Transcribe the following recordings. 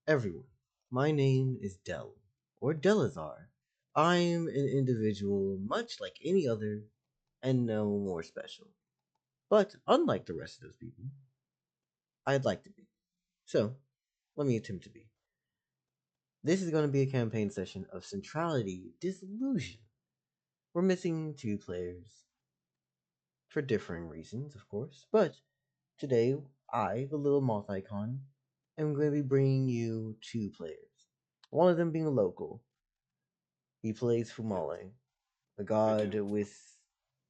Everyone, my name is or Dellizar. I'm an individual much like any other, and no more special. But unlike the rest of those people, I'd like to be. So, let me attempt to be. This is going to be a campaign session of Centrality Disillusion. We're missing two players, for differing reasons, of course, but today, I, the little moth icon, am going to be bringing you two players. One of them being a local. He plays Fumale, a I god do. with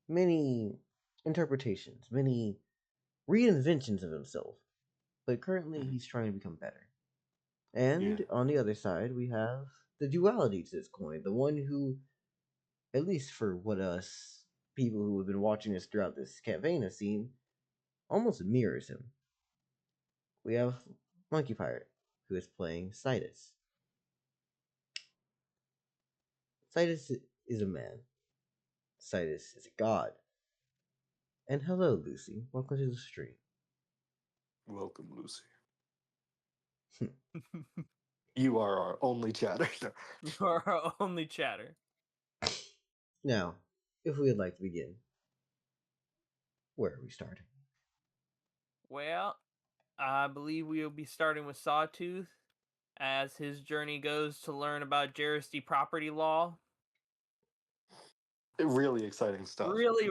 many interpretations, many reinventions of himself, but currently he's trying to become better. Yeah. And on the other side, we have the duality to this coin, the one who, at least for what us people who have been watching us throughout this campaign have seen, almost mirrors him. We have Monkey Pirate, who is playing Sidus. Sidus is a man. Sidus is a god. And hello, Lucy. Welcome to the stream. Welcome, Lucy. You are our only chatter. You are our only chatter. Now, if we would like to begin, where are we starting? Well, I believe we will be starting with Sawtooth as his journey goes to learn about Jersey property law. Really exciting stuff. Really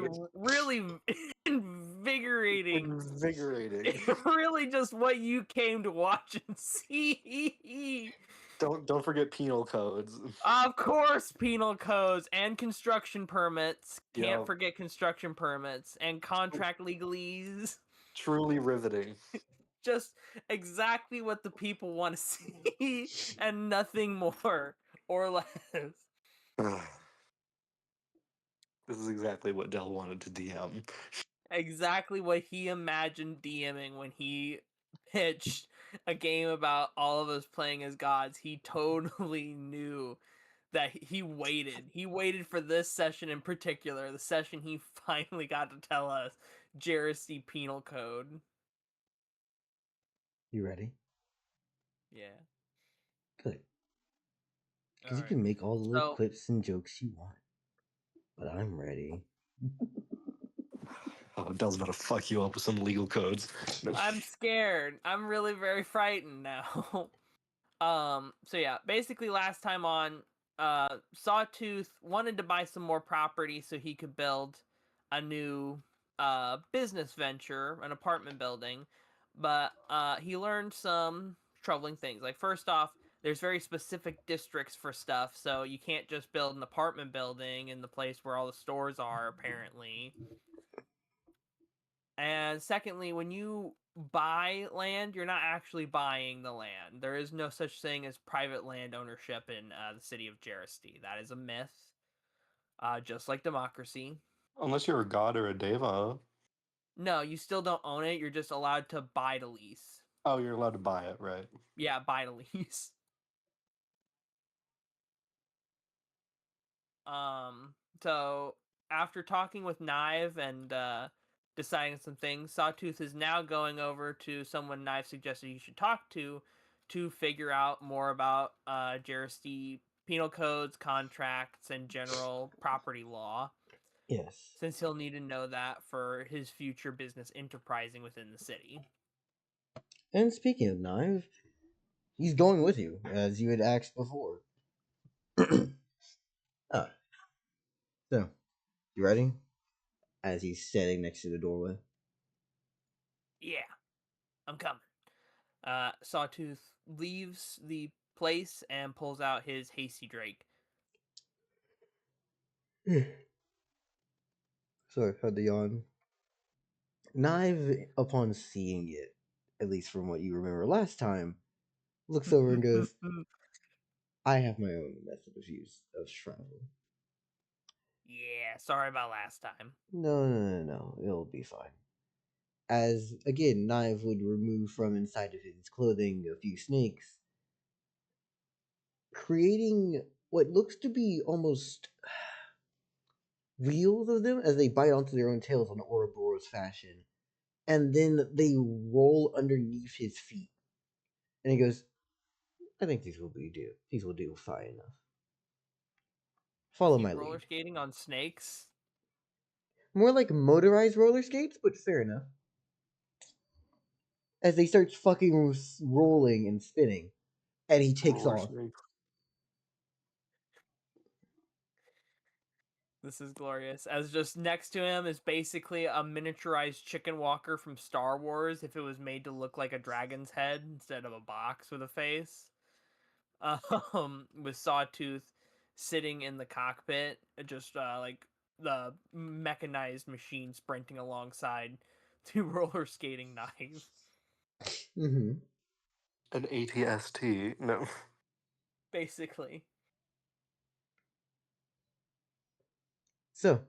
invigorating. Invigorating. Really just what you came to watch and see. Don't forget penal codes. Of course, penal codes and construction permits. Can't Yep. forget construction permits and contract legalese. Truly riveting. Just exactly what the people want to see and nothing more or less. This is exactly what Dell wanted to DM. Exactly what he imagined DMing when he pitched a game about all of us playing as gods. He totally knew that he waited. He waited for this session in particular, the session he finally got to tell us Jersey Penal Code. You ready? Yeah. Good. Because you Alright. can make all the little So, quips and jokes you want. But I'm ready. Oh, Dell's about to fuck you up with some legal codes. I'm scared. I'm really very frightened now. So yeah, basically last time on, Sawtooth wanted to buy some more property so he could build a new business venture, an apartment building, but he learned some troubling things. Like, first off, there's very specific districts for stuff, so you can't just build an apartment building in the place where all the stores are, apparently. And secondly, when you buy land, you're not actually buying the land. There is no such thing as private land ownership in the city of Jersey. That is a myth, just like democracy. Unless you're a god or a deva. No, you still don't own it. You're just allowed to buy to lease. Oh, you're allowed to buy it, right? Yeah, buy to lease. So after talking with Knive and deciding some things, Sawtooth is now going over to someone Knive suggested he should talk to figure out more about Jersey penal codes, contracts, and general property law. Yes. Since he'll need to know that for his future business enterprising within the city. And speaking of Knife, he's going with you, as you had asked before. Ah, so, you ready? As he's sitting next to the doorway. Yeah, I'm coming. Sawtooth leaves the place and pulls out his Hasty Drake. Sorry, had the yawn. Knive, upon seeing it, at least from what you remember last time, looks over and goes, I have my own method of use of travel. Yeah, sorry about last time. No. It'll be fine. As, again, Knive would remove from inside of his clothing a few snakes, creating what looks to be almost wheels of them as they bite onto their own tails on Ouroboros fashion. And then they roll underneath his feet. And he goes, I think these will do. These will do fine enough. Is Follow he my roller lead. skating on snakes? More like motorized roller skates, but fair enough. As they start fucking rolling and spinning, and he takes Roller off. snakes. This is glorious. As just next to him is basically a miniaturized chicken walker from Star Wars if it was made to look like a dragon's head instead of a box with a face. With Sawtooth sitting in the cockpit, just like the mechanized machine sprinting alongside two roller skating knives. Mm-hmm. An ATST. No. Basically. So,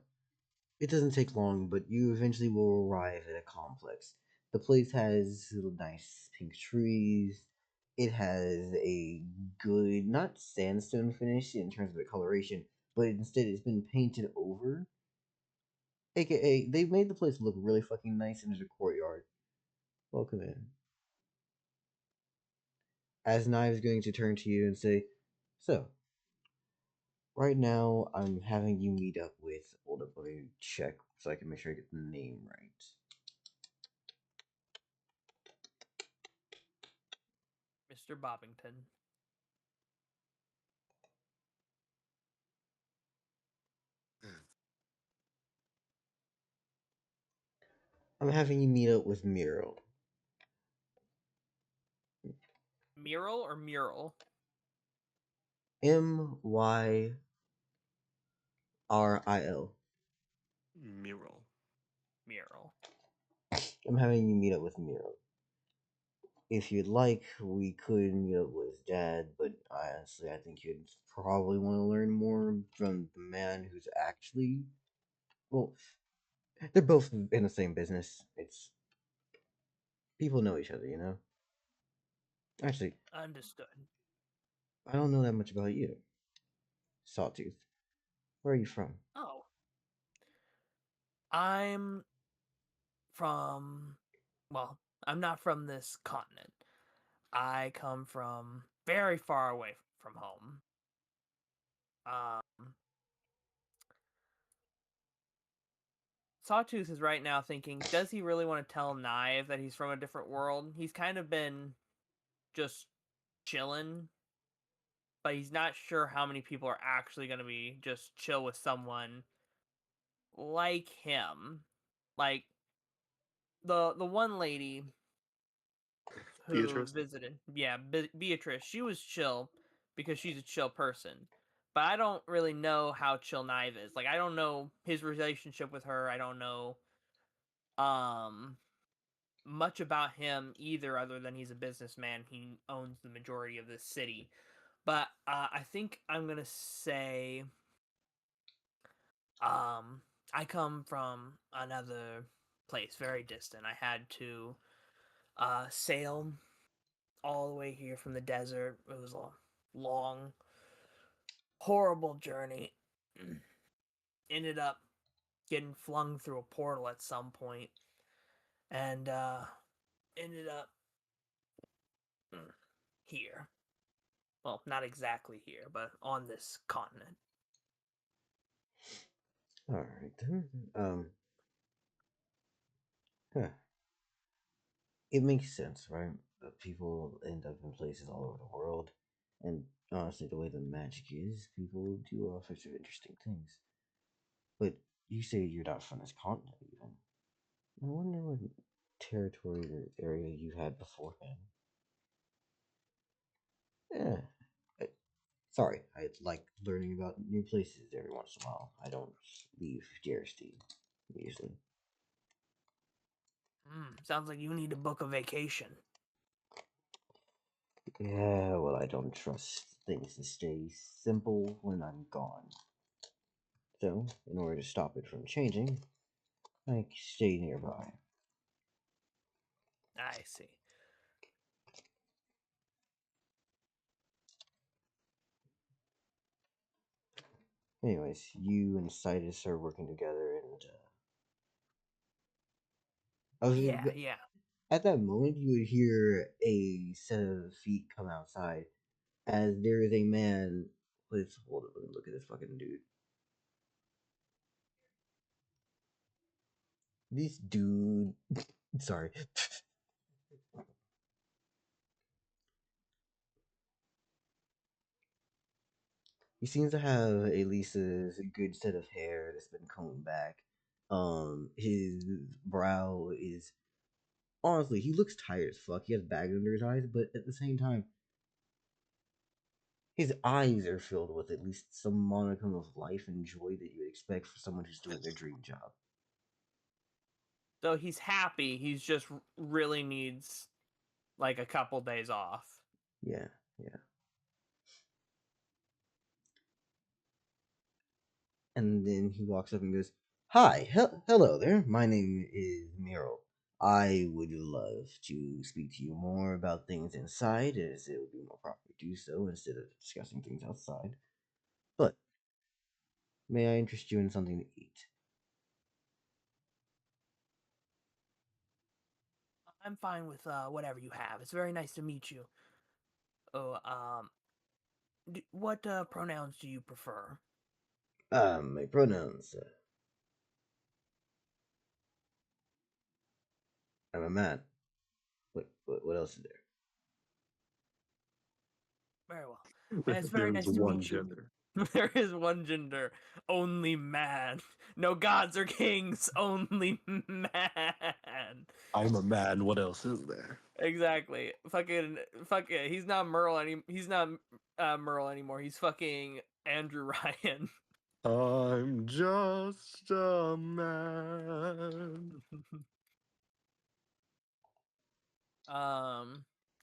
it doesn't take long, but you eventually will arrive at a complex. The place has little nice pink trees. It has a good, not sandstone finish in terms of the coloration, but instead it's been painted over. AKA, they've made the place look really fucking nice, and there's a courtyard. Welcome in. As Knive's going to turn to you and say, so, right now I'm having you meet up with, hold up, let me check so I can make sure I get the name right. Mr. Bobbington. I'm having you meet up with Miro. Mural or mural? Myril. Mural. Mural. I'm having you meet up with Miro. If you'd like, we could meet up with Dad, but honestly, I think you'd probably want to learn more from the man who's actually. Well, they're both in the same business. It's. People know each other, you know? Actually, Understood. I don't know that much about you. Sawtooth. Where are you from? Oh. I'm from. Well, I'm not from this continent. I come from very far away from home. Um, Sawtooth is right now thinking, does he really want to tell Knive that he's from a different world? He's kind of been just chilling, but he's not sure how many people are actually going to be just chill with someone like him. Like the one lady who Beatrice. visited, yeah, Beatrice, she was chill because she's a chill person. But I don't really know how chill Knive is. Like I don't know his relationship with her. I don't know um much about him either, other than he's a businessman. He owns the majority of this city. But I think I'm gonna say, um, I come from another place, very distant. I had to sail all the way here from the desert. It was a long, horrible journey. Ended up getting flung through a portal at some point, and ended up here. Well, not exactly here, but on this continent. Alright then. Huh. It makes sense, right? People end up in places all over the world, and honestly, the way the magic is, people do all sorts of interesting things. But you say you're not from this continent, even. I wonder what territory or area you had beforehand. Yeah. I- Sorry, I like learning about new places every once in a while. I don't leave DRSD, usually. Sounds like you need to book a vacation. Yeah, well, I don't trust things to stay simple when I'm gone. So, in order to stop it from changing, I stay nearby. I see. Anyways, you and Sidus are working together, and I was Yeah, yeah. at that moment you would hear a set of feet come outside, as there is a man with. Hold on, let me look at this fucking dude. This dude. Sorry. He seems to have at least a good set of hair that's been combed back. His brow is honestly, he looks tired as fuck. He has bags under his eyes, but at the same time, his eyes are filled with at least some modicum of life and joy that you would expect for someone who's doing their dream job. So he's happy. He's just really needs like a couple days off. Yeah, yeah. And then he walks up and goes, "Hi, hello there. My name is Miro. I would love to speak to you more about things inside, as it would be more proper to do so instead of discussing things outside. But may I interest you in something to eat?" I'm fine with whatever you have. It's very nice to meet you. Oh, what pronouns do you prefer? My pronouns. I'm a man. What else is there? Very well. And it's very There is nice to one meet you. gender. There is one gender, only man. No gods or kings, only man. I'm a man. What else is there? Exactly. Fuck it. He's not He's not Merle anymore. He's fucking Andrew Ryan. I'm just a man.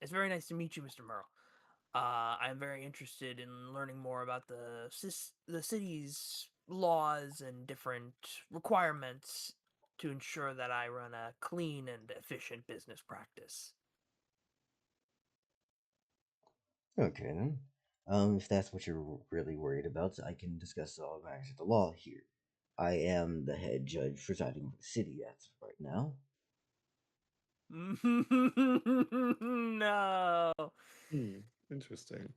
It's very nice to meet you, Mr. Merle. I'm very interested in learning more about the city's laws and different requirements to ensure that I run a clean and efficient business practice. Okay then. If that's what you're really worried about, I can discuss all matters of the law here. I am the head judge presiding over the city as of right now. No. Interesting.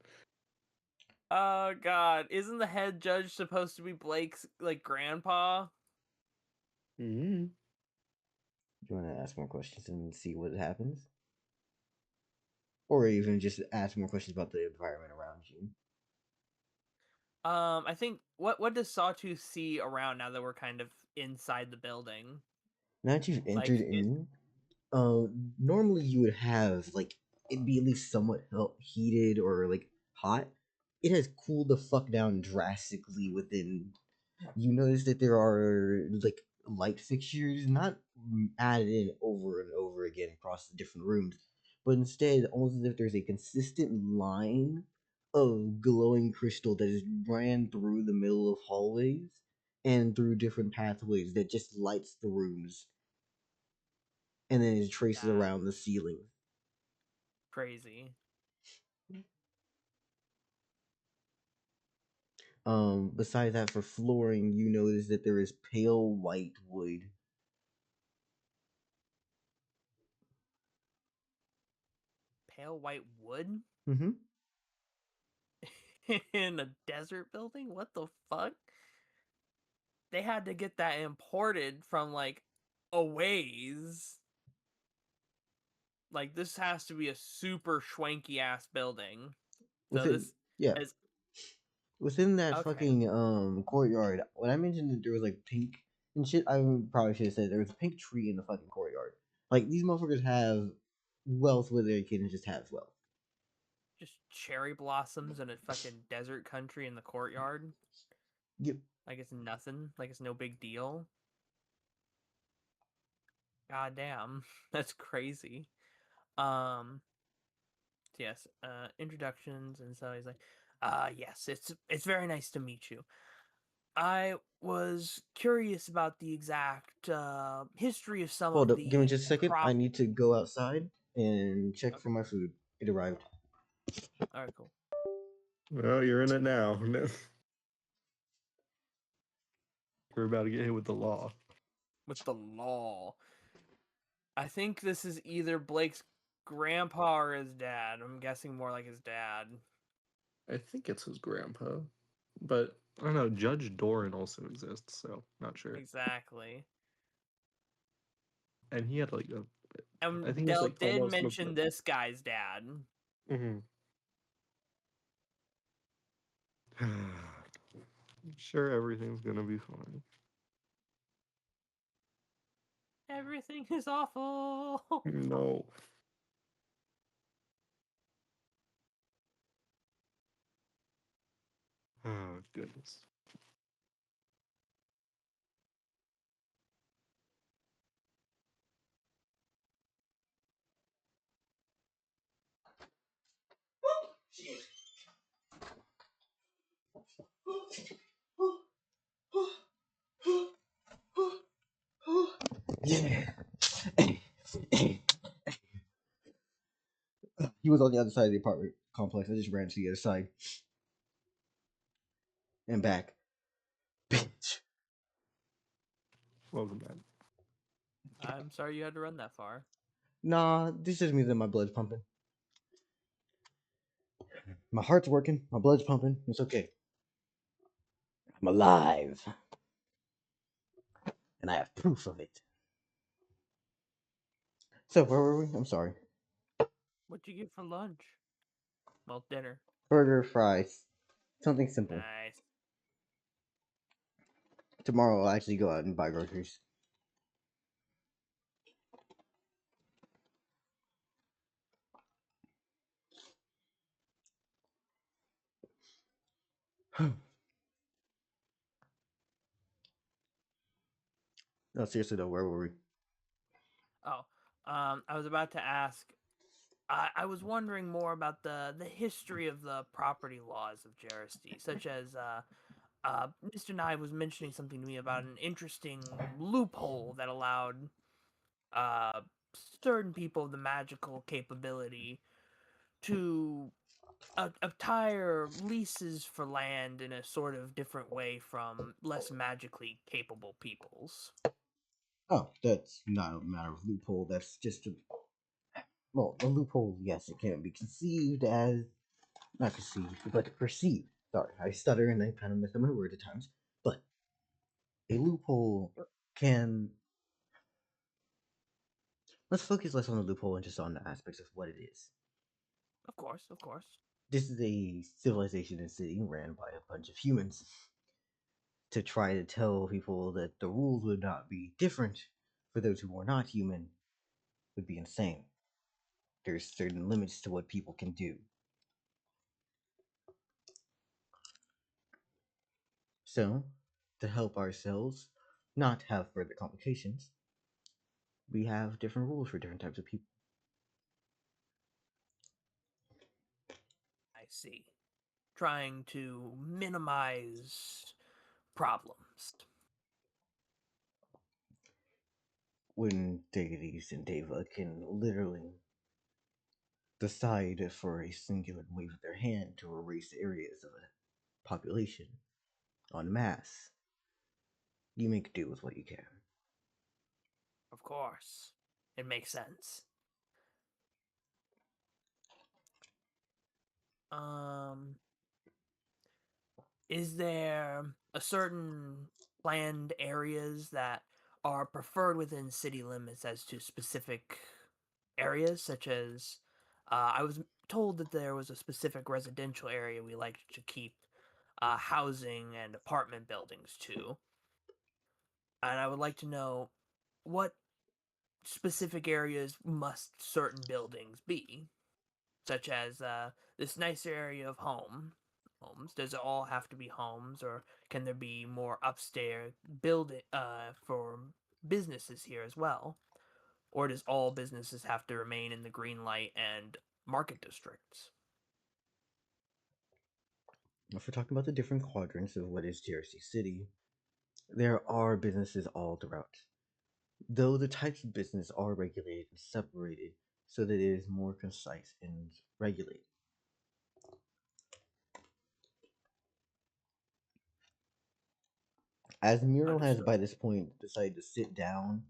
Oh God! Isn't the head judge supposed to be Blake's like grandpa? Mm-hmm. Do you want to ask more questions and see what happens? Or even just ask more questions about the environment around you? I think what does Sawtooth see around now that we're kind of inside the building? Now that you've entered Like, in, normally you would have like it'd be at least somewhat heated or like hot. It has cooled the fuck down drastically within. You notice that there are like light fixtures not added in over and over again across the different rooms, but instead almost as if there's a consistent line of glowing crystal that is ran through the middle of hallways and through different pathways that just lights the rooms and then it traces that around the ceiling. crazy. Besides that, for flooring, you notice that there is pale white wood. Pale white wood Mm-hmm. in a desert building? What the fuck? They had to get that imported from like a ways. Like this has to be a super schwanky ass building. So Within this yeah, is within that okay. fucking courtyard. When I mentioned that there was like pink and shit, I probably should have said there was a pink tree in the fucking courtyard. Like these motherfuckers have wealth where they can just have wealth. Just cherry blossoms in a fucking desert country in the courtyard. Yep. Like it's nothing. Like it's no big deal. God damn. That's crazy. Um yes, introductions and so he's like, yes, it's very nice to meet you. I was curious about the exact history of some Hold of up, give me the just a second. I prop. need to go outside and check for Okay. my food. It arrived. All right, cool. Well, you're in it now. We're about to get hit with the law. With the law. I think this is either Blake's grandpa or his dad. I'm guessing more like his dad. I think it's his grandpa, but I don't know. Judge Doran also exists, so not sure. Exactly. And he had like I And think it's Dell like did almost mention this guy's dad. Mm-hmm. Sure, everything's gonna be fine. Everything is awful. No. Oh goodness. Yeah. He was on the other side of the apartment complex. I just ran to the other side and back. Bitch. Welcome back. I'm sorry you had to run that far. Nah, this just means that my blood's pumping. My heart's working. My blood's pumping. It's okay. I'm alive. And I have proof of it. So, where were we? I'm sorry. What'd you get for lunch? Well, dinner. Burger, fries. Something simple. Nice. Tomorrow I'll actually go out and buy groceries. No, seriously though, where were we? Oh, I was about to ask. I was wondering more about the history of the property laws of Jersey, such as Mr. Nye was mentioning something to me about an interesting loophole that allowed uh, certain people of the magical capability to attire leases for land in a sort of different way from less magically capable peoples. Oh, that's not a matter of loophole. That's just a loophole. Yes, it can be conceived as not conceived, but perceived. Sorry, I stutter and I kind of mess up my words at times. But a loophole can. Let's focus less on the loophole and just on the aspects of what it is. Of course, of course. This is a civilization and city ran by a bunch of humans. To try to tell people that the rules would not be different for those who are not human would be insane. There's certain limits to what people can do. So, to help ourselves not have further complications, we have different rules for different types of people. I see. Trying to minimize problems. When deities and deva can literally decide for a singular wave of their hand to erase areas of a population en masse, you make do with what you can. Of course. It makes sense. Um, is there a certain planned areas that are preferred within city limits as to specific areas, such as I was told that there was a specific residential area we like to keep housing and apartment buildings to, and I would like to know what specific areas must certain buildings be, such as this nicer area of homes. Does it all have to be homes, or can there be more upstairs building for businesses here as well? Or does all businesses have to remain in the green light and market districts? If we're talking about the different quadrants of what is Jersey City, there are businesses all throughout. Though the types of business are regulated and separated so that it is more concise and regulated. As Muriel has Understood. by this point decided to sit down,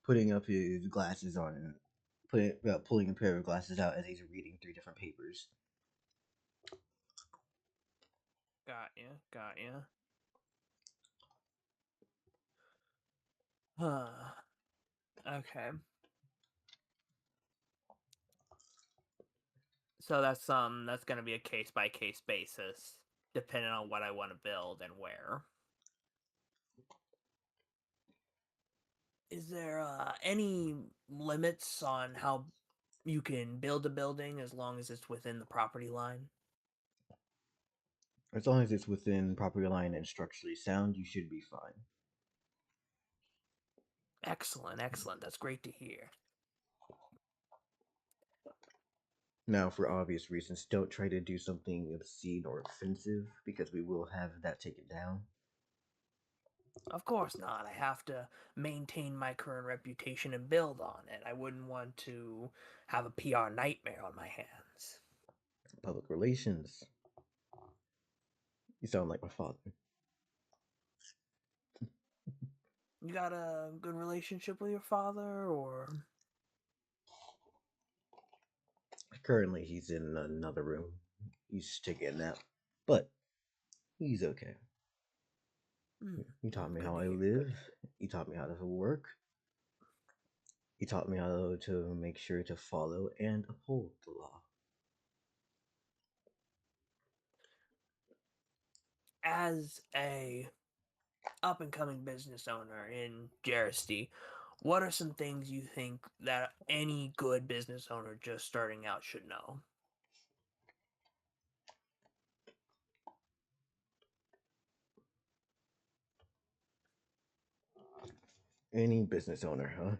putting up his glasses on and pulling a pair of glasses out as he's reading three different papers. Got you. Huh. Okay. So that's gonna be a case by case basis, depending on what I want to build and where. Is there any limits on how you can build a building as long as it's within the property line? As long as it's within property line and structurally sound, you should be fine. Excellent, excellent. That's great to hear. Now, for obvious reasons, don't try to do something obscene or offensive, because we will have that taken down. Of course not. I have to maintain my current reputation and build on it. I wouldn't want to have a PR nightmare on my hands. Public relations. You sound like my father. You got a good relationship with your father, or? Currently, he's in another room. He's taking a nap, but he's okay. He taught me Good how to I hear, good live. to hear. He taught me how to work. He taught me how to make sure to follow and uphold the law. As a up and coming business owner in Jersey, what are some things you think that any good business owner just starting out should know? Any business owner, huh?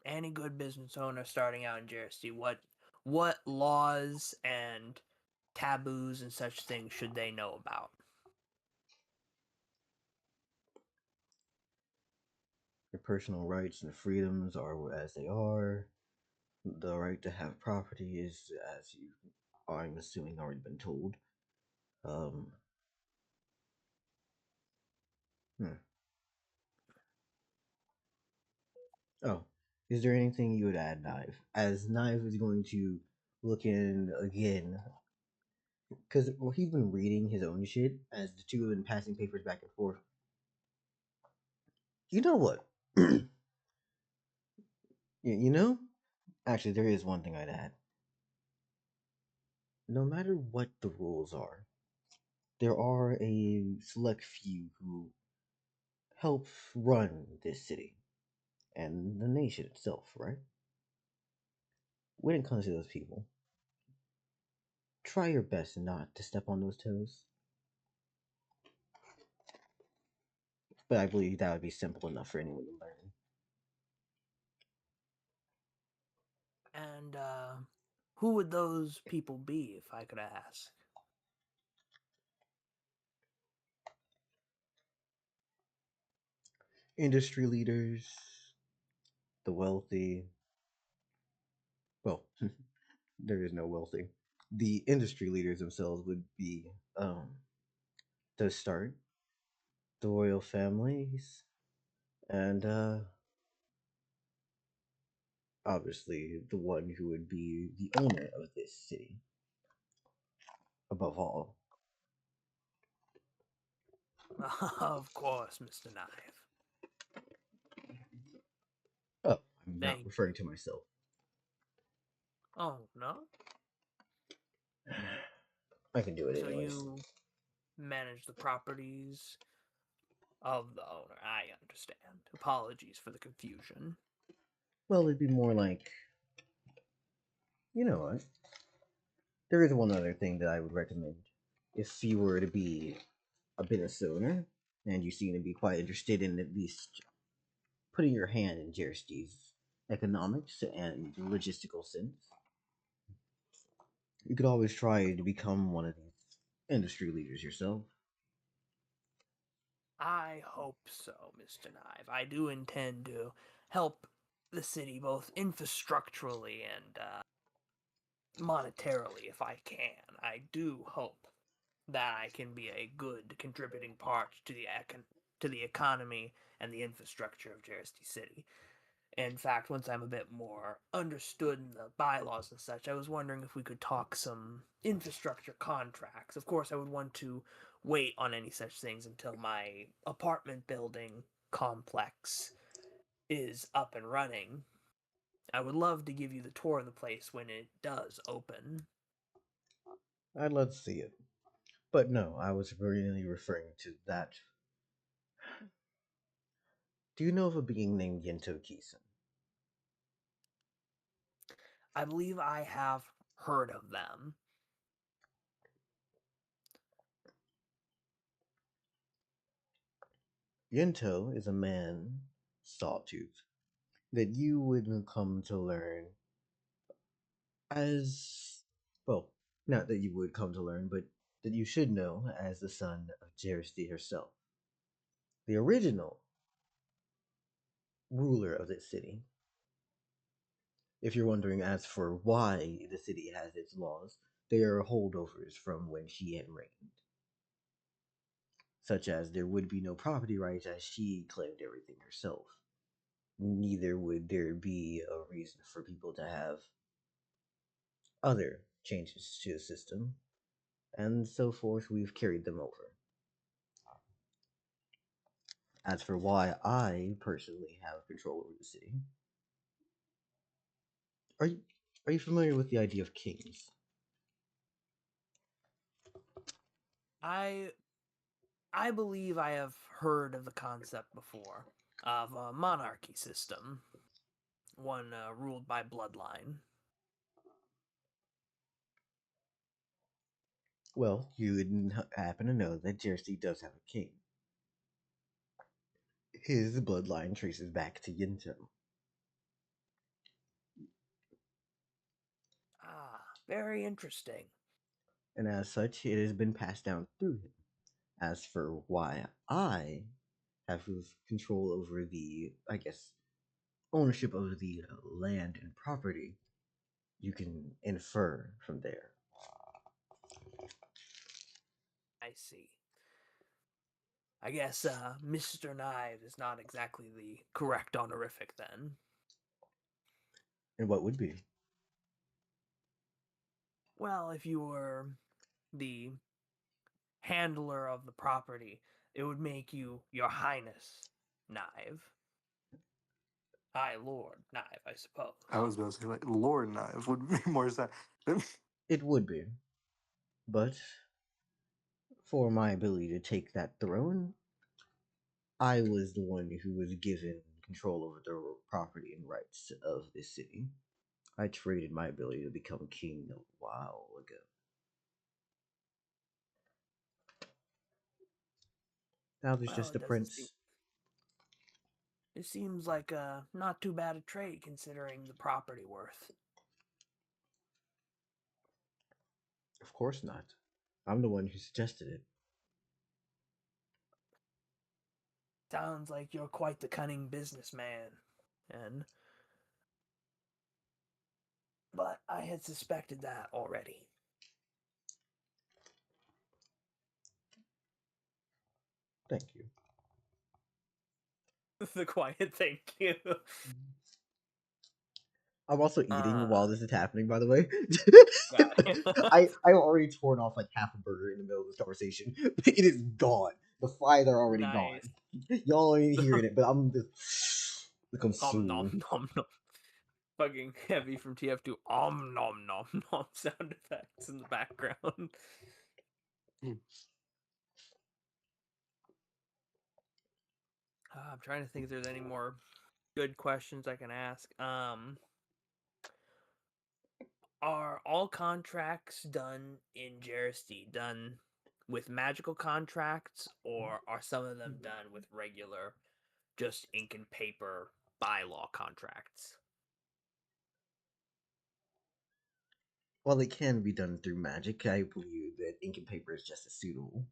Any good business owner starting out in Jersey, what laws and taboos and such things should they know about? Your personal rights and freedoms are as they are. The right to have property is, as you, I'm assuming, already been told. Um. Hmm. Oh, is there anything you would add, Knife? As Knife is going to look in again, because well, he's been reading his own shit as the two have been passing papers back and forth. You know what? You know, actually, there is one thing I'd add. No matter what the rules are, there are a select few who help run this city and the nation itself, right? When it comes to those people, try your best not to step on those toes. But I believe that would be simple enough for anyone to learn. And who would those people be, if I could ask? Industry leaders, the wealthy. Well, there is no wealthy. The industry leaders themselves would be, to start, the royal families, and obviously the one who would be the owner of this city, above all. Of course, Mr. Knife. Oh, I'm not Thank referring to myself. Oh, no? I can do it So anyways. you manage the properties of the owner. I understand. Apologies for the confusion. Well, it'd be more like, you know what? There is one other thing that I would recommend. If you were to be a business owner and you seem to be quite interested in at least putting your hand in Jersey's economics and logistical sense, you could always try to become one of these industry leaders yourself. I hope so, Mr. Knife. I do intend to help the city both infrastructurally and monetarily if I can. I do hope that I can be a good contributing part to the economy and the infrastructure of Jersey City. In fact, once I'm a bit more understood in the bylaws and such, I was wondering if we could talk some infrastructure contracts. Of course, I would want to wait on any such things until my apartment building complex is up and running. I would love to give you the tour of the place when it does open. I'd love to see it. But no, I was really referring to that. Do you know of a being named Yento Kisen? I believe I have heard of them. Yento is a man, Sawtooth, that you would come to learn as well, not that you would come to learn, but that you should know as the son of Jeristy herself, the original ruler of this city. If you're wondering as for why the city has its laws, they are holdovers from when she had reigned. Such as there would be no property rights as she claimed everything herself. Neither would there be a reason for people to have other changes to the system, and so forth. We've carried them over. As for why I personally have control over the city, are you are you familiar with the idea of kings? I I believe I have heard of the concept before of a monarchy system, one ruled by bloodline. Well, you would happen to know that Jersey does have a king. His bloodline traces back to Yinto. Ah, very interesting. And as such, it has been passed down through him. As for why I have control over the, I guess, ownership of the land and property, you can infer from there. I see. I guess Mr. Knives is not exactly the correct honorific then. And what would be? Well, if you were the handler of the property, it would make you Your Highness Knive. High Lord Knive, I suppose. I was going to say, like, Lord Knife would be more sad. It would be. But for my ability to take that throne, I was the one who was given control over the property and rights of this city. I traded my ability to become king a while ago. Now there's Well, just a prince. it seems like not too bad a trade considering the property worth. Of course not. I'm the one who suggested it. Sounds like you're quite the cunning businessman, and but I had suspected that already. Thank you. The quiet thank you. I'm also eating while this is happening, by the way. Got it. I already torn off like half a burger in the middle of this conversation. It is gone. The fries are already gone. Nice. Y'all ain't hearing it, but I'm just Nom consumed. nom nom nom. Fucking heavy from TF2. Nom nom nom sound effects in the background. I'm trying to think if there's any more good questions I can ask. Are all contracts done in Jersey done with magical contracts, or are some of them done with regular, just ink and paper bylaw contracts? While it can be done through magic, I believe that ink and paper is just as suitable.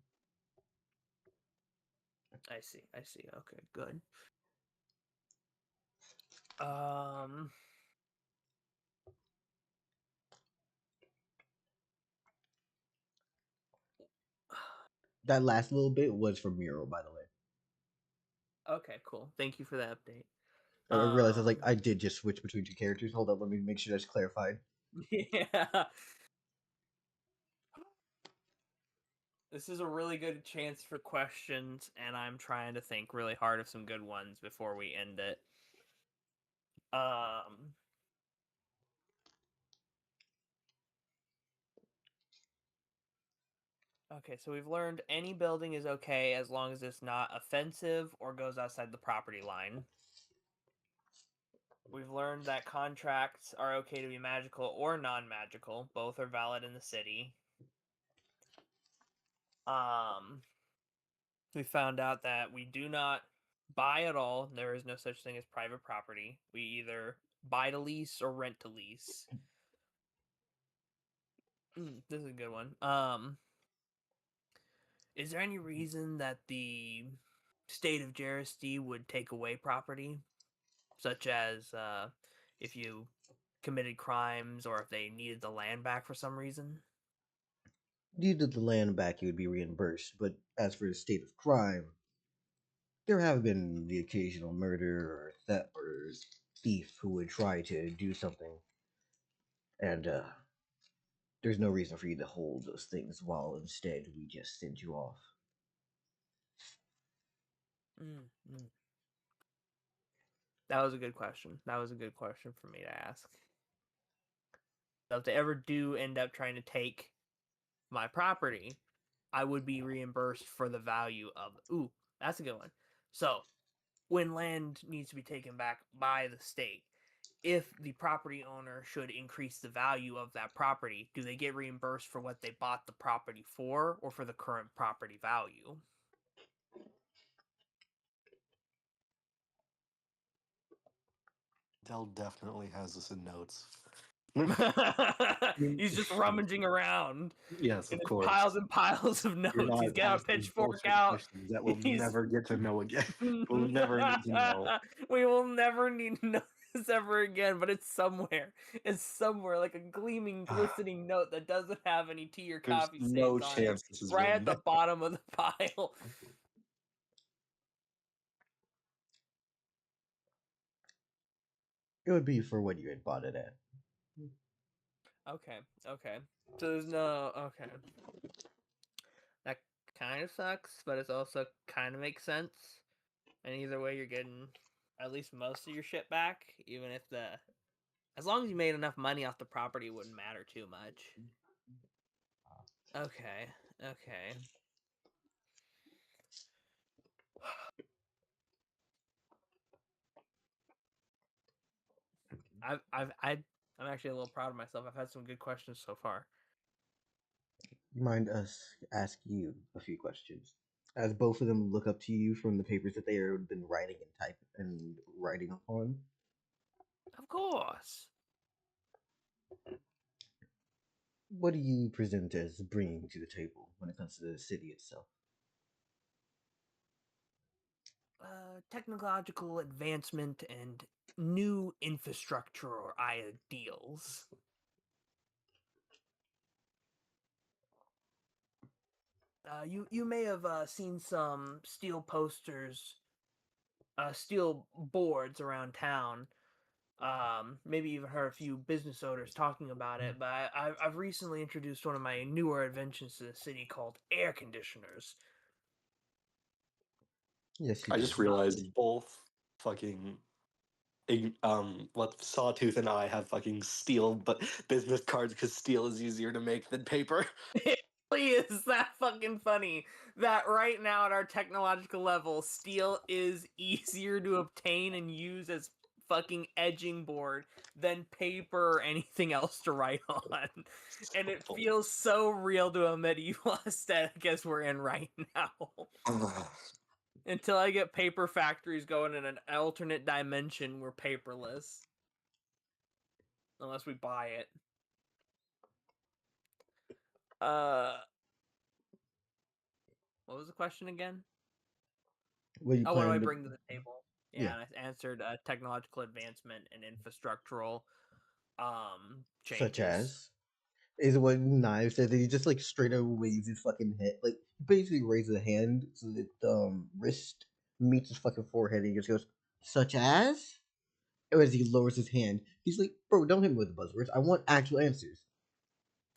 I see. Okay, good. Um, That last little bit was from Mural, by the way. okay, cool. Thank you for the update. I realized I did just switch between two characters. Hold up, let me make sure that's clarified. Yeah. This is a really good chance for questions, and I'm trying to think really hard of some good ones before we end it. Okay, so we've learned any building is okay as long as it's not offensive or goes outside the property line. We've learned that contracts are okay to be magical or non-magical. Both are valid in the city. We found out that we do not buy at all. There is no such thing as private property. We either buy to lease or rent to lease. This is a good one. Is there any reason that the state of Jersey would take away property, such as if you committed crimes or if they needed the land back for some reason? Needed the land back, you would be reimbursed. But as for the state of crime, there have been the occasional murder or theft or thief who would try to do something, and there's no reason for you to hold those things while instead we just send you off. That was a good question. That was a good question for me to ask. So if they ever do end up trying to take my property, I would be reimbursed for the value of. Ooh, that's a good one. So when land needs to be taken back by the state, if the property owner should increase the value of that property, do they get reimbursed for what they bought the property for or for the current property value? Dell definitely has this in notes. He's just rummaging around. Yes, in of his course. piles and piles of notes. You're not He's got a asking pitchfork bullshit out. questions that we'll never get to know again. We'll never need to know. We will never need to know this ever again, but it's somewhere. It's somewhere, like a gleaming, glistening note that doesn't have any tea or There's coffee no stains on it. chance this is Right written at the down. bottom of the pile. It would be for what you had bought it at. Okay. So there's no. Okay. That kind of sucks, but it also kind of makes sense. And either way, you're getting at least most of your shit back, even if as long as you made enough money off the property, it wouldn't matter too much. Okay. I'm actually a little proud of myself. I've had some good questions so far. Mind us ask you a few questions, as both of them look up to you from the papers that they have been writing and writing upon. Of course. What do you present as bringing to the table when it comes to the city itself? Technological advancement and new infrastructure or ideals. You may have seen some steel posters, steel boards around town. Maybe even heard a few business owners talking about it. But I've recently introduced one of my newer inventions to the city called air conditioners. Yes, you I did. just realized both fucking what Sawtooth and I have fucking steel but business cards because steel is easier to make than paper. It really is that fucking funny that right now at our technological level, steel is easier to obtain and use as fucking edging board than paper or anything else to write on. And it feels so real to a medieval aesthetic as we're in right now. Until I get paper factories going in an alternate dimension, we're paperless. Unless we buy it. What was the question again? What do you what do I plan to bring to the table? Yeah, and I answered technological advancement and infrastructural changes. such as? Is what Knives said that he just straight up waves his fucking head, basically raises a hand so that wrist meets his fucking forehead and he just goes, such as? As he lowers his hand, he's like, "Bro, don't hit me with the buzzwords. I want actual answers."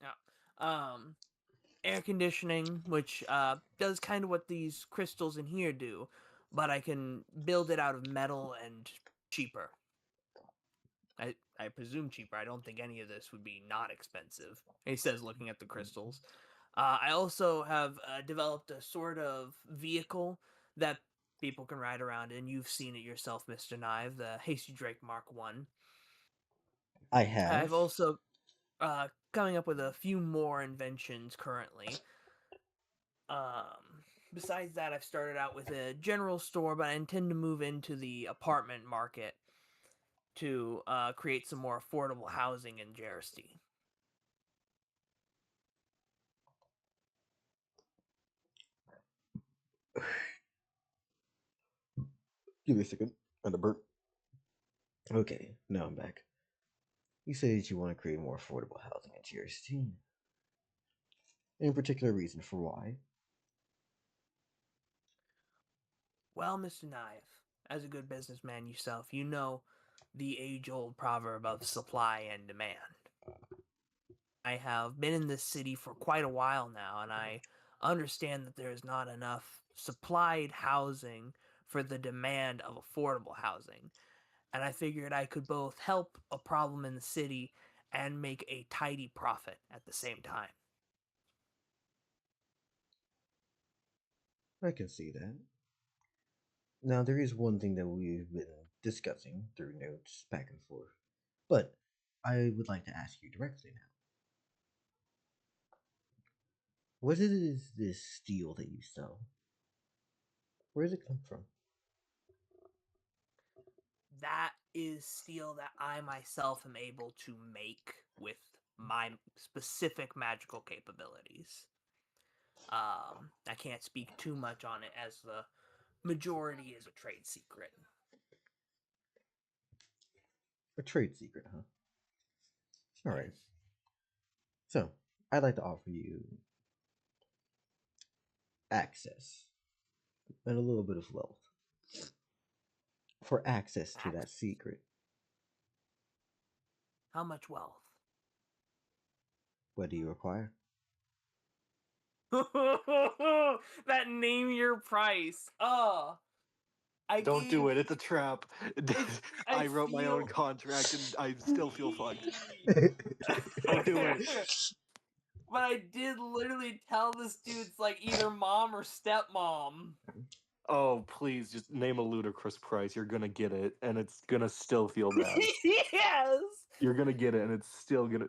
Yeah. Air conditioning, which does kind of what these crystals in here do, but I can build it out of metal and cheaper. I presume cheaper. I don't think any of this would be not expensive. He says, looking at the crystals. I also have developed a sort of vehicle that people can ride around in. You've seen it yourself, Mr. Knive, the Hasty Drake Mark One. I have. I've also coming up with a few more inventions currently. Besides that, I've started out with a general store, but I intend to move into the apartment market to create some more affordable housing in Jersey. Give me a second. And a burp. Okay, now I'm back. You say that you want to create more affordable housing at GRC. Any particular reason for why? Well, Mr. Knife, as a good businessman yourself, you know the age-old proverb of supply and demand. I have been in this city for quite a while now, and I understand that there is not enough supplied housing for the demand of affordable housing. And I figured I could both help a problem in the city and make a tidy profit at the same time. I can see that. Now, there is one thing that we've been discussing through notes back and forth, but I would like to ask you directly now. What is this steel that you sell? Where does it come from? That is steel that I myself am able to make with my specific magical capabilities. I can't speak too much on it as the majority is a trade secret. A trade secret, huh? Alright. Yes. So, I'd like to offer you access and a little bit of wealth for access to that secret. How much wealth? What do you require? That name your price. Don't do it. It's a trap. I wrote my own feel- contract and I still feel fucked. Don't do it. But I did literally tell this dude's like either mom or stepmom. Oh, please, just name a ludicrous price. You're gonna get it, and it's gonna still feel bad. Yes. You're gonna get it, and it's still gonna.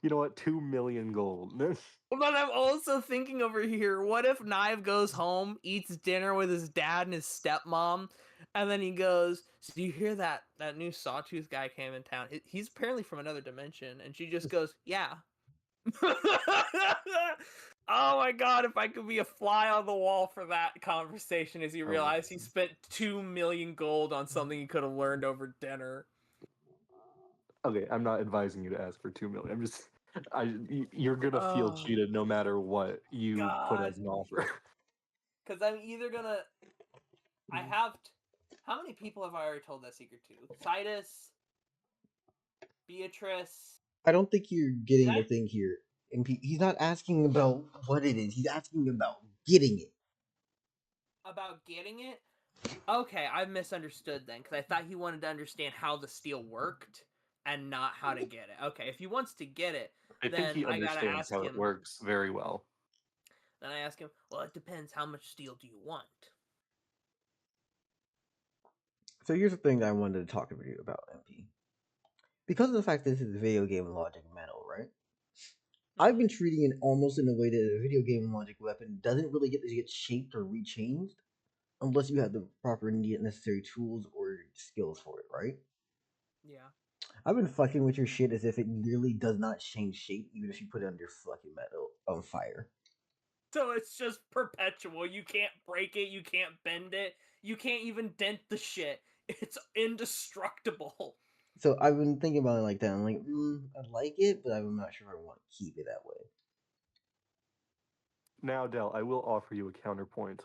You know what? 2 million gold. But I'm also thinking over here, what if Knive goes home, eats dinner with his dad and his stepmom, and then he goes, "So do you hear that new Sawtooth guy came in town? He's apparently from another dimension." And she just goes, "Yeah." Oh my god, if I could be a fly on the wall for that conversation as he realized he spent 2 million gold on something he could have learned over dinner. Okay, I'm not advising you to ask for 2 million. I'm just, you're gonna feel Oh cheated no matter what you put god. as an offer. Because I'm either gonna. I have. How many people have I already told that secret to? Sidus, Beatrice. I don't think you're getting Did the I thing here. And he's not asking about what it is. He's asking about getting it. about getting it? Okay, I misunderstood then because I thought he wanted to understand how the steel worked and not how to get it. Okay, if he wants to get it, I think then he I gotta understands ask how it him. works very well. Then I ask him, well, it depends. How much steel do you want? So here's the thing that I wanted to talk to you about, MP. Because of the fact that this is video game logic metal, right? I've been treating it almost in a way that a video game logic weapon doesn't really get to get shaped or rechanged unless you have the proper necessary tools or skills for it, right? Yeah. I've been fucking with your shit as if it literally does not change shape even if you put it under fucking metal on fire. So it's just perpetual. You can't break it. You can't bend it. You can't even dent the shit. It's indestructible. So I've been thinking about it like that. I'm like, I like it, but I'm not sure if I want to keep it that way. Now, Dell, I will offer you a counterpoint.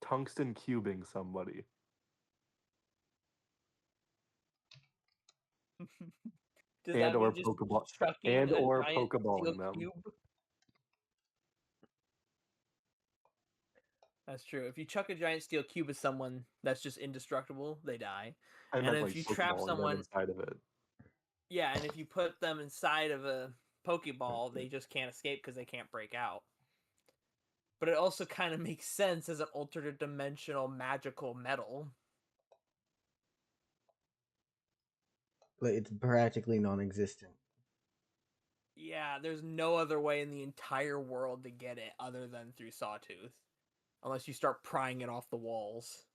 Tungsten cubing somebody. Does And that or mean just Pokeball chucking and a or giant steel Pokeballing them. cube? That's true. If you chuck a giant steel cube at someone that's just indestructible, they die. I And meant if like you trap Pokeballing them someone, inside of it. yeah, and if you put them inside of a Pokeball, they just can't escape because they can't break out. But it also kind of makes sense as an alternate dimensional magical metal. But it's practically non-existent. Yeah, there's no other way in the entire world to get it other than through Sawtooth. Unless you start prying it off the walls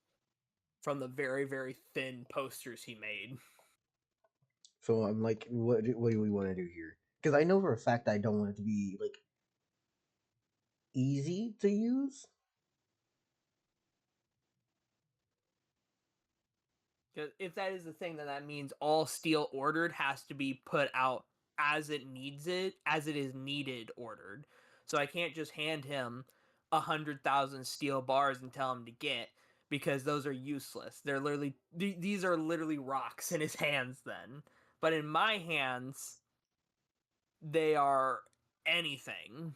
from the very, very thin posters he made. So I'm like, what do we want to do here? Because I know for a fact I don't want it to be like easy to use. Because if that is the thing, then that means all steel ordered has to be put out as it needs it, as it is needed ordered. So I can't just hand him 100,000 steel bars and tell him to get, because those are useless. They're literally these are literally rocks in his hands then. But in my hands, they are anything.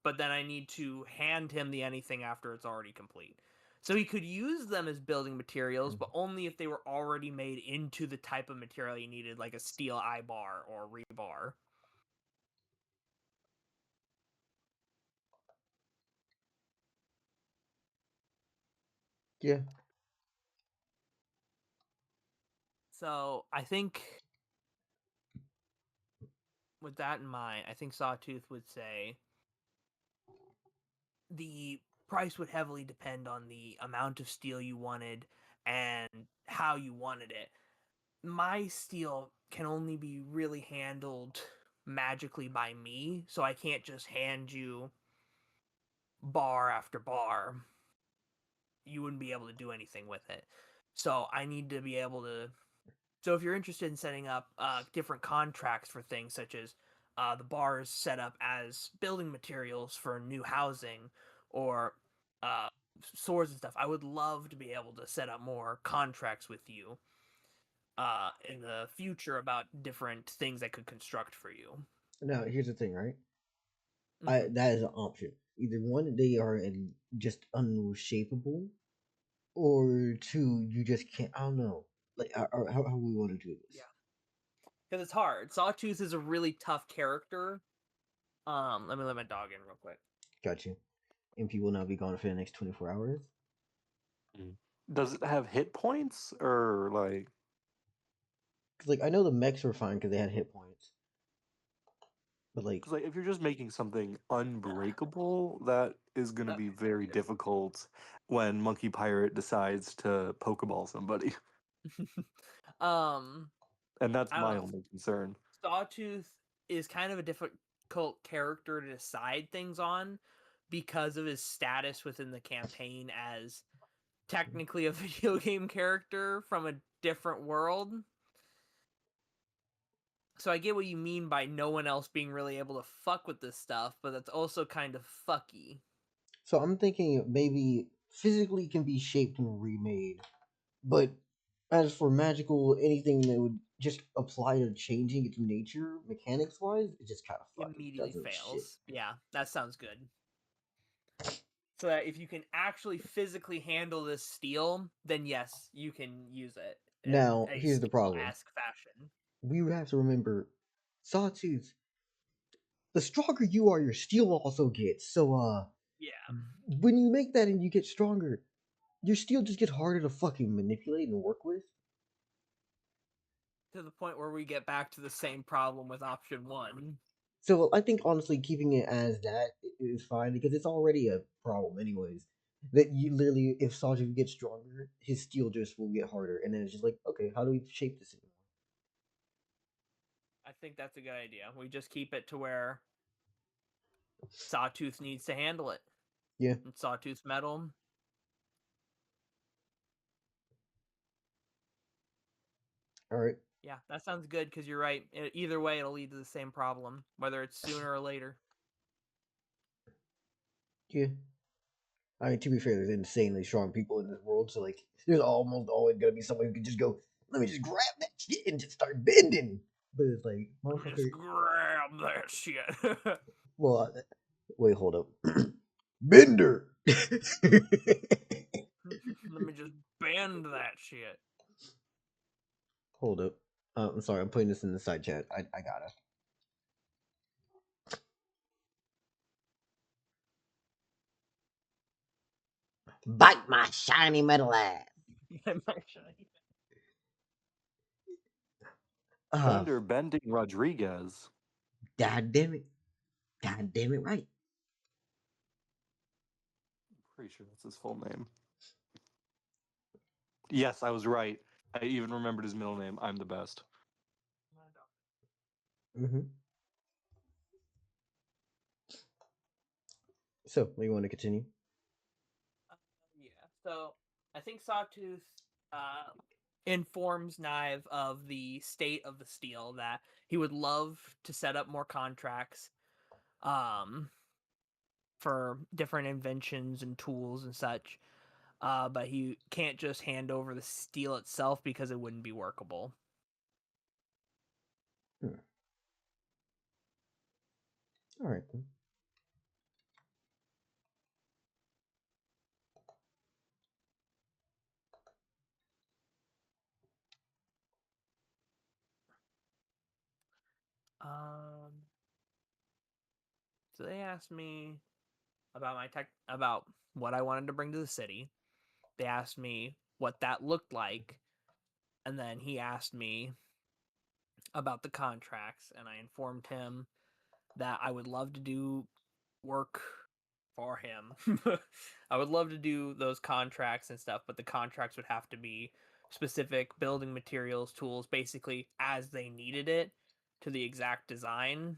But then I need to hand him the anything after it's already complete. So he could use them as building materials, but only if they were already made into the type of material he needed, like a steel eye bar or rebar. Yeah. So I think with that in mind, I think Sawtooth would say the price would heavily depend on the amount of steel you wanted and how you wanted it. My steel can only be really handled magically by me, so I can't just hand you bar after bar. You wouldn't be able to do anything with it. So I need to be able to. So if you're interested in setting up different contracts for things such as the bars set up as building materials for new housing or uh, swords and stuff, I would love to be able to set up more contracts with you in the future about different things I could construct for you. Now here's the thing, right? Mhm. That is an option. Either one, they are just unshapable, or two, you just can't. I don't know. Like, how we want to do this? Yeah, because it's hard. Sawtooth is a really tough character. Let me let my dog in real quick. Got you. MP will now be gone for the next 24 hours. Does it have hit points or like? Cause like I know the mechs were fine because they had hit points, but like Because like if you're just making something unbreakable, that is going to be very difficult when Monkey Pirate decides to Pokeball somebody, um, and that's I don't my know. only concern. Sawtooth is kind of a difficult character to decide things on because of his status within the campaign as technically a video game character from a different world. So I get what you mean by no one else being really able to fuck with this stuff, but that's also kind of fucky. so I'm thinking maybe physically can be shaped and remade, but as for magical anything that would just apply to changing its nature mechanics wise, it's just kind of fucking Immediately doesn't shit. fails. Yeah, that sounds good. So that if you can actually physically handle this steel, then yes, you can use it in Now a here's the problem: steel-esque fashion. we would have to remember, Sawtooth. The stronger you are, your steel also gets. So Yeah, when you make that and you get stronger, your steel just gets harder to fucking manipulate and work with. to the point where we get back to the same problem with option one. So I think honestly keeping it as that is fine because it's already a problem anyways. That you literally, if Sawtooth gets stronger, his steel just will get harder, and then it's just like, okay, how do we shape this anymore? I think that's a good idea. We just keep it to where Sawtooth needs to handle it. Yeah. And Sawtooth metal. All right. Yeah, that sounds good because you're right. Either way, it'll lead to the same problem, whether it's sooner or later. Yeah. I mean, to be fair, there's insanely strong people in this world, so like, there's almost always gonna be someone who can just go, let me just grab that shit and just start bending. But it's like, motherfucker. Just grab that shit. Well, wait, hold up. Bender. Let me just bend that shit. Hold up. I'm sorry. I'm putting this in the side chat. I gotta. Bite my shiny metal ass. Bender Bending Rodriguez. God damn it. God damn it, right. Pretty sure that's his full name. Yes, I was right. I even remembered his middle name. I'm the best. Mm-hmm. So, you want to continue? Yeah. So I think Sawtooth informs Knive of the state of the steel, that he would love to set up more contracts for different inventions and tools and such. But he can't just hand over the steel itself because it wouldn't be workable. All right, then. So they asked me about about what I wanted to bring to the city. They asked me what that looked like, and then he asked me about the contracts, and I informed him that I would love to do work for him. I would love to do those contracts and stuff, but the contracts would have to be specific building materials, tools, basically as they needed it to the exact design,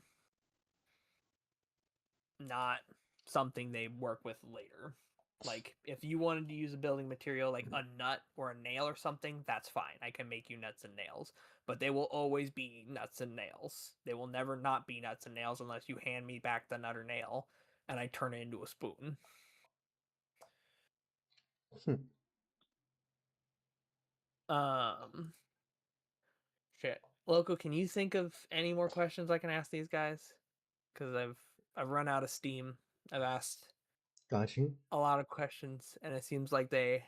not something they work with later. Like, if you wanted to use a building material like a nut or a nail or something, that's fine. I can make you nuts and nails. But they will always be nuts and nails. They will never not be nuts and nails unless you hand me back the nut or nail and I turn it into a spoon. Shit. Loco, can you think of any more questions I can ask these guys? Because I've run out of steam. I've asked Got you. a lot of questions, and it seems like they.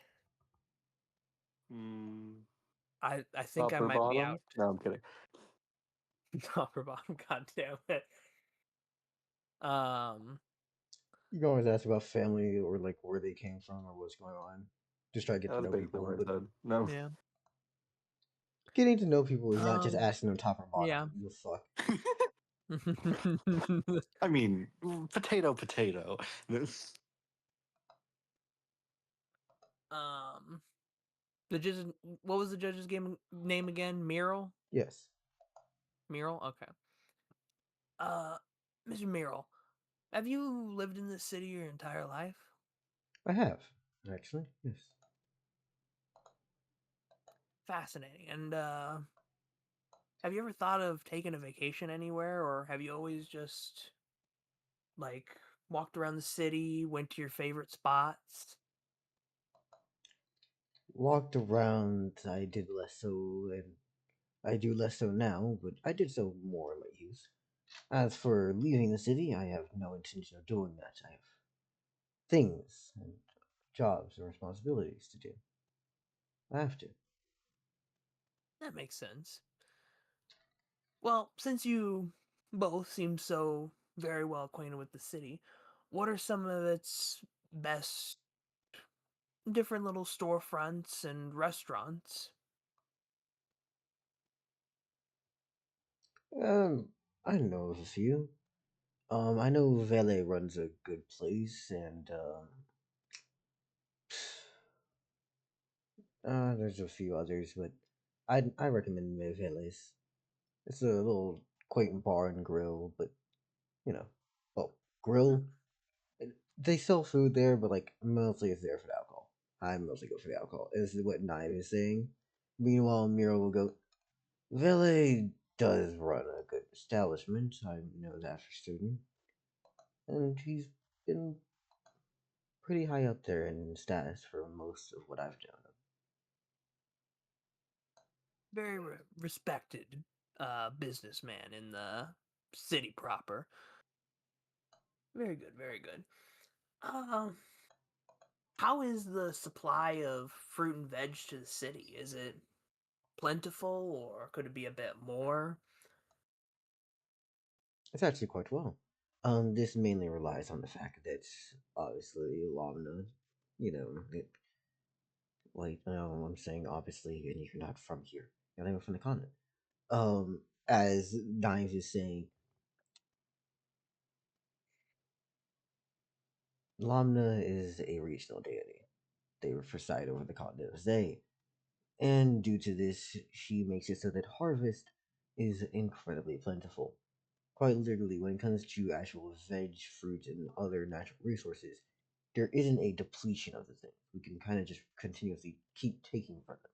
I think Top I or might be bottom? out. No, I'm kidding. Top or bottom? God damn it. You can always ask about family or like where they came from or what's going on. Just try to get to That's know basically people. what I But said. No. Yeah. getting to know people is not just asking them top or bottom. Yeah. You fuck. I mean, potato. The judges. What was the judge's name again? Mural. Yes. Mural. Okay. Mr. Mural, have you lived in this city your entire life? I have, actually. Yes. Fascinating. And have you ever thought of taking a vacation anywhere, or have you always just like walked around the city, went to your favorite spots? Walked around. I did less so, and I do less so now, but I did so more in my youth. As for leaving the city, I have no intention of doing that. I have things and jobs and responsibilities to do. I have to. That makes sense. Well, since you both seem so very well acquainted with the city, what are some of its best different little storefronts and restaurants? I know of a few. I know Valet runs a good place, and there's a few others, but I recommend Valet's. It's a little quaint bar and grill, but you know, well, grill. They sell food there, but like mostly it's there for the alcohol. I mostly go for the alcohol. This is what Knife is saying. Meanwhile, Miro will go. Valet does run a good establishment. I know that for certain, and he's been pretty high up there in status for most of what I've done. very respected businessman in the city proper. Very good, very good. How is the supply of fruit and veg to the city? Is it plentiful, or could it be a bit more? It's actually quite well. This mainly relies on the fact that obviously Lamna, you know, I'm saying obviously, and you're not from here. You're not even from the continent. As Dimes is saying, Lamna is a regional deity. They preside over the continent of Zay. And due to this, she makes it so that harvest is incredibly plentiful. Quite literally, when it comes to actual veg, fruit, and other natural resources, there isn't a depletion of the thing. We can kind of just continuously keep taking from them.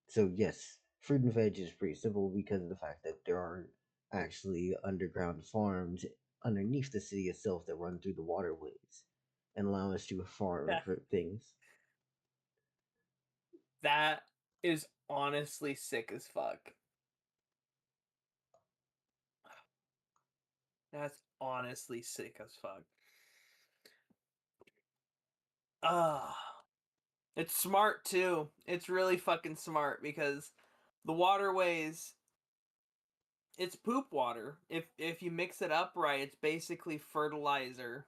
So, yes, fruit and veg is pretty simple because of the fact that there are actually underground farms underneath the city itself that run through the waterways and allow us to farm for things. That is honestly sick as fuck. That's honestly sick as fuck. Ah, it's smart too. It's really fucking smart because the waterways, it's poop water. If you mix it up right, it's basically fertilizer.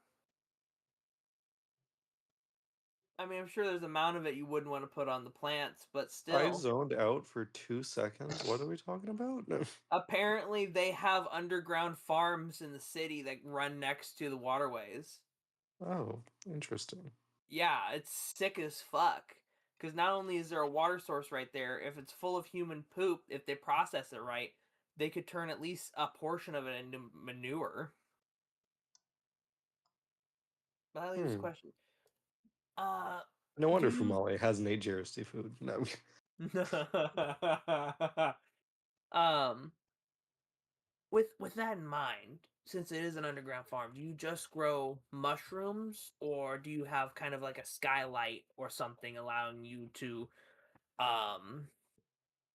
I mean, I'm sure there's an amount of it you wouldn't want to put on the plants, but I still. zoned out for 2 seconds. What are we talking about? Apparently, they have underground farms in the city that run next to the waterways. Oh, interesting. Yeah, it's sick as fuck. Because not only is there a water source right there, if it's full of human poop, if they process it right, they could turn at least a portion of it into manure. But that leaves a Hmm. question. Uh, No do wonder you Fumale has an Agerous food. No. um with that in mind, since it is an underground farm, do you just grow mushrooms, or do you have kind of like a skylight or something allowing you to um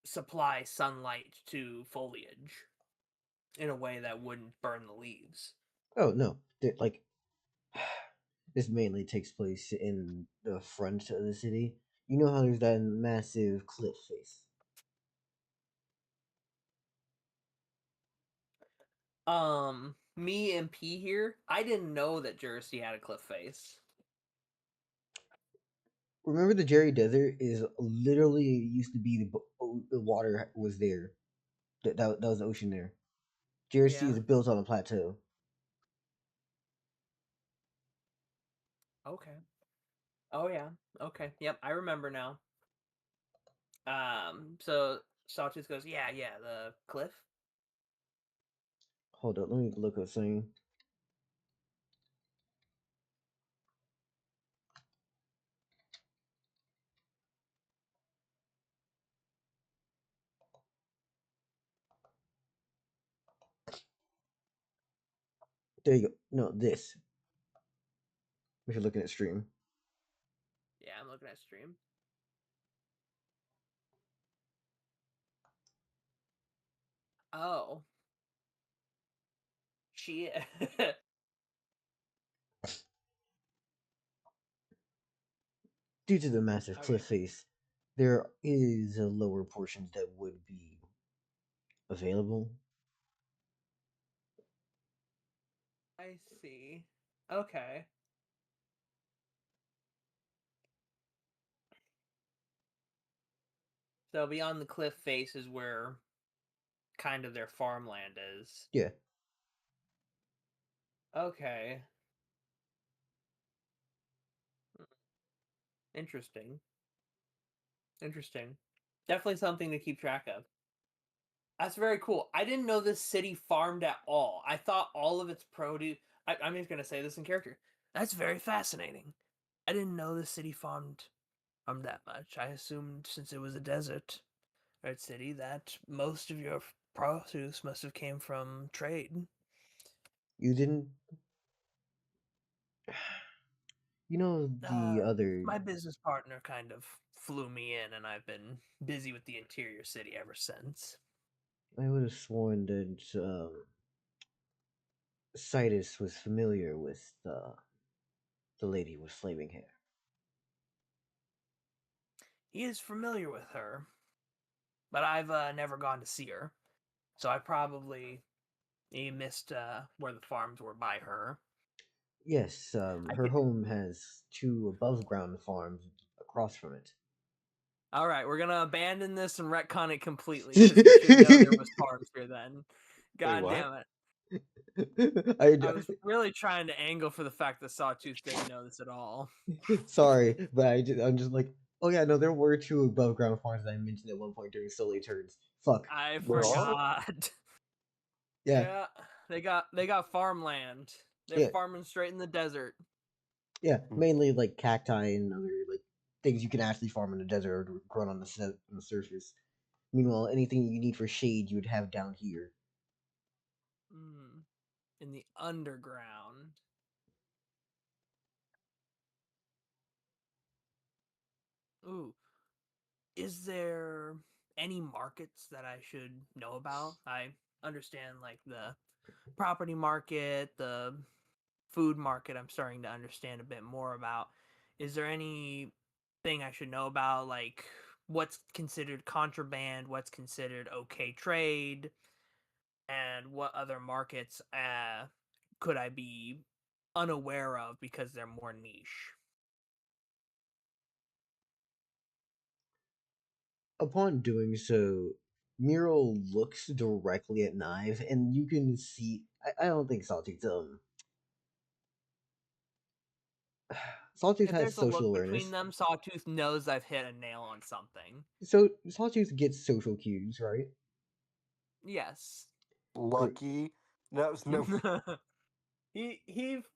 supply sunlight to foliage in a way that wouldn't burn the leaves? Oh, no. Like, this mainly takes place in the front of the city. You know how there's that massive cliff face? Me and P here, I didn't know that Jersey had a cliff face. Remember the Jerry Desert is literally used to be the water was there. That was the ocean there. Jersey Yeah. is built on a plateau. Okay. Oh yeah. Okay. Yep, I remember now. So Sawtooth goes, yeah, yeah, the cliff. Hold up, let me look up something. There you go. No, this. If you're looking at stream. Yeah, I'm looking at stream. Oh. She Due to the massive Okay. cliff face, there is a lower portions that would be available. I see. Okay. So beyond the cliff face is where kind of their farmland is. Yeah. Okay. Interesting. Interesting. Definitely something to keep track of. That's very cool. I didn't know this city farmed at all. I thought all of its produce. I'm just gonna say this in character. That's very fascinating. I didn't know the city farmed that much. I assumed since it was a desert or city that most of your produce must have came from trade. You didn't. You know the other. My business partner kind of flew me in, and I've been busy with the interior city ever since. I would have sworn that Sidus was familiar with the lady with flaming hair. He is familiar with her, but I've never gone to see her, so I probably missed where the farms were by her. Yes, I her could. home has 2 above ground farms across from it. All right, we're gonna abandon this and retcon it completely because you should know there was farms here then. Wait, God what? damn it! I, I was really trying to angle for the fact that Sawtooth didn't know this at all. sorry, but I'm just like, oh yeah, no, there were 2 above ground farms that I mentioned at one point during Solely Turns. Fuck. I There are? forgot. Yeah, Yeah, they got farmland. They're yeah, farming straight in the desert. yeah. Hmm. Mainly like cacti and other like things you can actually farm in the desert or grow on the surface. Meanwhile, anything you need for shade, you would have down here. In the underground. Ooh, is there any markets that I should know about? I understand like the property market, the food market. I'm starting to understand a bit more about. Is there anything I should know about, like what's considered contraband, what's considered okay trade, and what other markets could I be unaware of because they're more niche? Upon doing so, Miro looks directly at Knife, and you can see. I don't think Sawtooth If has there's a social look between awareness. them, Sawtooth knows I've hit a nail on something. So Sawtooth gets social cues, right? Yes. Or Lucky. No, no.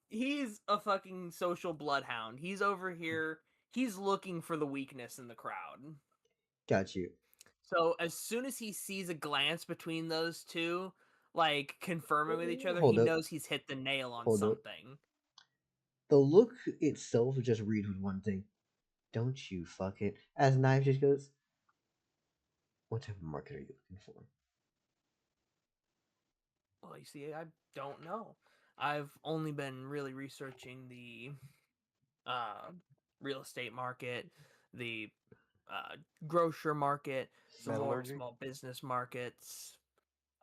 He's a fucking social bloodhound. He's over here. He's looking for the weakness in the crowd. got you. So as soon as he sees a glance between those two, like confirming with each other, he Hold up, knows he's hit the nail on hold up. something. The look itself just reads with one thing. Don't you fuck it. As Knife just goes, what type of market are you looking for? Well, you see, I don't know. I've only been really researching the uh, real estate market, the grocer market, some more Metallurgy? small business markets.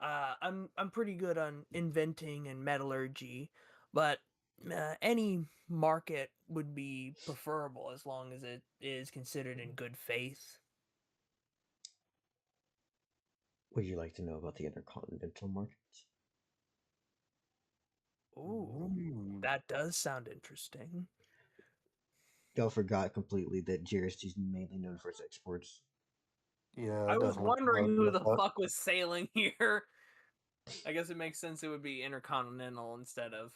I'm pretty good on inventing and metallurgy, but any market would be preferable as long as it is considered in good faith. Would you like to know about the intercontinental markets? Ooh, Mm. that does sound interesting. Y'all forgot completely that Jarist is mainly known for its exports. Yeah, I was definitely wondering forgot who about the that. fuck was sailing here. I guess it makes sense it would be intercontinental instead of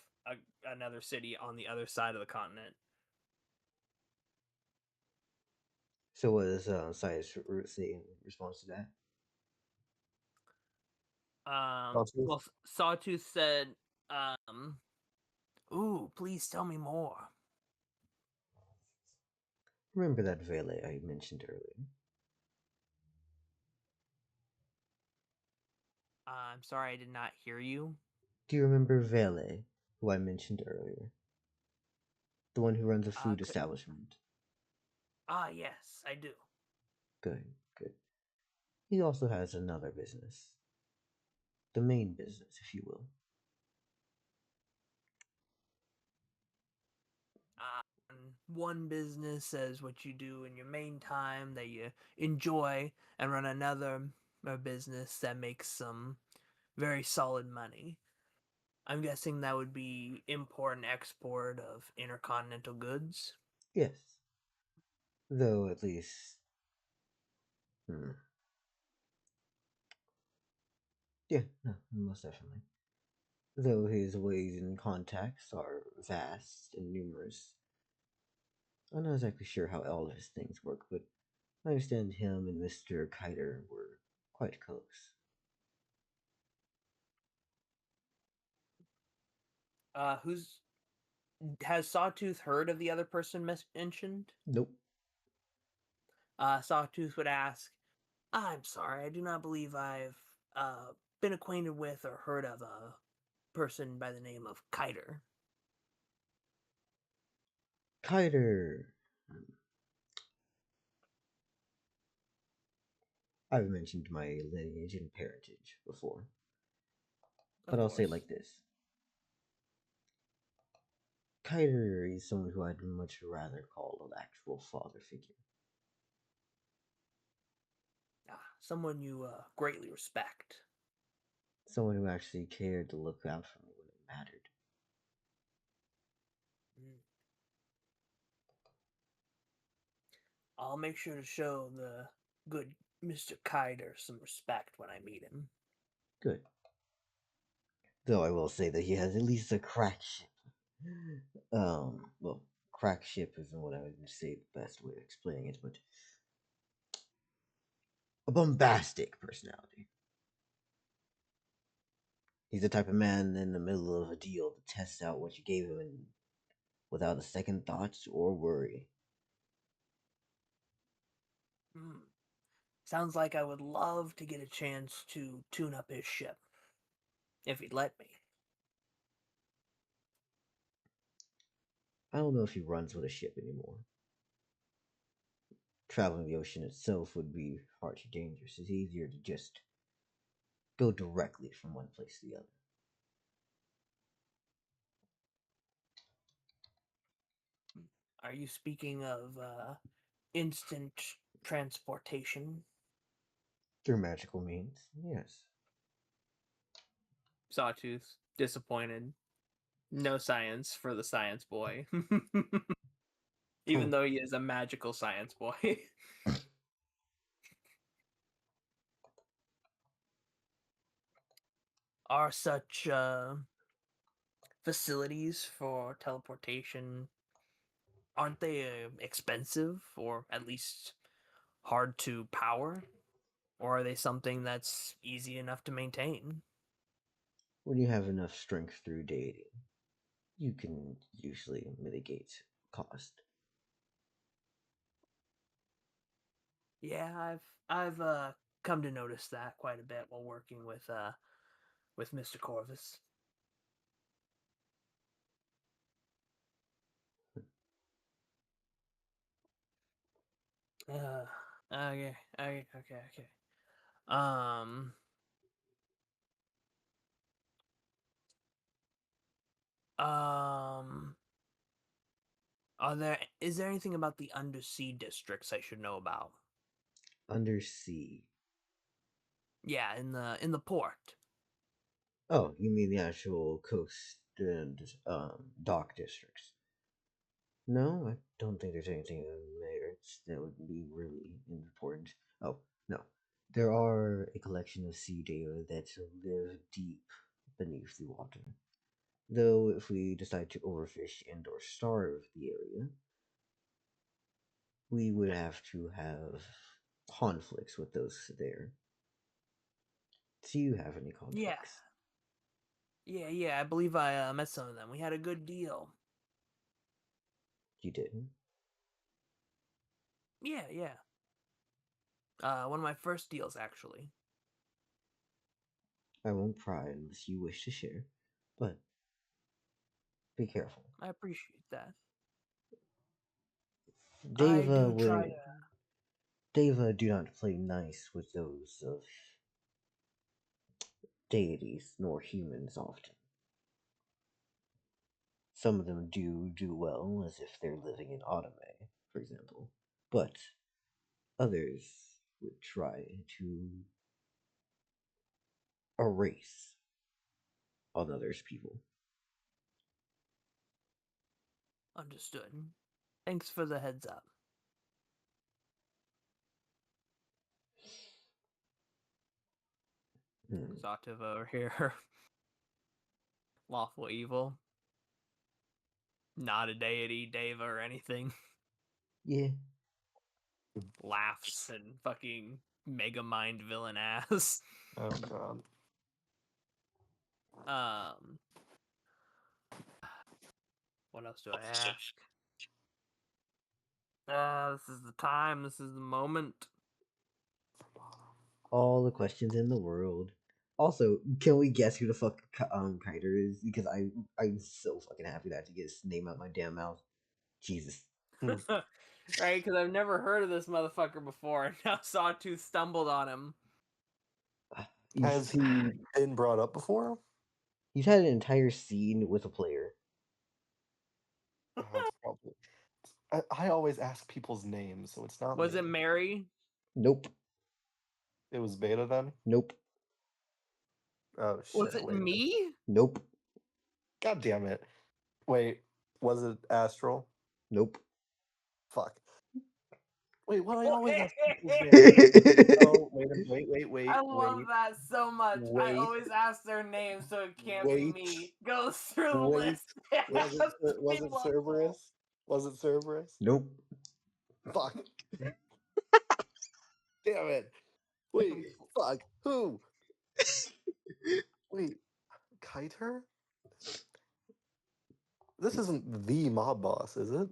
another city on the other side of the continent. So what does Science say in response to that? Sawtooth? Well, Sawtooth said, um, "Ooh, please tell me more." Remember that Vele I mentioned earlier? I'm sorry, I did not hear you. Do you remember Vele, who I mentioned earlier? The one who runs a food Could, establishment. yes, I do. Good, good. He also has another business. The main business, if you will. One business as what you do in your main time that you enjoy, and run another business that makes some very solid money. I'm guessing that would be import and export of intercontinental goods. Yes. Though at least. Hmm. Yeah, no, most definitely. Though his ways and contacts are vast and numerous. I'm not exactly sure how all of his things work, but I understand him and Mr. Kiter were quite close. Who's Has Sawtooth heard of the other person mentioned? Nope. Sawtooth would ask, I'm sorry, I do not believe I've been acquainted with or heard of a person by the name of Kiter. Kiter. I've mentioned my lineage and parentage before, but I'll say it like this. Kiter is someone who I'd much rather call an actual father figure. Someone you greatly respect. Someone who actually cared to look out for me when it mattered. I'll make sure to show the good Mr. Kiter some respect when I meet him. Good. Though I will say that he has at least a crack ship. Well, crack ship isn't what I would say the best way of explaining it, but a bombastic personality. He's the type of man in the middle of a deal to test out what you gave him without a second thought or worry. Sounds like I would love to get a chance to tune up his ship. If he'd let me. I don't know if he runs with a ship anymore. Traveling the ocean itself would be far too dangerous. It's easier to just go directly from one place to the other. Are you speaking of instant transportation? Through magical means, yes. Sawtooth, disappointed. No science for the science boy. Even though he is a magical science boy. Are such facilities for teleportation, aren't they expensive or at least hard to power? Or are they something that's easy enough to maintain? When you have enough strength through deity, you can usually mitigate cost. Yeah, I've come to notice that quite a bit while working with Mr. Corvus. Okay. Um, um, is there anything about the undersea districts I should know about? Undersea. Yeah, in the port. Oh, you mean the actual coast and dock districts? No, I don't think there's anything in there that would be really important. Oh, no. There are a collection of sea data that live deep beneath the water. Though, if we decide to overfish and or starve the area, we would have to have conflicts with those there. Do you have any conflicts? Yeah. I believe I met some of them. We had a good deal. You didn't? Yeah. One of my first deals, actually. I won't pry unless you wish to share, but be careful. I appreciate that. Deva Deva do not play nice with those of deities nor humans often. Some of them do well as if they're living in anime, for example, but others would try to erase on others' people. Understood. Thanks for the heads up. Sawtooth over here. Lawful evil. Not a deity, Deva, or anything. Yeah. Laughs and fucking mega mind villain ass. Oh god. What else do I ask? This is the time. This is the moment. All the questions in the world. Also, can we guess who the fuck Kiter is? Because I'm so fucking happy that I have to get his name out my damn mouth. Jesus. Right? Because I've never heard of this motherfucker before, and now Sawtooth stumbled on him. Has he been brought up before? He's had an entire scene with a player. That's probably. I always ask people's names, so it's not. Was me. it Mary? Nope. It was Beta then. Nope. Oh shit! Was it wait a minute. me? Nope. God damn it! Wait, was it Astral? Nope. Fuck. Wait, what? I always ask people's names. Oh, wait. I love that so much. I Wait. always ask their name, so it can't be Wait. me. Goes through the Wait. list. Was it Cerberus? Was it Cerberus? Nope. Fuck. Damn it. Wait. Fuck. Who? Wait. Kiter? This isn't the mob boss, is it?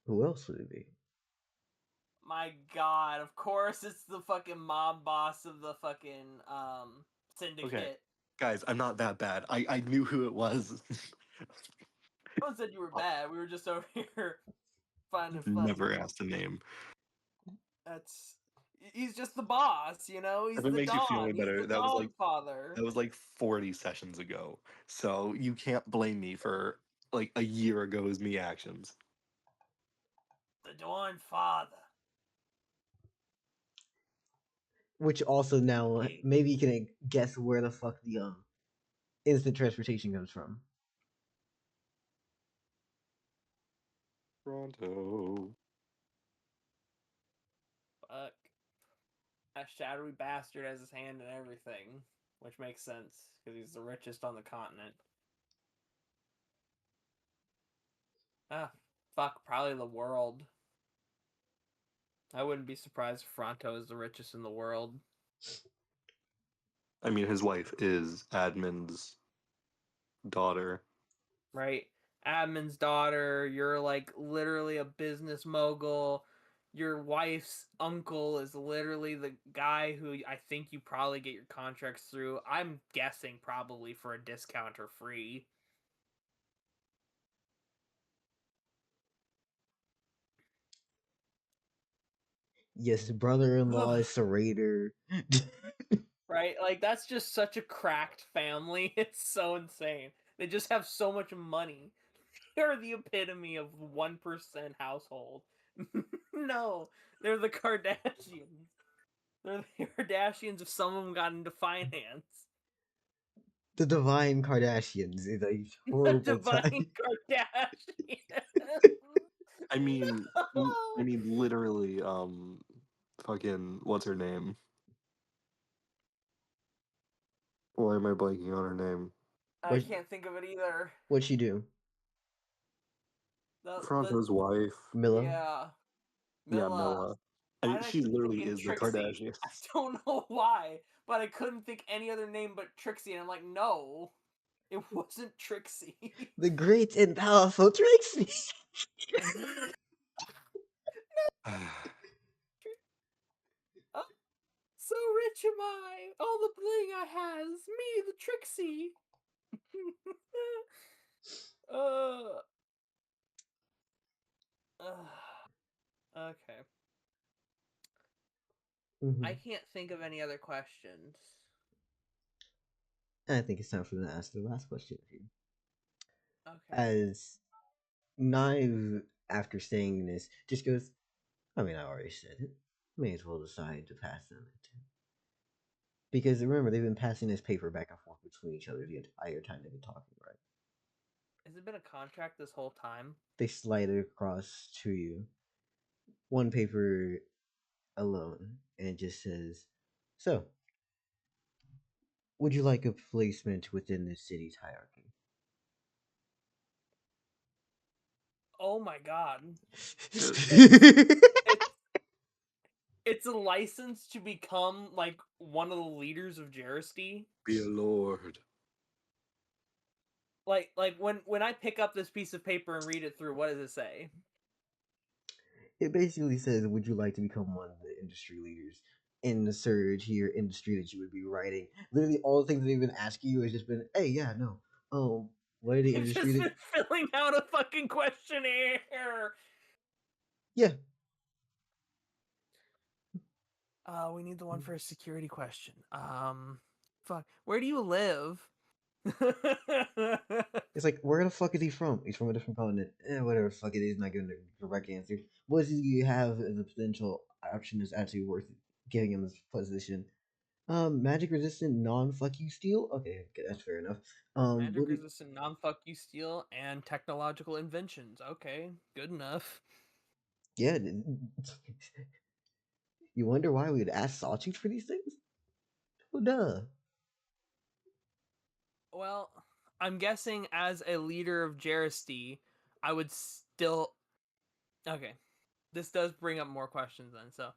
Who else would it be? My God, of course it's the fucking mob boss of the fucking syndicate. Okay. Guys, I'm not that bad. I knew who it was. No one said you were bad. We were just over here finding funny. Never asked a name. He's just the boss, you know? He's If it the makes you feel dog. any He's better, the that was dog like father. that was like 40 sessions ago. So you can't blame me for like a year ago's me actions. The Dawn father. Which also now maybe you can guess where the fuck the instant transportation comes from. Toronto. Fuck. That shadowy bastard has his hand in everything, which makes sense because he's the richest on the continent. Ah, fuck, probably the world. I wouldn't be surprised if Fronto is the richest in the world. I mean, his wife is Admin's daughter. Right? Admin's daughter, you're like literally a business mogul. Your wife's uncle is literally the guy who I think you probably get your contracts through. I'm guessing probably for a discount or free. Yes, brother-in-law is Serrator. Right? Like, that's just such a cracked family. It's so insane. They just have so much money. They're the epitome of 1% household. No, they're the Kardashians. They're the Kardashians if some of them got into finance. The Divine Kardashians is a horrible The Divine time. Kardashian. I mean, literally, fucking, what's her name? Why am I blanking on her name? I can't think of it either. What'd she do? Fronto's wife. Milla? Yeah. Yeah, Milla. I mean, she literally is the Kardashian. I don't know why, but I couldn't think any other name but Trixie, and I'm like, no, it wasn't Trixie. The great and powerful Trixie. Oh, so rich am I. All the bling I has. Me, the Trixie. Okay. Mm-hmm. I can't think of any other questions. I think it's time for them to ask the last question here. Okay. As Knive, after saying this, just goes, I mean, I already said it. May as well decide to pass them it. Because remember, they've been passing this paper back and forth between each other the entire time they've been talking, right? Has it been a contract this whole time? They slide it across to you. One paper alone, and it just says, so, would you like a placement within the city's hierarchy? Oh my god. It's a license to become like one of the leaders of Jeristy. Be a lord. Like when I pick up this piece of paper and read it through, what does it say? It basically says, would you like to become one of the industry leaders in the surge here industry that you would be writing? Literally, all the things they've been asking you has just been, hey, yeah, no. What are the They've industry just that. been filling out a fucking questionnaire. Yeah. We need the one for a security question. Fuck. Where do you live? It's like, where the fuck is he from? He's from a different continent. Whatever the fuck it is, not giving the correct answer. What does he have as a potential option that's actually worth giving him this position? Magic resistant non fuck you steel? Okay, that's fair enough. Magic resistant non-fuck you steel and technological inventions. Okay, good enough. Yeah. You wonder why we would ask Sawtooth for these things? Oh, duh. Well, I'm guessing as a leader of Jeristy, I would still. Okay, this does bring up more questions then. So,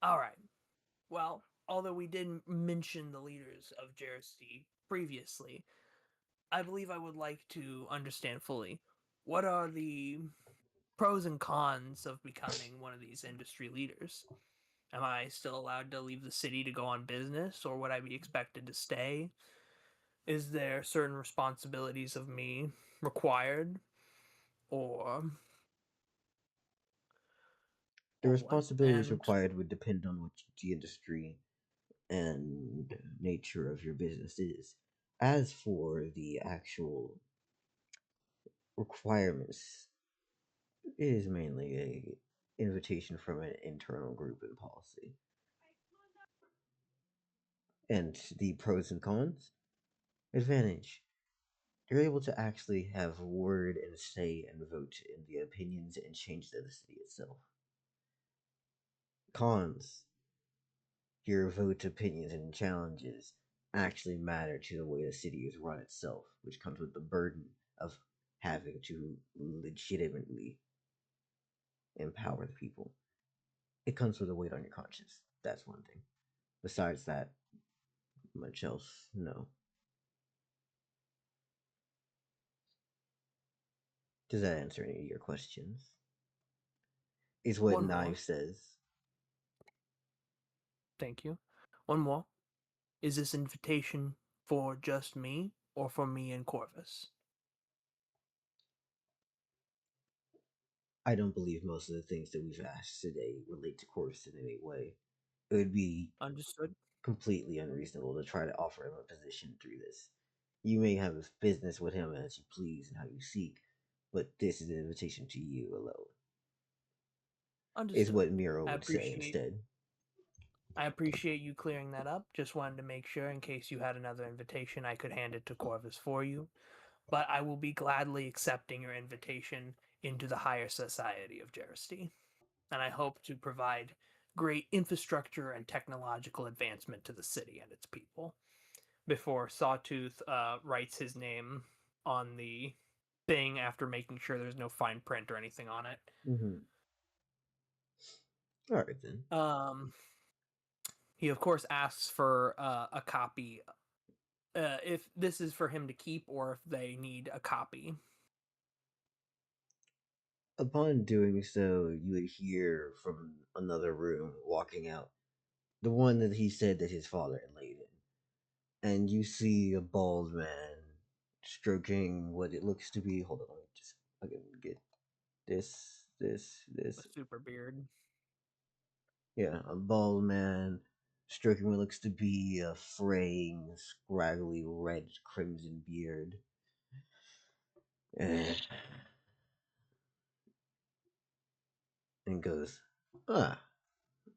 all right. Well, although we did mention the leaders of Jeristy previously, I believe I would like to understand fully what are the pros and cons of becoming one of these industry leaders. Am I still allowed to leave the city to go on business, or would I be expected to stay? Is there certain responsibilities of me required, or The what? responsibilities And required would depend on what the industry and nature of your business is. As for the actual requirements, it is mainly a invitation from an internal group and policy. And the pros and cons? Advantage. You're able to actually have word and say and vote in the opinions and change the city itself. Cons. Your vote, opinions, and challenges actually matter to the way the city is run itself, which comes with the burden of having to legitimately empower the people. It comes with a weight on your conscience. That's one thing. Besides that, much else, no. Does that answer any of your questions? Is what one more. Knife says. Thank you. One more. Is this invitation for just me, or for me and Corvus? I don't believe most of the things that we've asked today relate to Corvus in any way. It would be Understood? completely unreasonable to try to offer him a position through this. You may have business with him as you please and how you seek, but this is an invitation to you alone. Is Understood. what Miro I would say appreciate instead. I appreciate you clearing that up. Just wanted to make sure in case you had another invitation I could hand it to Corvus for you. But I will be gladly accepting your invitation into the higher society of Jeristy. And I hope to provide great infrastructure and technological advancement to the city and its people. Before Sawtooth writes his name on the thing after making sure there's no fine print or anything on it. Mm-hmm. All right then. He of course asks for a copy, if this is for him to keep or if they need a copy. Upon doing so, you would hear from another room walking out, the one that he said that his father had laid in, and you see a bald man stroking what it looks to be. Hold on, let me just fucking get this. A super beard. Yeah, a bald man stroking what looks to be a fraying, scraggly red crimson beard. And goes, ah,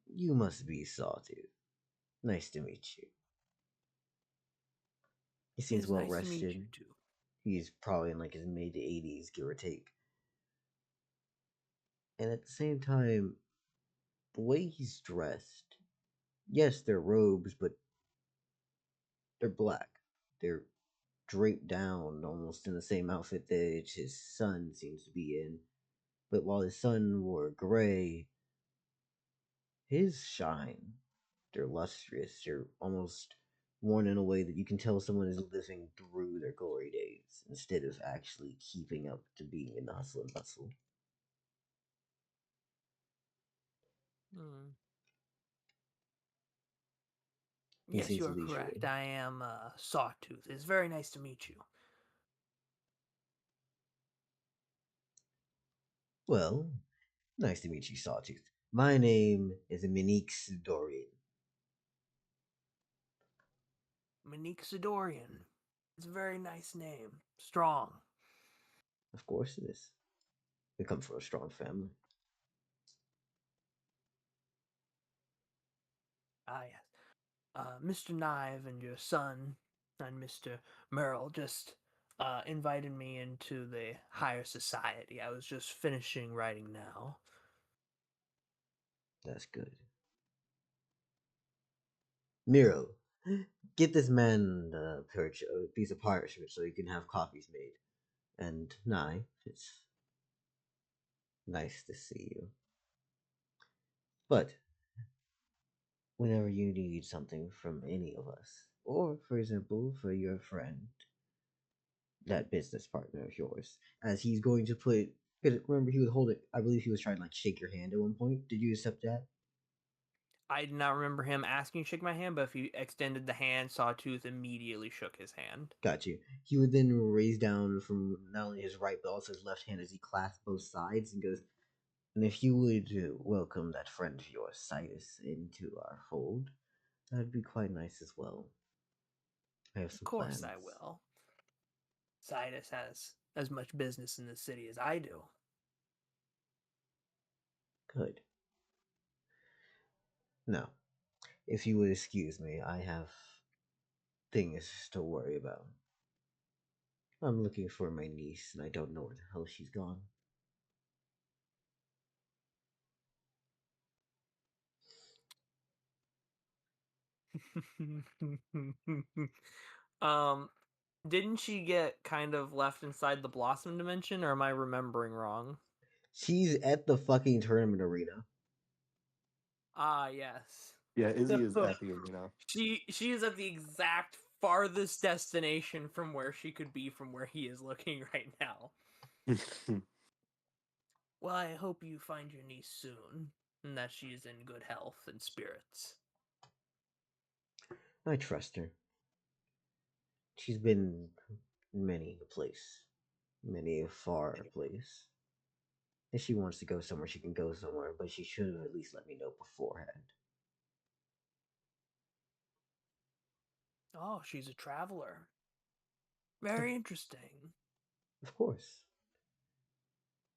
you must be Sawtooth. Nice to meet you. He It seems is well nice to meet you rested. too. He's probably in like his mid 80s, give or take. And at the same time, the way he's dressed, yes, they're robes, but they're black. They're draped down almost in the same outfit that his son seems to be in. But while his son wore gray, his shine. They're lustrous. They're almost worn in a way that you can tell someone is living through their glory days instead of actually keeping up to being in the hustle and bustle. Hmm. He Yes, seems you are leisurely. correct. I am Sawtooth. It's very nice to meet you. Well, nice to meet you, Sawtooth. My name is Monique Dorian. Monique Sidorian. It's a very nice name. Strong. Of course it is. We come from a strong family. Ah, yes. Mr. Knive and your son and Mr. Merle just invited me into the higher society. I was just finishing writing now. That's good. Miro, get this man a piece of parchment so he can have copies made. And Nye, it's nice to see you. But whenever you need something from any of us, or for example, for your friend, that business partner of yours, as he's going to put. Remember, he was holding. I believe he was trying to like shake your hand at one point. Did you accept that? I did not remember him asking to shake my hand, but if he extended the hand, Sawtooth immediately shook his hand. Got you. He would then raise down from not only his right but also his left hand as he clasps both sides and goes, "And if you would welcome that friend of yours, Sidus, into our fold, that'd be quite nice as well. I have Of some course I plans." will. Sidus has as much business in the city as I do. Good. Now, if you would excuse me, I have things to worry about. I'm looking for my niece, and I don't know where the hell she's gone. um, didn't she get kind of left inside the Blossom Dimension, or am I remembering wrong? She's at the fucking tournament arena. Ah, yes. Yeah, Izzy is at the arena. She is at the exact farthest destination from where she could be from where he is looking right now. Well, I hope you find your niece soon, and that she is in good health and spirits. I trust her. She's been many a place, many a far place. If she wants to go somewhere, she can go somewhere, but she should have at least let me know beforehand. Oh, she's a traveler. Very interesting. Of course.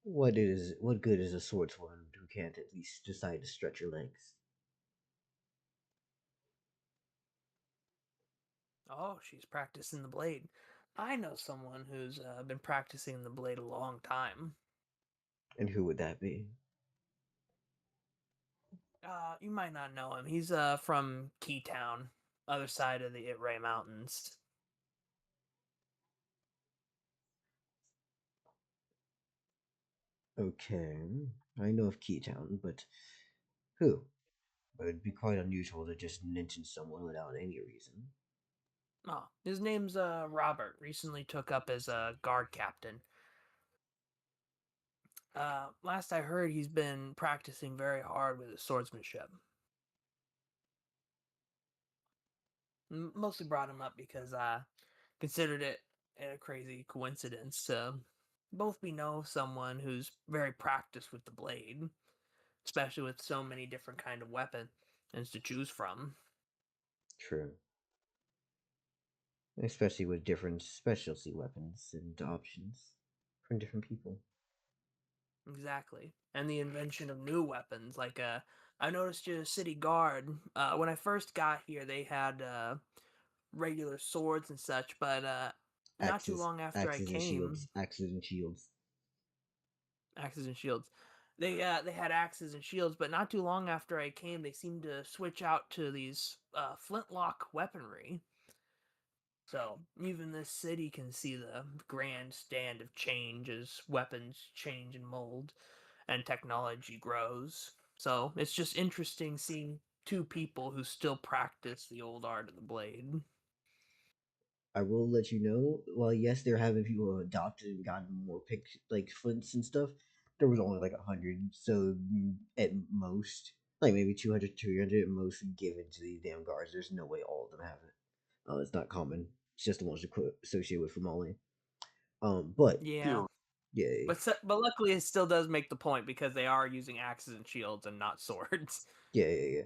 What good is a swordswoman who can't at least decide to stretch her legs? Oh, she's practicing the blade. I know someone who's been practicing the blade a long time. And who would that be? You might not know him. He's from Keytown, other side of the Itray Mountains. Okay, I know of Keytown, but who? It would be quite unusual to just mention someone without any reason. Oh, his name's Robert. Recently took up as a guard captain. Last I heard, he's been practicing very hard with his swordsmanship. Mostly brought him up because I considered it a crazy coincidence to both be know someone who's very practiced with the blade, especially with so many different kind of weapons to choose from. True. Especially with different specialty weapons and options from different people. Exactly. And the invention of new weapons. Like, I noticed your city guard, when I first got here, they had regular swords and such, but not too Axes, long after I axes and came, shields, axes and shields. axes and shields. They had axes and shields, but not too long after I came, they seemed to switch out to these flintlock weaponry. So even this city can see the grand stand of change as weapons change and mold, and technology grows. So it's just interesting seeing two people who still practice the old art of the blade. I will let you know. Well, yes, they're having people who adopted and gotten more pick like flints and stuff. There was only like 100, so at most Like maybe 200, 300 at most given to these damn guards. There's no way all of them have it. It's not common. It's just the ones associated with Fumale. But Yeah. yeah, But luckily it still does make the point because they are using axes and shields and not swords. yeah.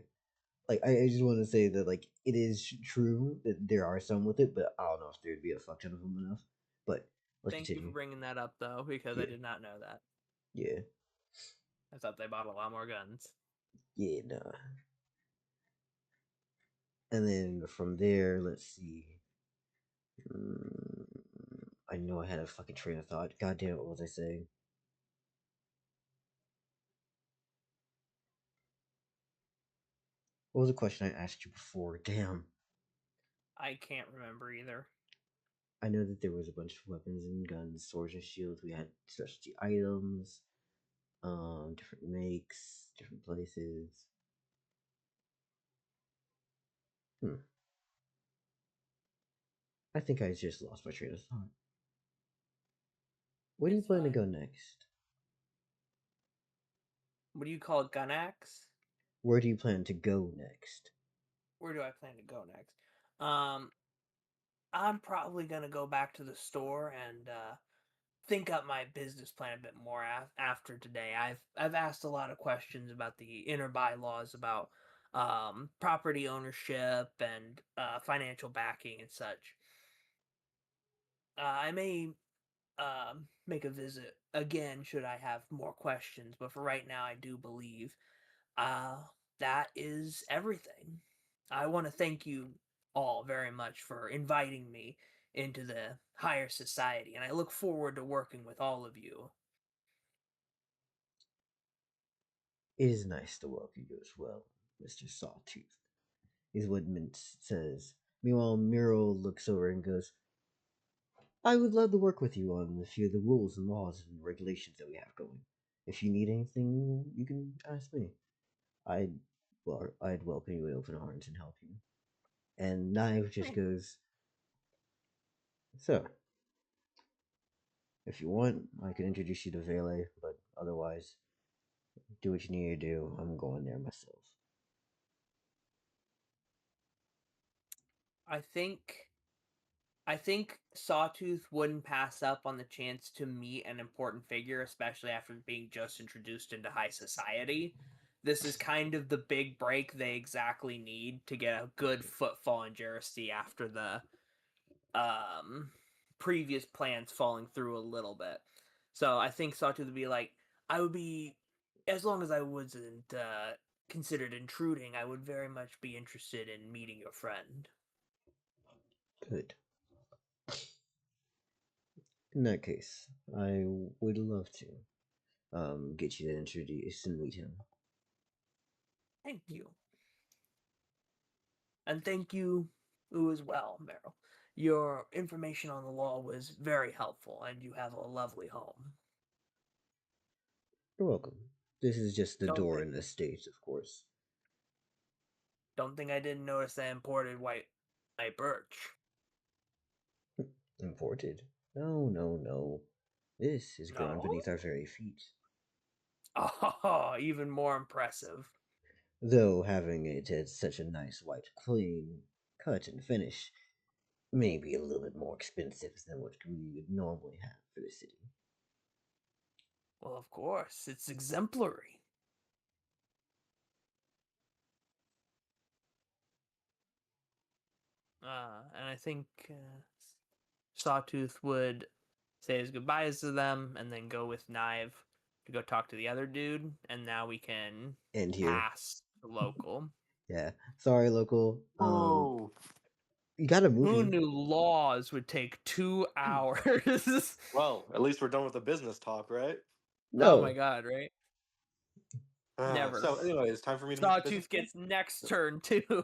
Like I just want to say that like it is true that there are some with it, but I don't know if there'd be a fuck ton of them enough. But let's Thank you continue. for bringing that up though, because I Yeah. did not know that. Yeah, I thought they bought a lot more guns. yeah, nah. And then from there, let's see. I know I had a fucking train of thought. God damn it, what was I saying? What was the question I asked you before? Damn. I can't remember either. I know that there was a bunch of weapons and guns, swords and shields. We had specialty items, different makes, different places. I think I just lost my train of thought. Where do you It's plan to fine. go next? What do you call it, gun axe? Where do you plan to go next? Where do I plan to go next? I'm probably gonna go back to the store and think up my business plan a bit more after today. I've asked a lot of questions about the inner bylaws about property ownership and financial backing and such. I may make a visit again should I have more questions, but for right now, I do believe uh, that is everything. I want to thank you all very much for inviting me into the higher society, and I look forward to working with all of you. It is nice to welcome you as well, Mr. Sawtooth, is what Mint says. Meanwhile, Miro looks over and goes, I would love to work with you on a few of the rules and laws and regulations that we have going. If you need anything, you can ask me. I'd I'd welcome you with open arms and help you. And Knife just goes, so, if you want, I can introduce you to Vele, but otherwise, do what you need to do. I'm going there myself. I think Sawtooth wouldn't pass up on the chance to meet an important figure, especially after being just introduced into high society. This is kind of the big break they exactly need to get a good footfall in Jersey after the previous plans falling through a little bit. So I think Sawtooth would be like, I would be, as long as I wasn't considered intruding, I would very much be interested in meeting your friend. Good. In that case, I would love to get you to introduce and meet him. Thank you. And thank you as well, Meryl. Your information on the law was very helpful, and you have a lovely home. You're welcome. This is just the Don't door think, in the stage, of course. don't think I didn't notice that imported white birch. Imported? No. This is grown No? beneath our very feet. Oh, even more impressive. Though having it at such a nice white, clean cut and finish may be a little bit more expensive than what we would normally have for the city. Well, of course, it's exemplary. And I think Sawtooth would say his goodbyes to them and then go with Knive to go talk to the other dude. And now we can And here. pass the local. Yeah. Sorry, local. Oh, You got a movie. Who knew laws would take 2 hours? well, at least we're done with the business talk, right? No. Oh my god, right? Never. So, anyway, it's time for me to make the business Sawtooth gets next turn too.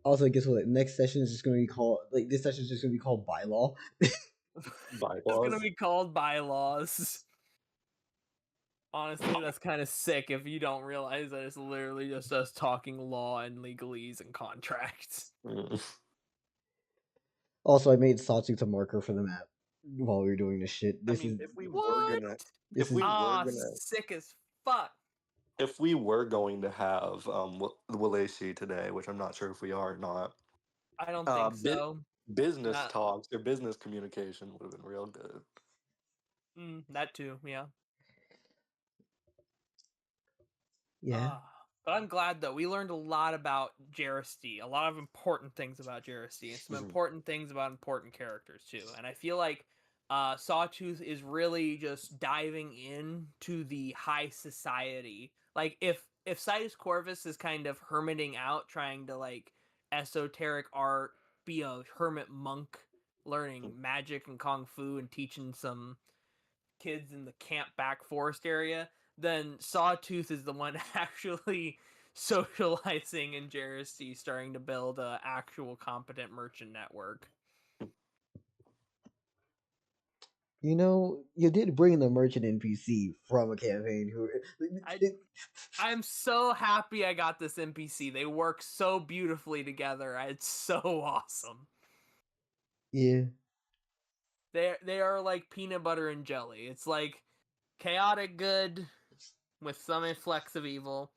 Also, guess what? Next session is just going to be called this session is just going to be called bylaw. It's bylaws. gonna be called bylaws. Honestly, that's kind of sick if you don't realize that it's literally just us talking law and legalese and contracts. Also, I made Sawtooth a marker for the map while we were doing this shit. This is if we What? were gonna, this if we is were gonna, Sick as fuck. if we were going to have Walashi today, which I'm not sure if we are or not, I don't think so. business Not talks or business communication would have been real good. that too, yeah. Yeah. But I'm glad though. We learned a lot about Jeristy, a lot of important things about Jeristy, and some important things about important characters too. And I feel like Sawtooth is really just diving into the high society. Like if Sidus Corvus is kind of hermiting out, trying to like esoteric art, be a hermit monk, learning magic and kung fu and teaching some kids in the camp back forest area, then Sawtooth is the one actually socializing in Jersey, starting to build a actual competent merchant network. You know, you did bring the merchant NPC from a campaign. I'm so happy I got this NPC. They work so beautifully together. It's so awesome. Yeah. They are like peanut butter and jelly. It's like chaotic good with some inflex of evil,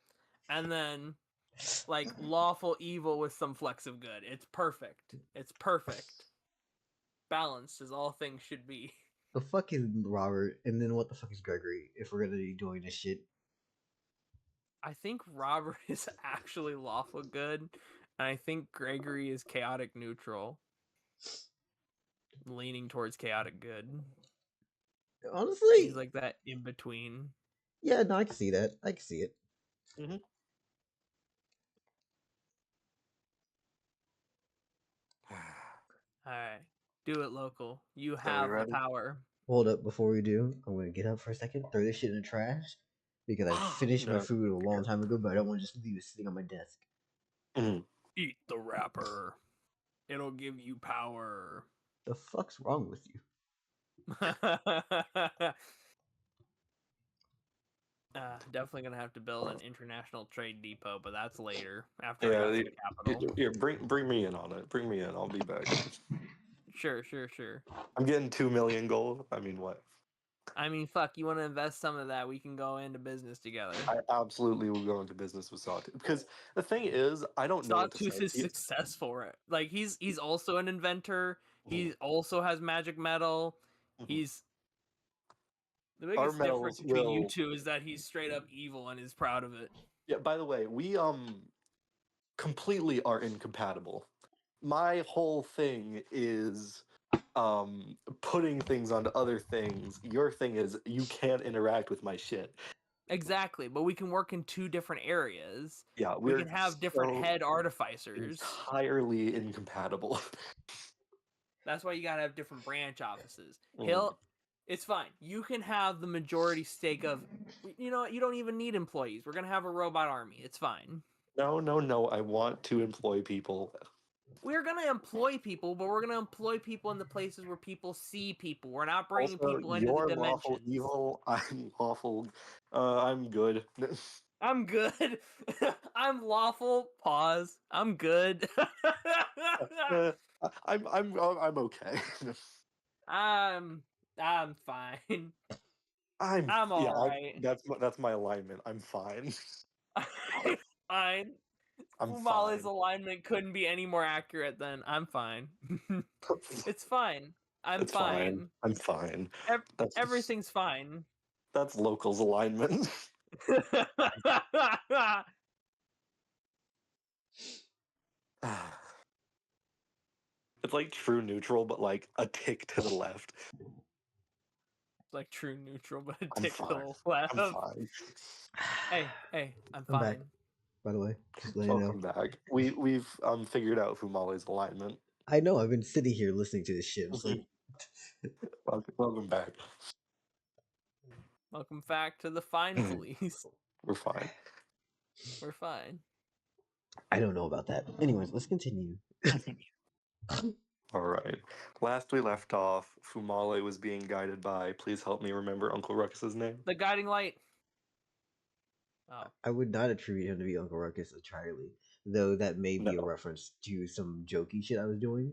and then like lawful evil with some flecks of good. It's perfect. It's perfect. Balanced as all things should be. The fuck is Robert, and then what the fuck is Gregory? If we're gonna be doing this shit, I think Robert is actually lawful good, and I think Gregory is chaotic neutral, leaning towards chaotic good. honestly, He's like that in between. yeah, no, I can see that. I can see it. Mm-hmm. All right, do it, local. You So we have the ready? power. Hold up, before we do, I'm gonna get up for a second, throw this shit in the trash because I finished my No. food a long time ago, but I don't want to just leave it sitting on my desk. Mhm. Eat the wrapper. It'll give you power. The fuck's wrong with you? Definitely gonna have to build an international trade depot, but that's later after I Yeah, got some capital. bring me in on it. Bring me in. I'll be back. Sure. I'm getting 2 million gold. I mean, what? I mean, fuck, you want to invest some of that? We can go into business together. I absolutely will go into business with Sawtooth because the thing is, I don't know what to say. Sawtooth is successful, right? Like he's also an inventor. He also has magic metal. He's the Our biggest difference metals between you will. two is that he's straight up evil and is proud of it. Yeah. By the way, we completely are incompatible. My whole thing is putting things onto other things. Your thing is you can't interact with my shit. Exactly, but we can work in two different areas. Yeah, We we're can have different so head artificers. entirely incompatible. That's why you gotta have different branch offices. Mm. It's fine. You can have the majority stake of, you know, you don't even need employees. We're gonna have a robot army. It's fine. No. I want to employ people. We're gonna employ people, but we're gonna employ people in the places where people see people. We're not bringing Also, people into the you're lawful dimensions. evil. I'm lawful. I'm good. I'm good. I'm lawful. Pause. I'm good. I'm okay. I'm fine. I'm Yeah. all right. That's my alignment. I'm fine. I'm fine. I'm Fumale's fine. alignment couldn't be any more accurate than I'm fine. It's fine. I'm It's fine. fine. I'm fine. That's Everything's fine. that's locals alignment. It's like true neutral, but like a tick to the left. Like true neutral, but a I'm tick to fine. the left. I'm fine. Hey, I'm I'm back. fine. By the way, just letting you know. Welcome back. We've figured out Fumale's alignment. I know. I've been sitting here listening to this shit. It's like, Welcome back. Welcome back to the fine police. We're fine. We're fine. I don't know about that. Anyways, let's continue. All right. Last we left off, Fumale was being guided by. Please help me remember Uncle Ruckus's name. The guiding light. Oh, I would not attribute him to be Uncle Ruckus entirely, though that may be a No. reference to some jokey shit I was doing.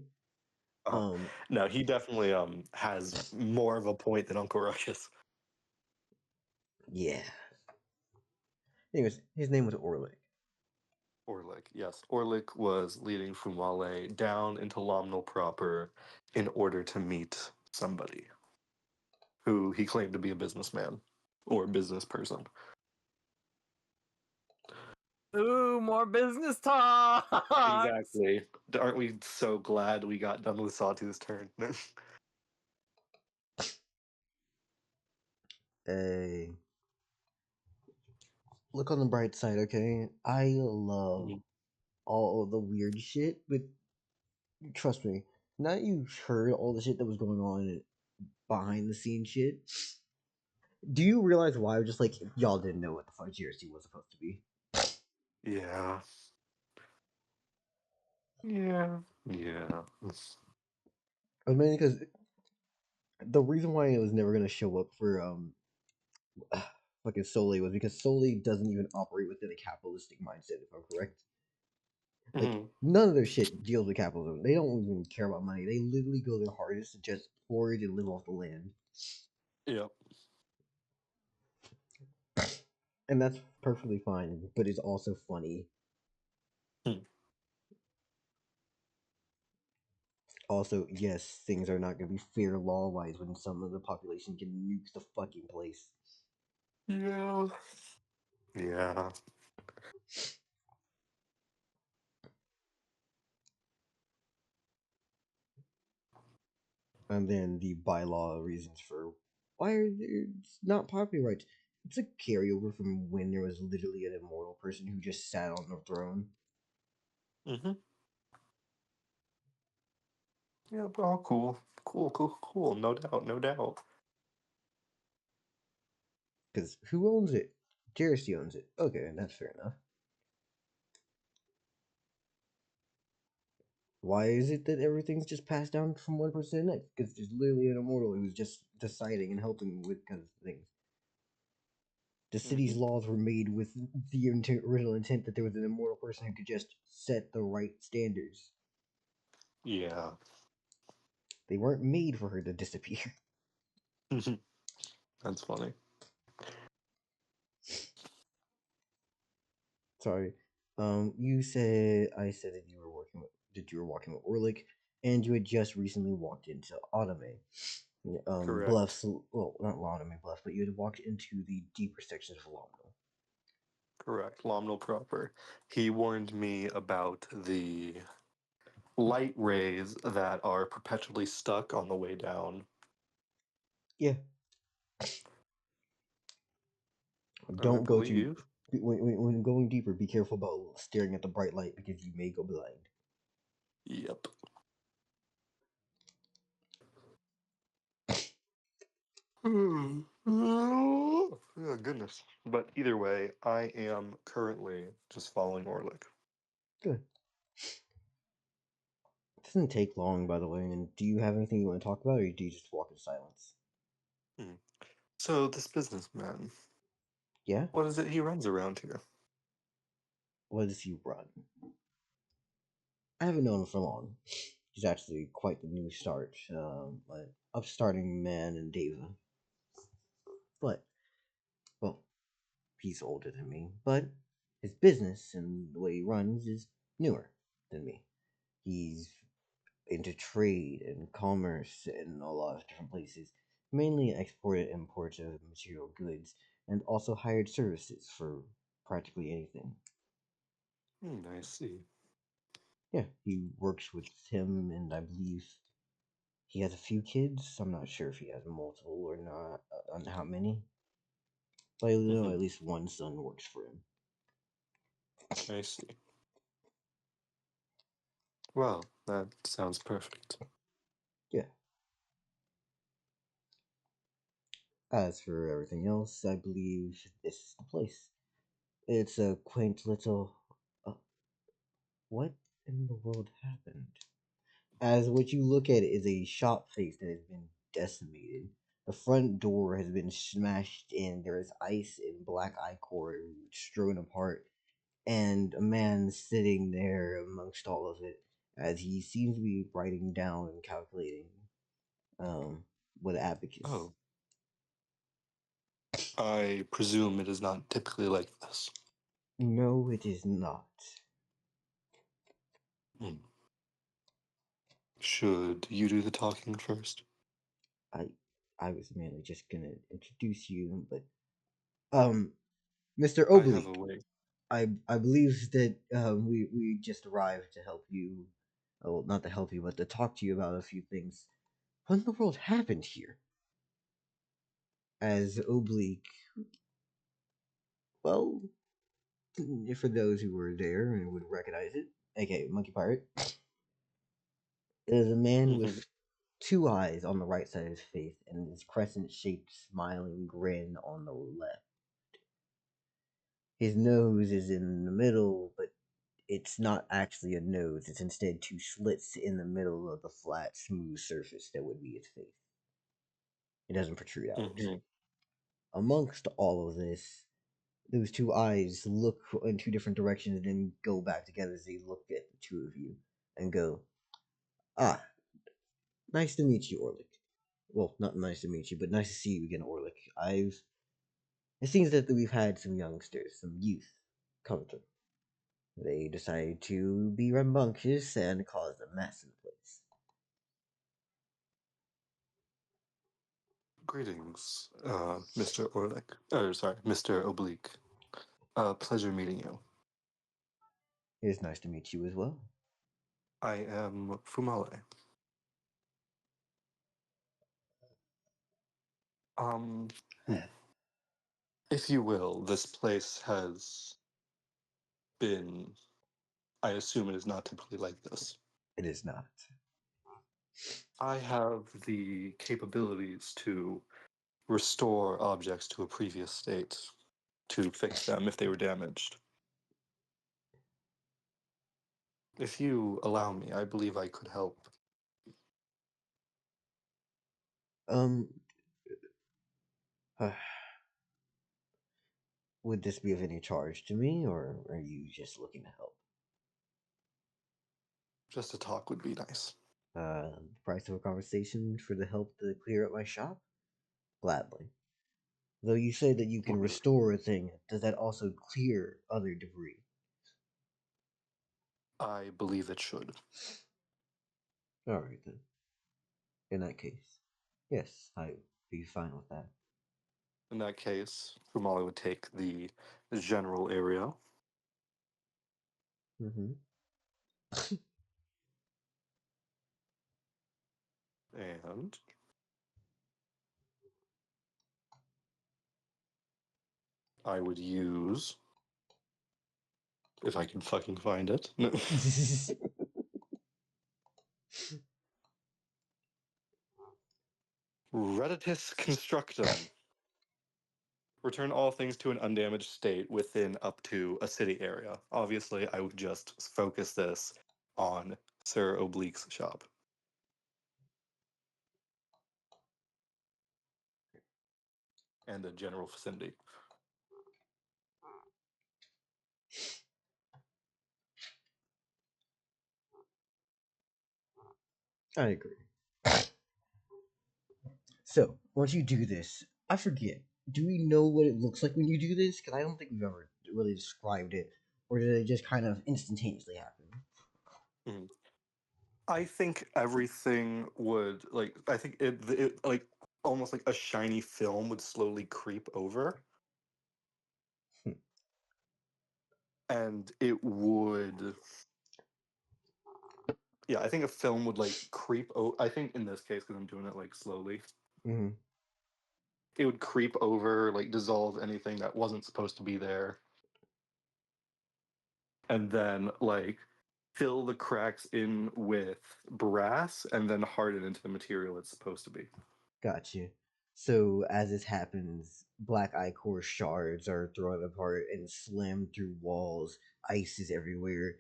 No, he definitely has more of a point than Uncle Ruckus. Yeah. Anyways, his name was Orlick. Orlick, yes. Orlick was leading Fumale down into Lomnal proper in order to meet somebody who he claimed to be a businessman or business person. Ooh, more business talk. Exactly. Aren't we so glad we got done with Sawtooth's turn? Hey, look on the bright side, okay? I love all of the weird shit, but trust me, now that you've heard all the shit that was going on behind the scenes shit, do you realize why? Just like y'all didn't know what the fuck GRC was supposed to be. Yeah. Yeah. Yeah. I mean, because the reason why it was never gonna show up for fucking Soli was because Soli doesn't even operate within a capitalistic mindset, if I'm correct. Like Mhm. none of their shit deals with capitalism. They don't even care about money. They literally go their hardest to just forage and live off the land. Yep. And that's perfectly fine, but it's also funny. Hmm. Also, yes, things are not going to be fair law wise when some of the population can nuke the fucking place. Yeah. Yeah. And then the bylaw reasons for why are there not property rights. It's a carryover from when there was literally an immortal person who just sat on the throne. Mm-hmm. Yeah, well, cool. Cool. No doubt, no doubt. Because who owns it? Jersey owns it. Okay, that's fair enough. Why is it that everything's just passed down from one person to the next? Because there's literally an immortal who's just deciding and helping with kind of things. The city's Mm-hmm. laws were made with the original intent that there was an immortal person who could just set the right standards. Yeah. They weren't made for her to disappear. That's funny. Sorry. You said I said that you were working with walking with Orlick, and you had just recently walked into Automate. Correct. Bluffs. Well, not Automate Bluff, but you had walked into the deeper sections of Lomno. Correct. Lomnal proper. He warned me about the light rays that are perpetually stuck on the way down. Yeah. I Don't go too. believe. When going deeper, be careful about staring at the bright light because you may go blind. Yep. Oh, goodness. But either way, I am currently just following Orlick. Good. It doesn't take long, by the way. And do you have anything you want to talk about, or do you just walk in silence? So, this businessman, Yeah. what is it he runs around here? What does he run? I haven't known him for long. He's actually quite the new start, but upstarting man in Deva. But well, he's older than me, but his business and the way he runs is newer than me. He's into trade and commerce in a lot of different places, mainly export and import of material goods, and also hired services for practically anything. I see. Yeah, he works with him, and I believe he has a few kids. I'm not sure if he has multiple or not, on how many. But I know at least one son works for him. I see. Well, that sounds perfect. Yeah. As for everything else, I believe this is the place. It's a quaint little. Uh, what in the world happened? As what you look at is a shop face that has been decimated. The front door has been smashed in. There is ice and black ichor strewn apart, and a man sitting there amongst all of it, as he seems to be writing down and calculating, with abacus. Oh, I presume it is not typically like this. No, it is not. Hmm. Should you do the talking first? I I was merely just gonna introduce you, but Mr. I have a Oblique, way. I believe that we just arrived to help you. Well, not to help you, but to talk to you about a few things. What in the world happened here? As Oblique, well, for those who were there and would recognize it, aka Monkey Pirate, is a man Mhm. with two eyes on the right side of his face and this crescent-shaped smiling grin on the left. His nose is in the middle, but it's not actually a nose. It's instead two slits in the middle of the flat, smooth surface that would be his face. It doesn't protrude out. Mhm. Amongst all of this, those two eyes look in two different directions and then go back together as they look at the two of you and go, "Ah, nice to meet you, Orlick. Well, not nice to meet you, but nice to see you again, Orlick. It seems that we've had some youngsters, some youth, come through. They decided to be rambunctious and cause a mess in the place." Greetings, Mr. Orlick. Sorry, Mr. Oblique. Pleasure meeting you. It is nice to meet you as well. I am Fumale. Um, hmm. If you will, this place has been. I assume it is not typically like this. It is not. I have the capabilities to restore objects to a previous state, to fix them if they were damaged. If you allow me, I believe I could help. Um, would this be of any charge to me, or are you just looking to help? Just a talk would be nice. Price of a conversation for the help to clear up my shop? Gladly. Though you say that you can Wonderful. restore a thing, does that also clear other debris? I believe it should. Alright then. In that case, yes, I'd be fine with that. In that case, Fumale would take the general area, Mm-hmm. and I would use, if I can fucking find it, Reditus Constructum. Return all things to an undamaged state within up to a city area. Obviously, I would just focus this on Sir Oblique's shop. And the general vicinity. I agree. So, once you do this, I forget. Do we know what it looks like when you do this? Because I don't think we've ever really described it, or did it just kind of instantaneously happen? Mhm. I think everything would like. I think it like almost like a shiny film would slowly creep over, Hmm. and it would. Yeah, I think a film would like creep. I think in this case, because I'm doing it like slowly, Mm-hmm. it would creep over, like dissolve anything that wasn't supposed to be there, and then like fill the cracks in with brass, and then harden into the material it's supposed to be. Gotcha. So as this happens, black ichor shards are thrown apart and slammed through walls. Ice is everywhere.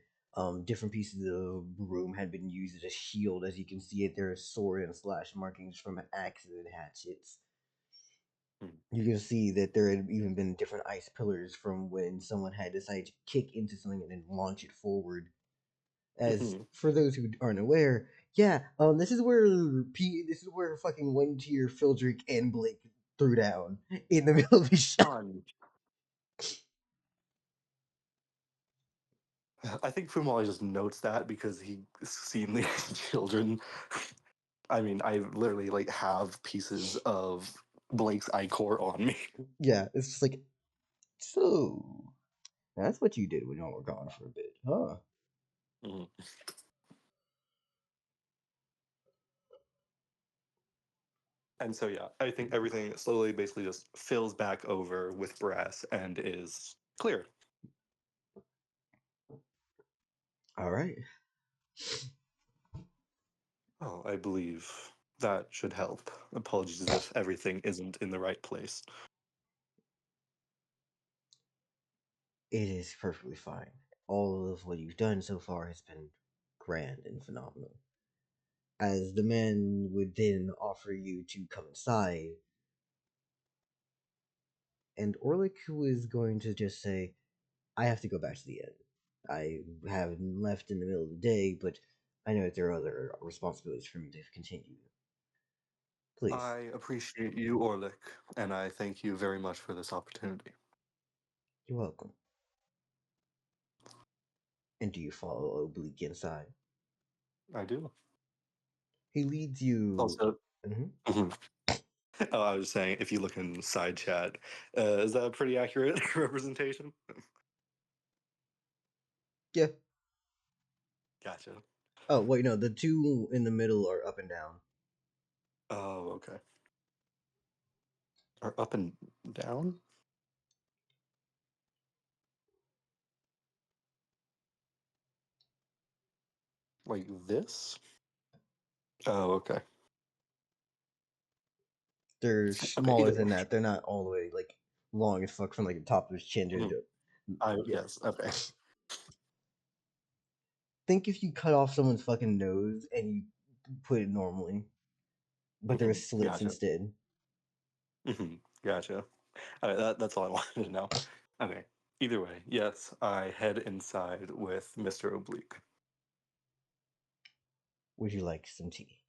Different pieces of the room had been used as a shield. As you can see it, there are sword and slash markings from axes and hatchets. Hmm. You can see that there had even been different ice pillars from when someone had decided to kick into something and then launch it forward. As Mhm. for those who aren't aware, yeah, this is where this is where fucking one tier Fildrick and Blake threw down in the middle of the shop. Fun. I think Fumale just notes that because he's seen the children. I mean, I literally like have pieces of Blake's iCore on me. Yeah, it's just like, so that's what you did when y'all were gone for a bit, huh? Mhm. And so yeah, I think everything slowly basically just fills back over with brass and is clear. All right. Oh, I believe that should help. Apologies if everything isn't in the right place. It is perfectly fine. All of what you've done so far has been grand and phenomenal. As the man would then offer you to come inside, and Orlick was going to just say, I have to go back to the inn. I haven't left in the middle of the day, but I know that there are other responsibilities for me to continue. Please. I appreciate you, Orlick, and I thank you very much for this opportunity. You're welcome. And do you follow Oblique inside? I do. He leads you. Also, Mhm. mhm. Oh, I was saying, if you look in side chat, is that a pretty accurate representation? Yeah. Gotcha. Oh, wait, no, the two in the middle are up and down. Oh, okay. Or up and down? Like this? Oh, okay. They're Okay, smaller either than way. that. They're not all the way, like, long as fuck from, like, the top of his chin to Mhm. yeah. Yes, okay. Think if you cut off someone's fucking nose and you put it normally, but there were slits Gotcha. instead. Gotcha. All right, that's all I wanted to know. Okay. Either way, yes, I head inside with Mr. Oblique. Would you like some tea?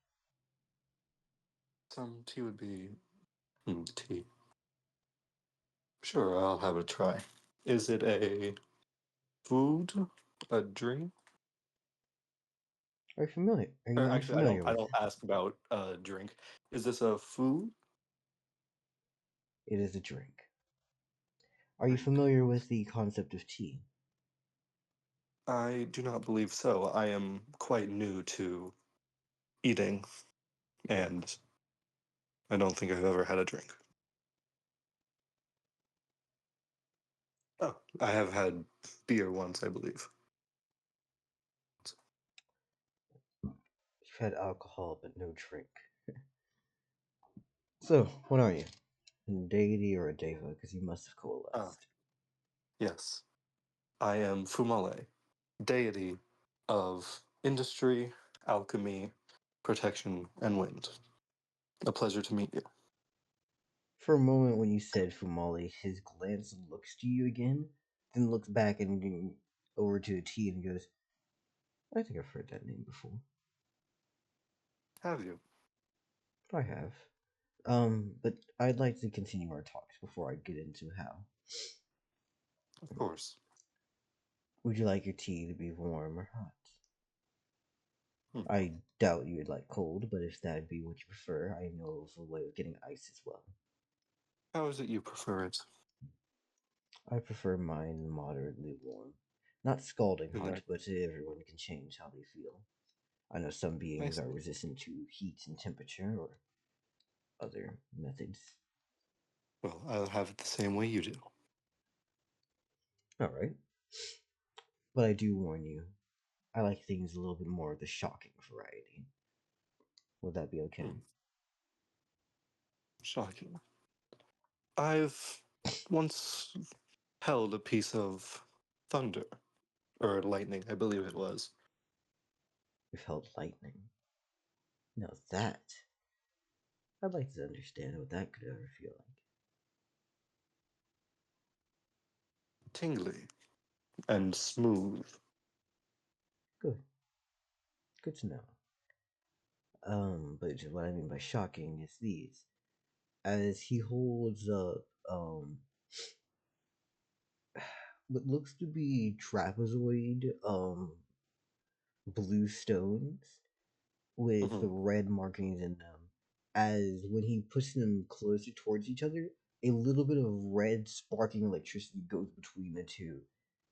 Some tea would be tea. Sure, I'll have a try. Is it a food, a drink? Are you familiar? Are Or you actually, familiar I with don't it? ask about a drink. Is this a food It is a drink. Are you drink? familiar with the concept of tea? I do not believe so. I am quite new to eating, and I don't think I've ever had a drink. Oh, I have had beer once, I believe. You've had alcohol, but no drink. So, what are you? A deity or a deva? Because you must have Ah, coalesced. yes. I am Fumale, deity of industry, alchemy, protection, and wind. A pleasure to meet you. For a moment, when you said Fumali, his glance looks to you again, then looks back and over to the tea and goes, I think I've heard that name before. Have you? I have. But I'd like to continue our talks before I get into how. Of course. Would you like your tea to be warm or hot? Hmm. I doubt you would like cold, but if that'd be what you prefer, I know of a way of getting ice as well. How is it you prefer it? I prefer mine moderately warm. Not scalding In hot, that, but everyone can change how they feel. I know some I beings are see. resistant to heat and temperature or other methods. Well, I'll have it the same way you do. Alright. But I do warn you, I like things a little bit more of the shocking variety. Would that be okay? Shocking. I've once held a piece of thunder, or lightning, I believe it was. We've held lightning. Now that, I'd like to understand what that could ever feel like. Tingly and smooth. Good. Good to know. But what I mean by shocking is these. As he holds up, what looks to be trapezoid blue stones with the Mhm. red markings in them. As when he pushes them closer towards each other, a little bit of red sparking electricity goes between the two,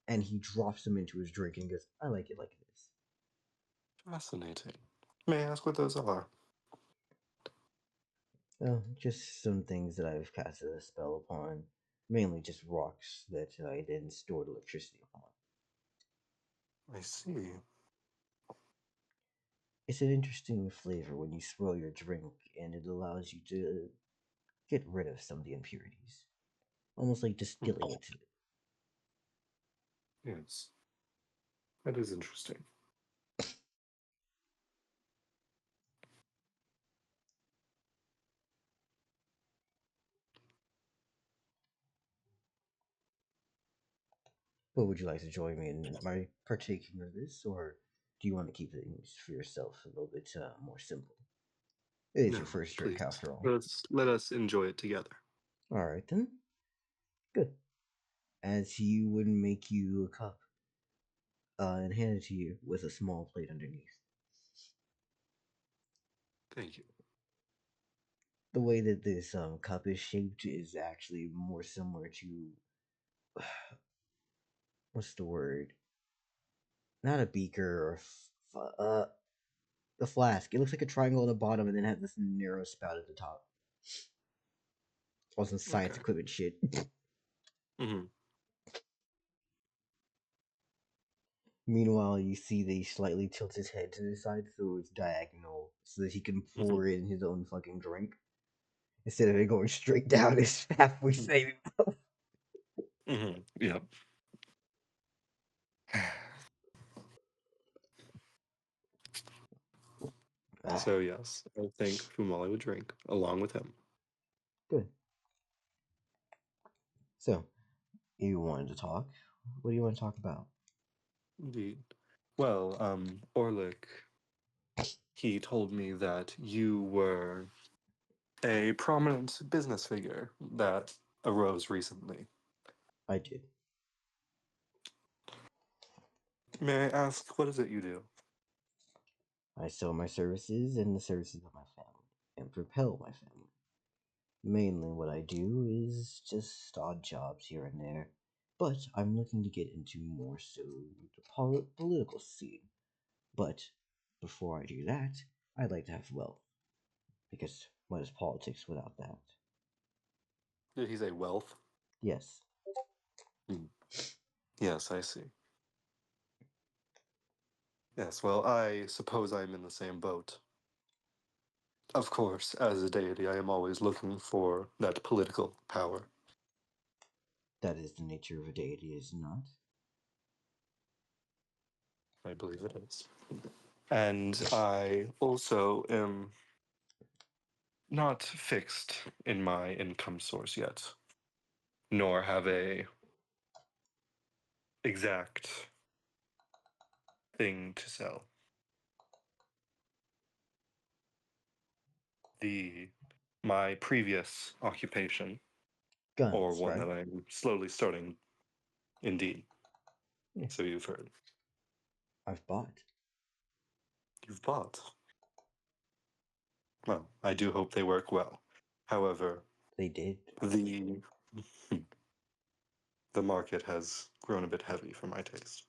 and he drops them into his drink and goes, "I like it like this." Fascinating. May I ask what those are? Well, just some things that I've casted a spell upon, mainly just rocks that I then stored electricity upon. I see. It's an interesting flavor when you swirl your drink, and it allows you to get rid of some of the impurities, almost like Hmm. distilling it. Yes, that is interesting. But would you like to join me in my partaking of this, or do you want to keep things for yourself a little bit more simple? It is your No, first drink, please. after all. Let us enjoy it together. All right then. Good. As he would make you a cup and hand it to you with a small plate underneath. Thank you. The way that this cup is shaped is actually more similar to what's the word? Not a beaker or a flask. It looks like a triangle on the bottom and then has this narrow spout at the top. All some science Okay. equipment shit. Hmm. Meanwhile, you see that he slightly tilts his head to the side so it's diagonal, so that he can Hmm. pour in his own fucking drink instead of it going straight down his halfway saving mouth. Hmm. Yep. Ah, So yes, I think Fumale would drink along with him. good. So, you wanted to talk? What do you want to talk about? Indeed. Well, Orlick, he told me that you were a prominent business figure that arose recently. I did. May I ask, what is it you do? I sell my services and the services of my family, and propel my family. Mainly what I do is just odd jobs here and there, but I'm looking to get into more so the political scene. But before I do that, I'd like to have wealth, because what is politics without that? Did he say wealth? Yes, Hmm. Yes, I see. Yes, well, I suppose I'm in the same boat. Of course, as a deity, I am always looking for that political power. that is the nature of a deity, is it not? I believe it is. And I also am not fixed in my income source yet, nor have a exact thing to sell. The my previous occupation, or Guns, one right? that I'm slowly starting, indeed. Yeah, So you've heard. I've bought. You've bought. Well, I do hope they work well. However, They did. the the market has grown a bit heavy for my taste.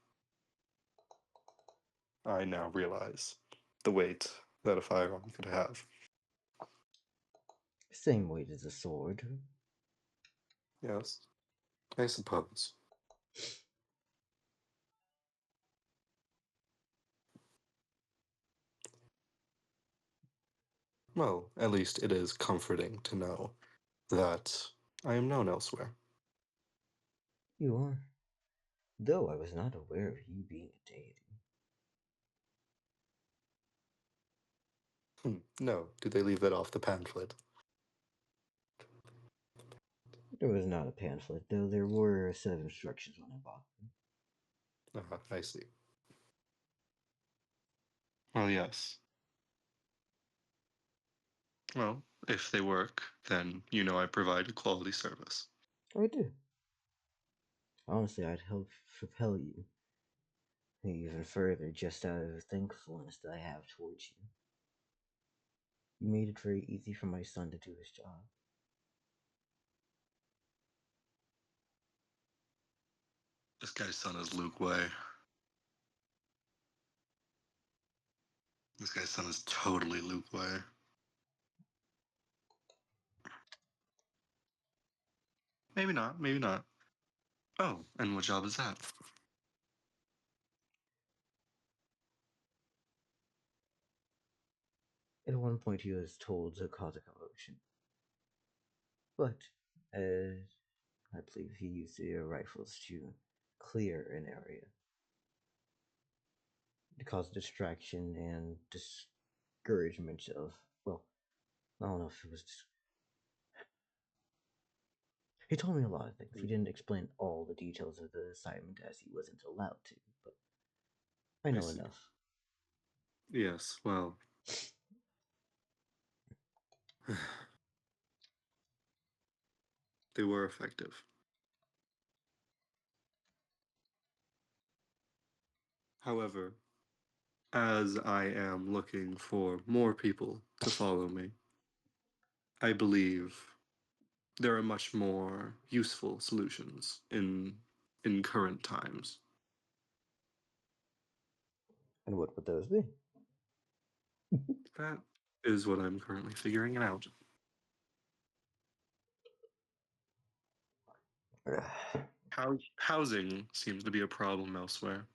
I now realize the weight that a firearm could have. Same weight as a sword. Yes, I suppose. Well, at least it is comforting to know that I am known elsewhere. You are. Though I was not aware of you being a deity. No, did they leave that off the pamphlet? There was not a pamphlet, though there were a set of instructions when I bought them. I see. Well, yes. Well, if they work, then you know I provide a quality service. I do. Honestly, I'd help propel you even further just out of the thankfulness that I have towards you. You made it very easy for my son to do his job. This guy's son is Luke Way. This guy's son is totally Luke Way. Maybe not, maybe not. Oh, and what job is that? At one point, he was told to cause a commotion. But, as I believe he used the rifles to clear an area to cause distraction and discouragement of, well, I don't know if it was. He told me a lot of things. He didn't explain all the details of the assignment as he wasn't allowed to, but I know enough. Yes, well. They were effective. However, as I am looking for more people to follow me, I believe there are much more useful solutions in current times. And what would those be? That is what I'm currently figuring out. Housing seems to be a problem elsewhere.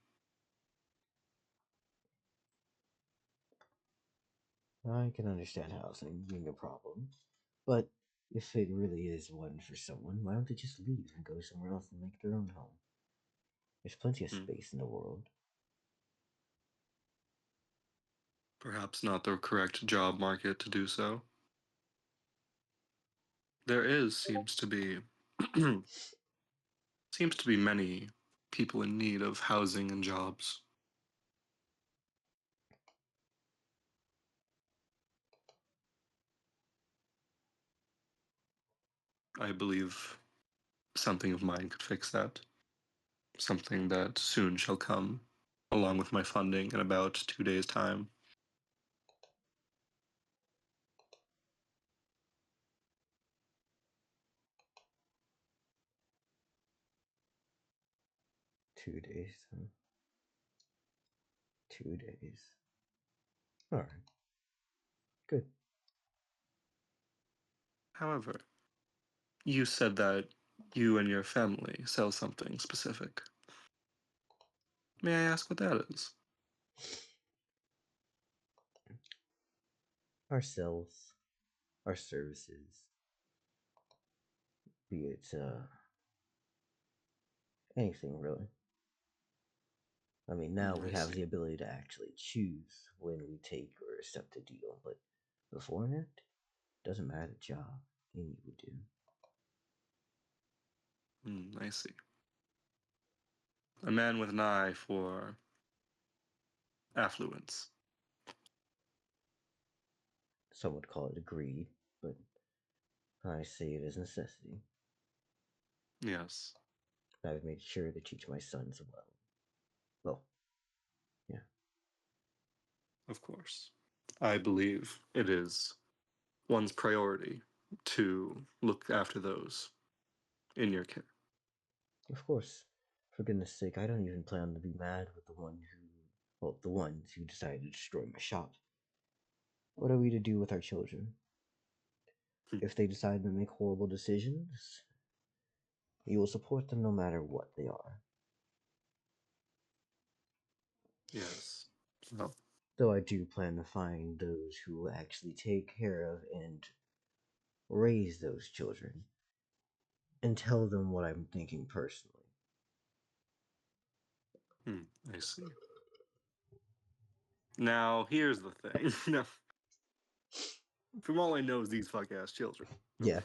I can understand housing being a problem, but if it really is one for someone, why don't they just leave and go somewhere else and make their own home? There's plenty of space in the world. Perhaps not the correct job market to do so. There seems to be many people in need of housing and jobs. I believe something of mine could fix that. Something that soon shall come, along with my funding in about 2 days' time. Two days. 2 days. Alright. Good. However, you said that you and your family sell something specific. May I ask what that is? Ourselves, our services, be it anything really. I mean, now we have the ability to actually choose when we take or accept a deal, but before that, doesn't matter the job, any would do. I see. A man with an eye for affluence. Some would call it greed, but I say it as necessity. Yes. I would make sure to teach my sons well. Well, yeah. Of course. I believe it is one's priority to look after those in your care. Of course. For goodness sake, I don't even plan to be mad with the ones who decided to destroy my shop. What are we to do with our children? If they decide to make horrible decisions, you will support them no matter what they are. Yes. Well, Though I do plan to find those who will actually take care of and raise those children and tell them what I'm thinking personally. I see. Now, here's the thing. No. Fumale knows these fuck-ass children. Yeah.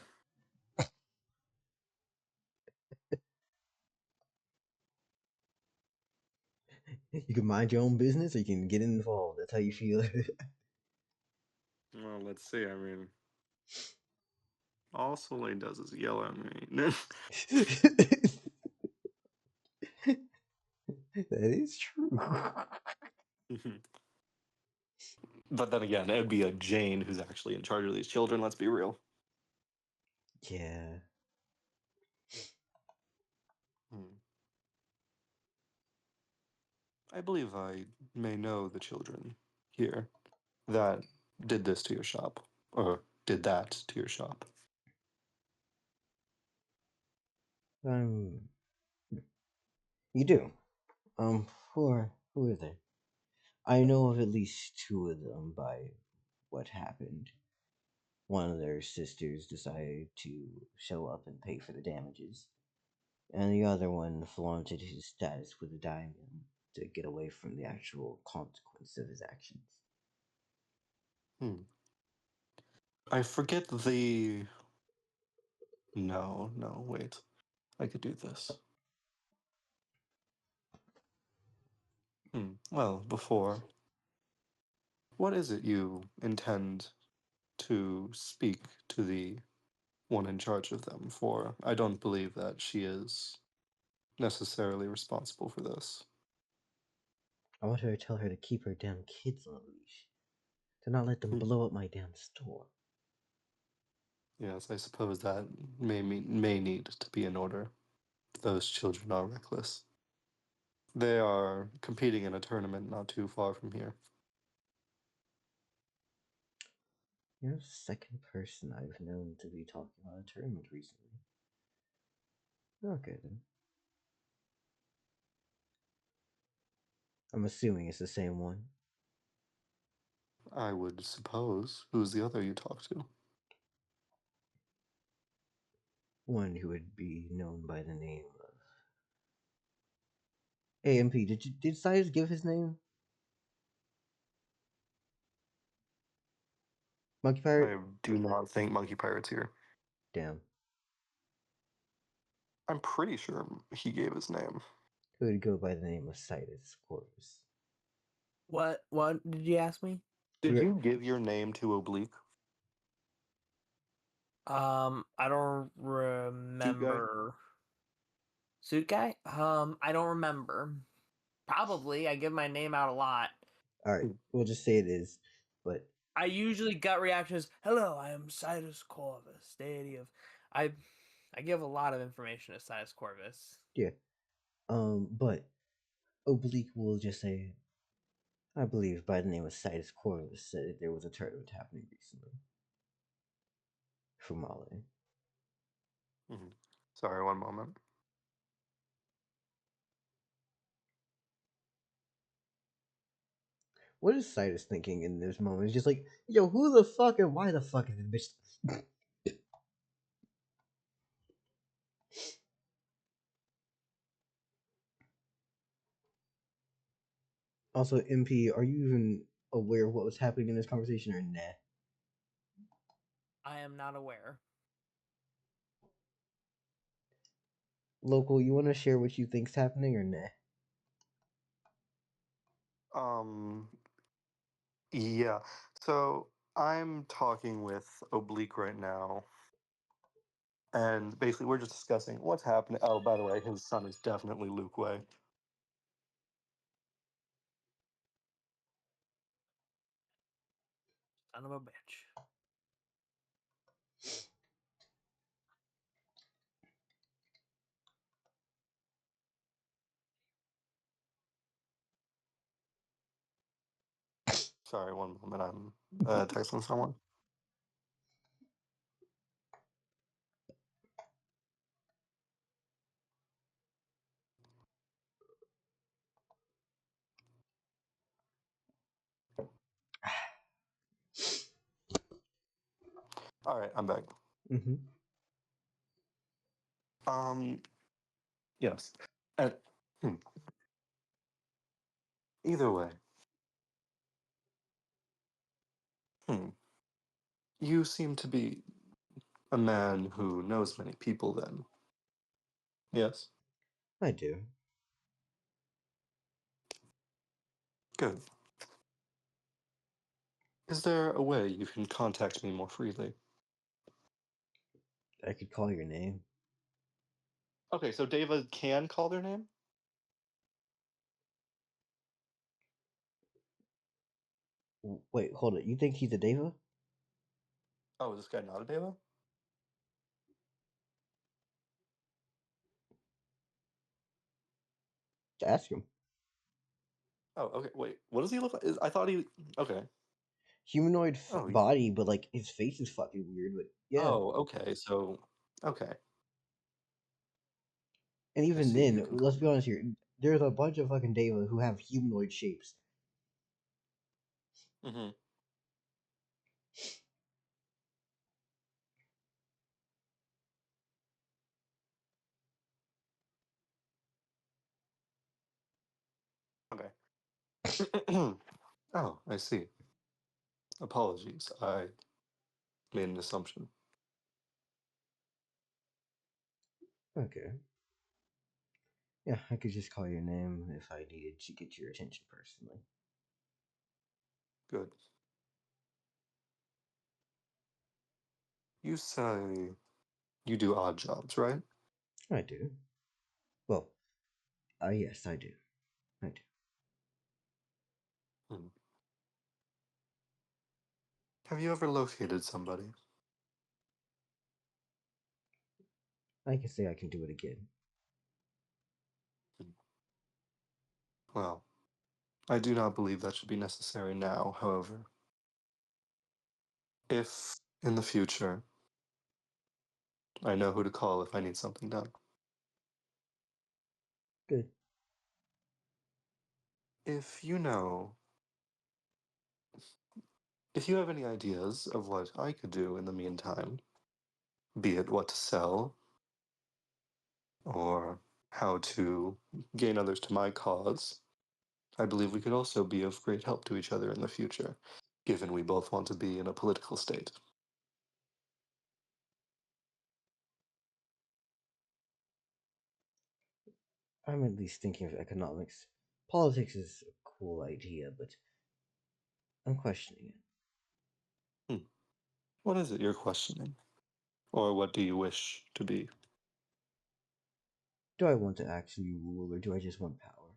You can mind your own business or you can get involved. That's how you feel. Well, let's see. I mean, all Soleil does is yell at me. That is true. But then again, it would be a Jane who's actually in charge of these children, let's be real. Yeah. I believe I may know the children here that did this to your shop, or did that to your shop. You do. Who is there? I know of at least two of them by what happened. One of their sisters decided to show up and pay for the damages, and the other one flaunted his status with a diamond to get away from the actual consequence of his actions. I forget the... No, wait. I could do this. Well, before... What is it you intend to speak to the one in charge of them for? I don't believe that she is necessarily responsible for this. I want her to tell her to keep her damn kids on a leash. To not let them blow up my damn store. Yes, I suppose that may need to be in order. Those children are reckless. They are competing in a tournament not too far from here. You're the second person I've known to be talking about a tournament recently. Okay then. I'm assuming it's the same one. I would suppose. Who's the other you talk to? One who would be known by the name of AMP. Did Sidus give his name? Monkey Pirate? I do not think Monkey Pirate's here. Damn. I'm pretty sure he gave his name. Who would go by the name of Sidus Corvus? What did you ask me? Did you give your name to Oblique? I don't remember. Suit guy? I don't remember. Probably. I give my name out a lot. Alright, we'll just say it is. But I usually gut reactions. Hello, I am Sidus Corvus, deity of. I give a lot of information to Sidus Corvus. yeah. But Oblique will just say, I believe by the name of Sidus Corvus said that there was a tournament happening recently. Fumale. Sorry, one moment. What is Sidus thinking in this moment? He's just like, yo, who the fuck and why the fuck is this bitch? Also, MP, are you even aware of what was happening in this conversation or nah? I am not aware. Local, you want to share what you think's happening or nah? Yeah. So I'm talking with Oblique right now. And basically, we're just discussing what's happening. Oh, by the way, his son is definitely Luke Way. Son of a bitch. Sorry, one moment. I'm texting someone. All right, I'm back. Mm-hmm. Yes. And, Either way. You seem to be a man who knows many people then. Yes? I do. Good. Is there a way you can contact me more freely? I could call your name. Okay, so Deva can call their name? Wait, hold it. You think he's a Deva? Oh, is this guy not a Deva? Ask him. Oh, okay. Wait, what does he look like? I thought he. Okay. Humanoid Oh, body, but like his face is fucking weird. But yeah, oh, okay. So, okay. and I even see. You then, can let's call be me. honest here. There's a bunch of fucking Deva who have humanoid shapes. Mm-hmm. Okay. Oh, I see. Apologies. I made an assumption. Okay. Yeah, I could just call your name if I needed to get your attention personally. Good. You say you do odd jobs, right? I do. Well, yes, I do. I do. Hmm. Have you ever located somebody? I can say I can do it again. Hmm. Well, I do not believe that should be necessary now, however. If in the future I know who to call if I need something done. Good. If you know, if you have any ideas of what I could do in the meantime, be it what to sell or how to gain others to my cause, I believe we could also be of great help to each other in the future, given we both want to be in a political state. I'm at least thinking of economics. Politics is a cool idea, but I'm questioning it. Hmm. What is it you're questioning? Or what do you wish to be? Do I want to actually rule, or do I just want power?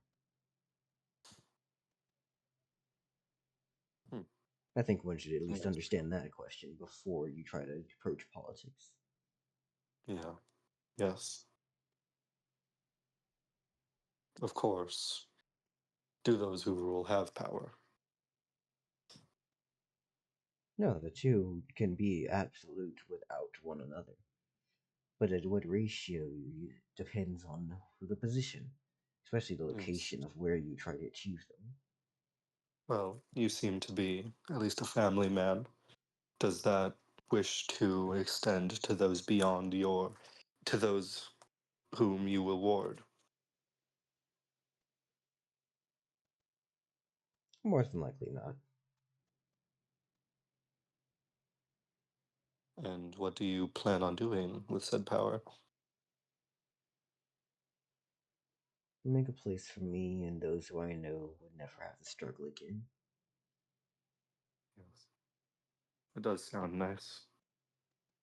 Hmm. I think one should at least Yes. understand that question before you try to approach politics. Yeah. Yes. Of course. Do those who rule have power? No, the two can be absolute without one another. But at what ratio depends on the position, especially the Yes. location of where you try to achieve them. Well, you seem to be at least a family man. Does that wish to extend to those beyond to those whom you will ward? More than likely not. And what do you plan on doing with said power? Make a place for me and those who I know would never have to struggle again. Yes. It does sound nice.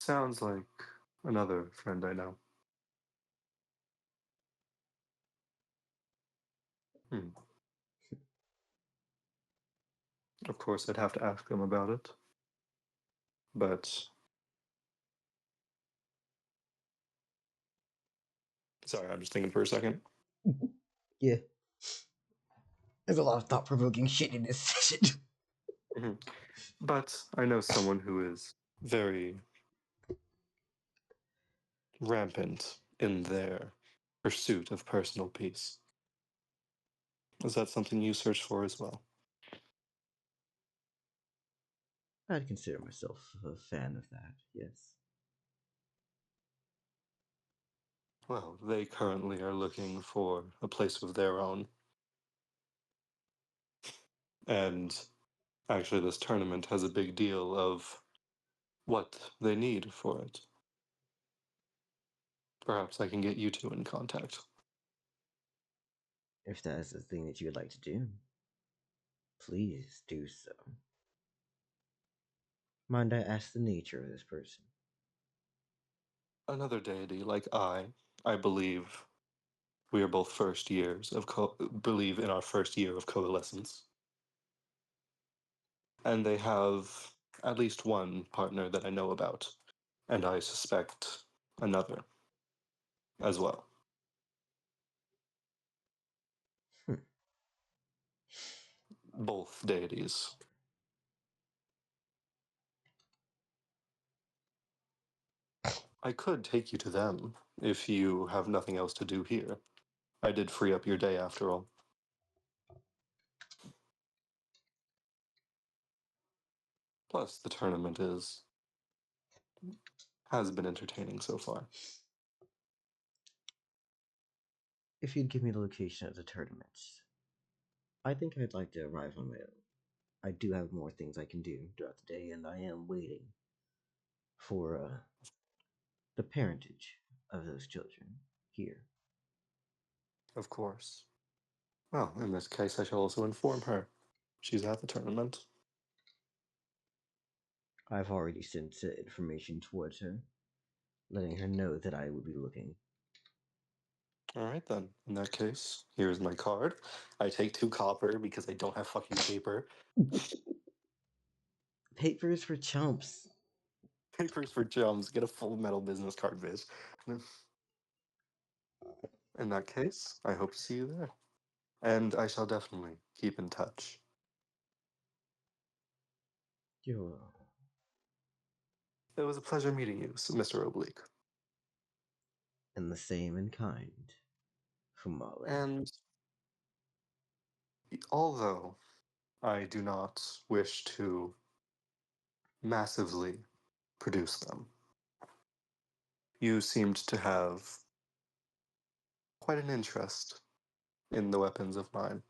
Sounds like another friend I know. Hmm. Of course, I'd have to ask them about it. But, sorry, I'm just thinking for a second. Yeah, there's a lot of thought provoking shit in this session. Mhm. But I know someone who is very rampant in their pursuit of personal peace. Is that something you search for as well? I'd consider myself a fan of that, yes. Well, they currently are looking for a place of their own. And actually, this tournament has a big deal of what they need for it. Perhaps I can get you two in contact. If that is the thing that you would like to do, please do so. Mind I ask the nature of this person? Another deity like I believe we are both first years of believe in our first year of coalescence. And they have at least one partner that I know about, and I suspect another as well. Both deities. I could take you to them if you have nothing else to do here. I did free up your day after all. Plus, the tournament has been entertaining so far. If you'd give me the location of the tournaments, I think I'd like to arrive on my own. I do have more things I can do throughout the day, and I am waiting for the parentage of those children here. Of course. Well, in this case, I shall also inform her. She's at the tournament. I've already sent information towards her, letting her know that I would be looking. All right, then. In that case, here's my card. I take 2 copper because I don't have fucking paper. Papers for chumps. Papers for chums. Get a full metal business card, bitch. In that case, I hope to see you there. And I shall definitely keep in touch. You're It was a pleasure meeting you, Mr. Oblique. and the same in kind, Fumale. And although I do not wish to massively produce them, you seemed to have quite an interest in the weapons of mine.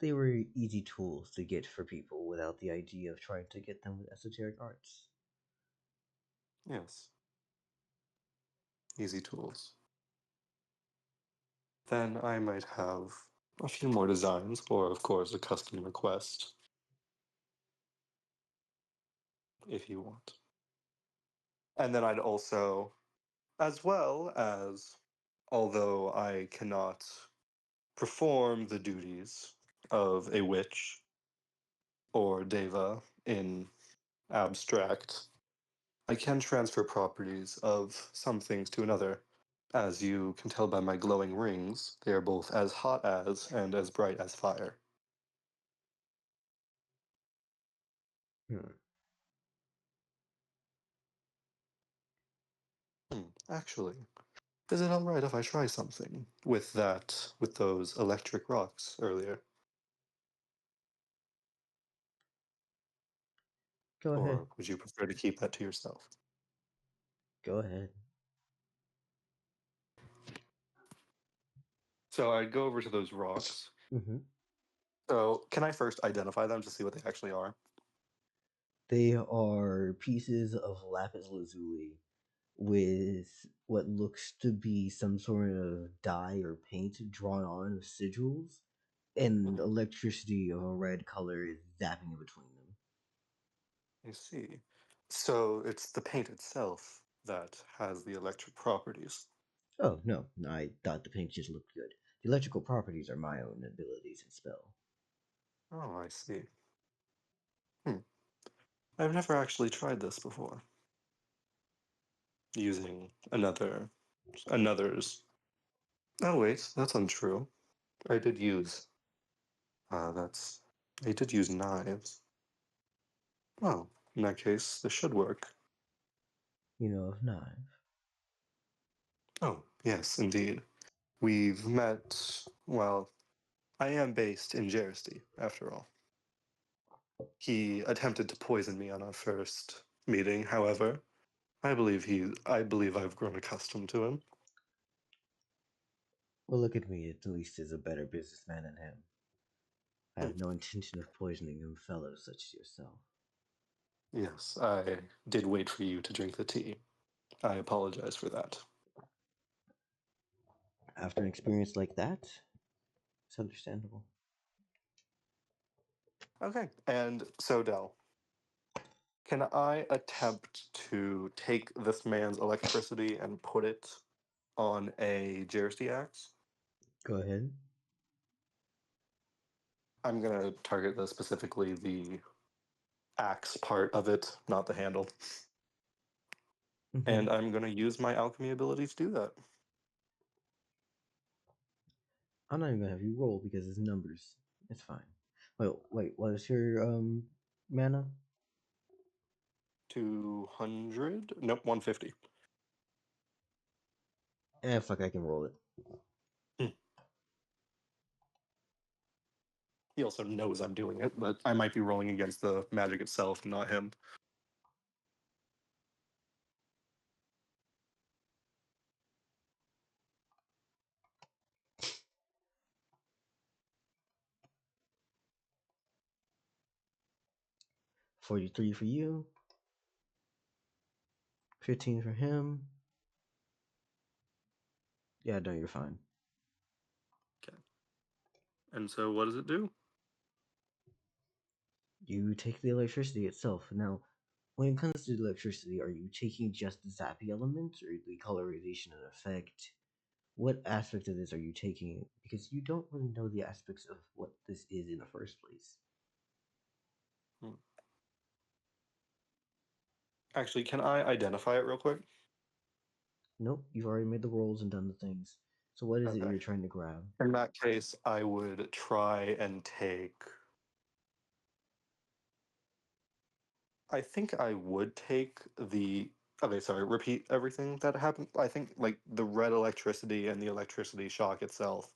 They were easy tools to get for people without the idea of trying to get them with esoteric arts. Yes. Easy tools. Then I might have a few more designs, or of course a custom request, if you want. And then I'd also, as well as, although I cannot perform the duties of a witch or deva in abstract, I can transfer properties of some things to another. As you can tell by my glowing rings, they are both as hot as and as bright as fire. Hmm. Actually, is it alright if I try something with those electric rocks earlier? Go ahead. Or would you prefer to keep that to yourself? Go ahead. So I'd go over to those rocks. Mm-hmm. So can I first identify them to see what they actually are? They are pieces of lapis lazuli with what looks to be some sort of dye or paint drawn on with sigils, and electricity of a red color is zapping in between them. I see. So it's the paint itself that has the electric properties. Oh, no, I thought the paint just looked good. The electrical properties are my own abilities and spell. Oh, I see. I've never actually tried this before. Using another's. Oh wait, that's untrue. I did use. That's. I did use knives. Well, in that case, this should work. You know of knife. Oh, yes, indeed. We've met. Well, I am based in Jersey, after all. He attempted to poison me on our first meeting, however. I believe I've grown accustomed to him. Well, look at me, at least is a better businessman than him. I Hmm. have no intention of poisoning young fellows such as yourself. Yes, I did wait for you to drink the tea. I apologize for that. After an experience like that, it's understandable. Okay, and so Dell, can I attempt to take this man's electricity and put it on a Jersey axe? Go ahead. I'm gonna target specifically the axe part of it, not the handle. Mm-hmm. And I'm gonna use my alchemy ability to do that. I'm not even gonna have you roll because it's numbers. It's fine. Wait, what is your mana? 200? Nope, 150. Fuck, I can roll it. He also knows I'm doing it, but I might be rolling against the magic itself, not him. $43 for you. 15 for him. Yeah, no, you're fine. Okay. And so what does it do? You take the electricity itself. Now, when it comes to electricity, are you taking just the zappy element or the colorization and effect? What aspect of this are you taking? Because you don't really know the aspects of what this is in the first place. Actually, can I identify it real quick? Nope, you've already made the rolls and done the things. So what is it Okay. you're trying to grab? In that case, I would try and take. I think I would take the. Okay, sorry, repeat everything that happened. I think, like, the red electricity and the electricity shock itself.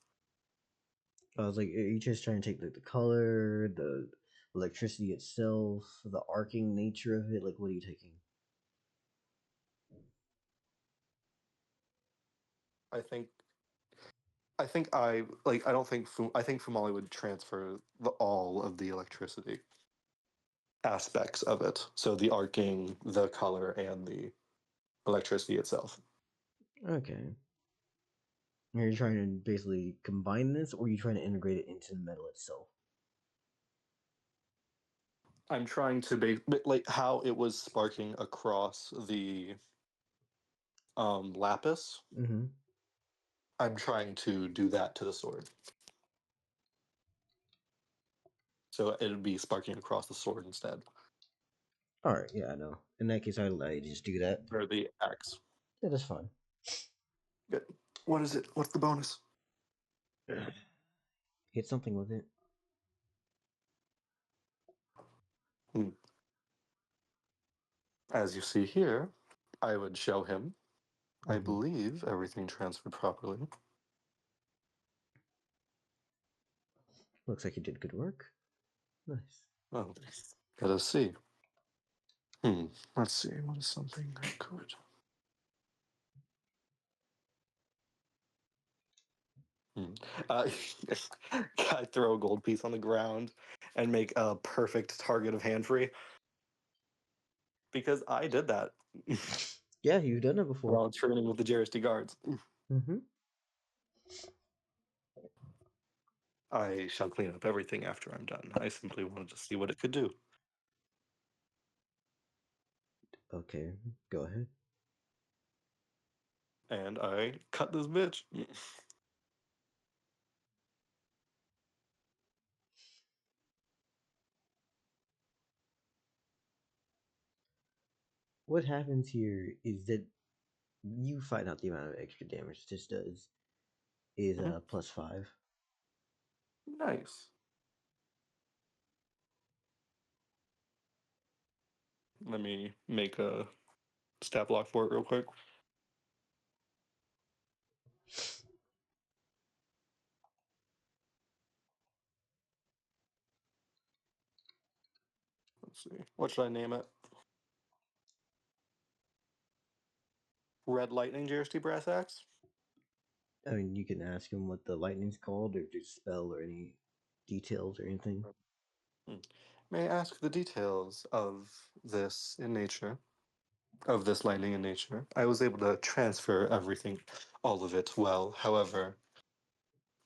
I was like, are you just trying to take like the color, the electricity itself, the arcing nature of it? Like, what are you taking? I think. I think I like. I don't think. I think Fumale would transfer all of the electricity aspects of it. So the arcing, the color, and the electricity itself. Okay. Are you trying to basically combine this, or are you trying to integrate it into the metal itself? I'm trying to like how it was sparking across the lapis. Mm-hmm. I'm trying to do that to the sword. So it'd be sparking across the sword instead. All right. Yeah, I know. In that case, I just do that. Or the axe. Yeah, that's fine. Good. What is it? What's the bonus? Hit something with it. As you see here, I would show him. I Mm-hmm. believe everything transferred properly. Looks like you did good work. Nice. Oh, let us see. Let's see. What is something I could? Uh, I throw a gold piece on the ground and make a perfect target of hand free because I did that Yeah, you've done it before. while training with the JRST guards. Mm-hmm. I shall clean up everything after I'm done. I simply wanted to see what it could do. Okay, go ahead. And I cut this bitch. What happens here is that you find out the amount of extra damage this does is +5. Nice. Let me make a stat block for it real quick. Let's see. What should I name it? Red Lightning JRST Brass Axe? I mean, you can ask him what the lightning's called, or if there's a spell, or any details, or anything. May I ask the details of this in nature? Of this lightning in nature? I was able to transfer everything, all of it well. However,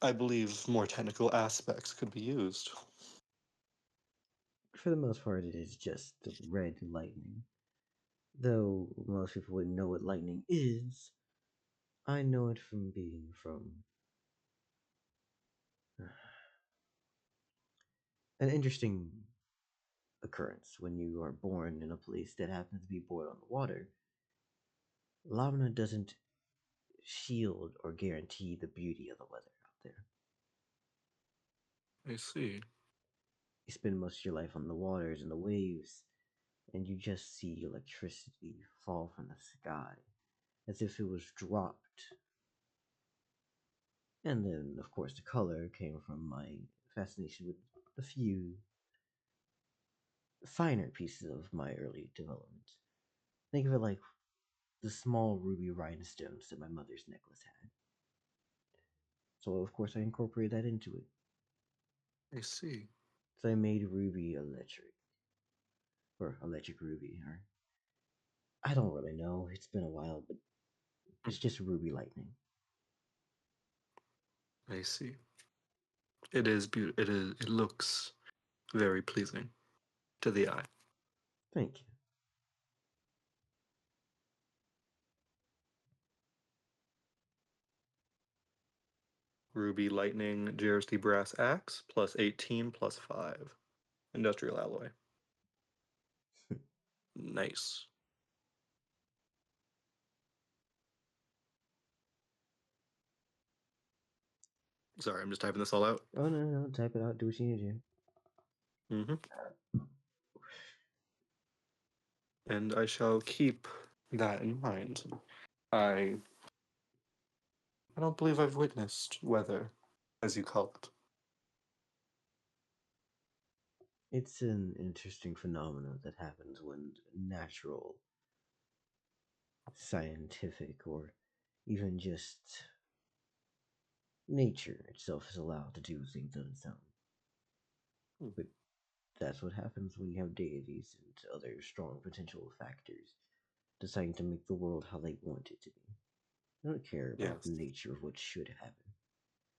I believe more technical aspects could be used. For the most part, it is just the red lightning. Though most people wouldn't know what lightning is, I know it from being from An interesting occurrence when you are born in a place that happens to be born on the water. Lamina doesn't shield or guarantee the beauty of the weather out there. I see. You spend most of your life on the waters and the waves, and you just see electricity fall from the sky as if it was dropped. And then, of course, the color came from my fascination with a few finer pieces of my early development. Think of it like the small ruby rhinestones that my mother's necklace had. So, of course, I incorporated that into it. I see. So I made Ruby electric. Or electric Ruby, or I don't really know. It's been a while, but it's just Ruby Lightning. I see. It is beautiful. It is. It looks very pleasing to the eye. Thank you. Ruby Lightning JRST Brass Axe plus 18 plus 5. Industrial alloy. Nice. Sorry, I'm just typing this all out. Oh, no, type it out. Do what you need to do. Mm-hmm. And I shall keep that in mind. I don't believe I've witnessed weather, as you call it. It's an interesting phenomenon that happens when natural, scientific, or even just nature itself is allowed to do things on its own. But that's what happens when you have deities and other strong potential factors deciding to make the world how they want it to be. They don't care about the Yes. nature of what should happen,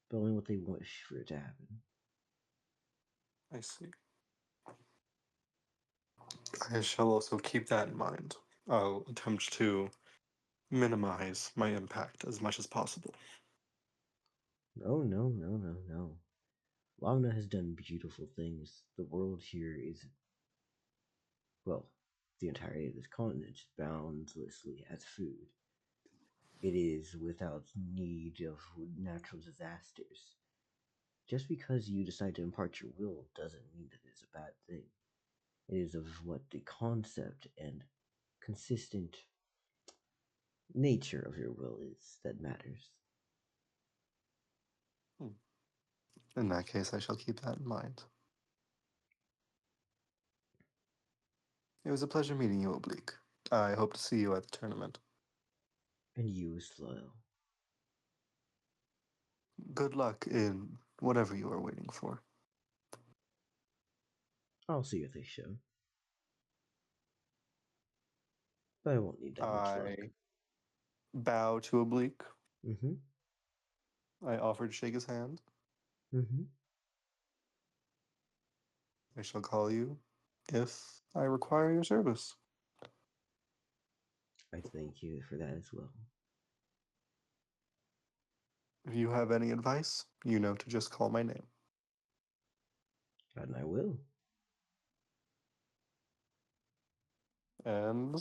but only what they want for it to happen. I see. I shall also keep that in mind. I'll attempt to minimize my impact as much as possible. Oh, no, no, no, no. Lamna has done beautiful things. The world here is, well, the entirety of this continent boundlessly has food. It is without need of natural disasters. Just because you decide to impart your will doesn't mean that it's a bad thing. It is of what the concept and consistent nature of your will is that matters. In that case, I shall keep that in mind. It was a pleasure meeting you, Oblique. I hope to see you at the tournament. And you as well. Good luck in whatever you are waiting for. I'll see you at the show. But I won't need that much luck. I bow to Oblique. Mm-hmm. I offer to shake his hand. Mm-hmm. I shall call you if I require your service. I thank you for that as well. If you have any advice, you know to just call my name. And I will. And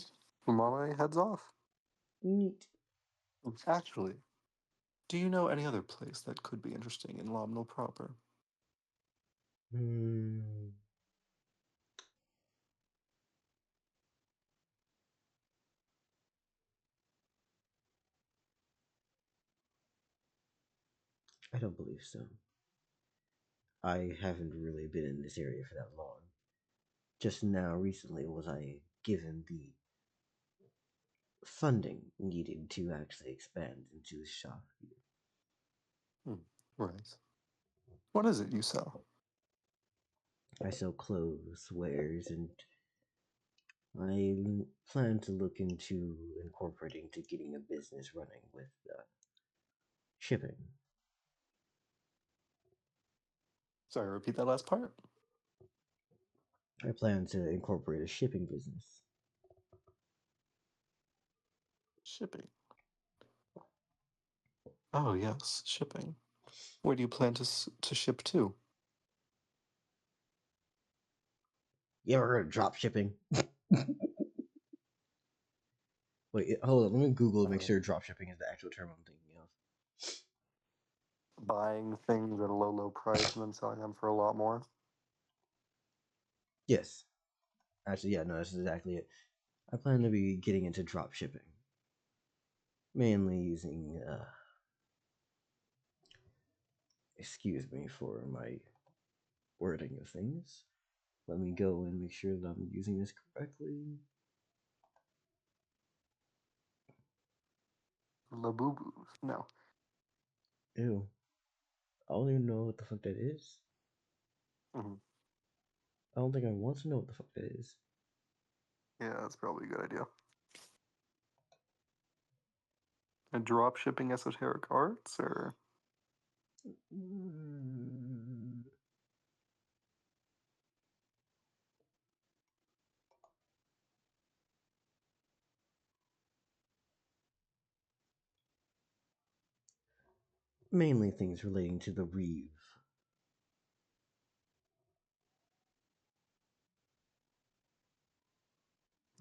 Fumale heads off. Neat. Actually, do you know any other place that could be interesting in Lomnal proper? Hmm. I don't believe so. I haven't really been in this area for that long. Just now, recently, was I given the funding needed to actually expand into the shop here. Right. What is it you sell? I sell clothes, wares, and I plan to look into incorporating to getting a business running with shipping. Sorry, repeat that last part. I plan to incorporate a shipping business. Shipping. Oh, yes, shipping. Where do you plan to ship to? You ever heard of drop shipping? Wait, hold on. Let me Google and make sure drop shipping is the actual term I'm thinking of. Buying things at a low price and then selling them for a lot more. Yes. Actually, yeah, no, that's exactly it. I plan to be getting into drop shipping. Mainly using, excuse me for my wording of things. Let me go and make sure that I'm using this correctly. Labubu. No. Ew. I don't even know what the fuck that is. Mm-hmm. I don't think I want to know what the fuck that is. Yeah, that's probably a good idea. And drop shipping esoteric arts, or Mainly things relating to the Reeve.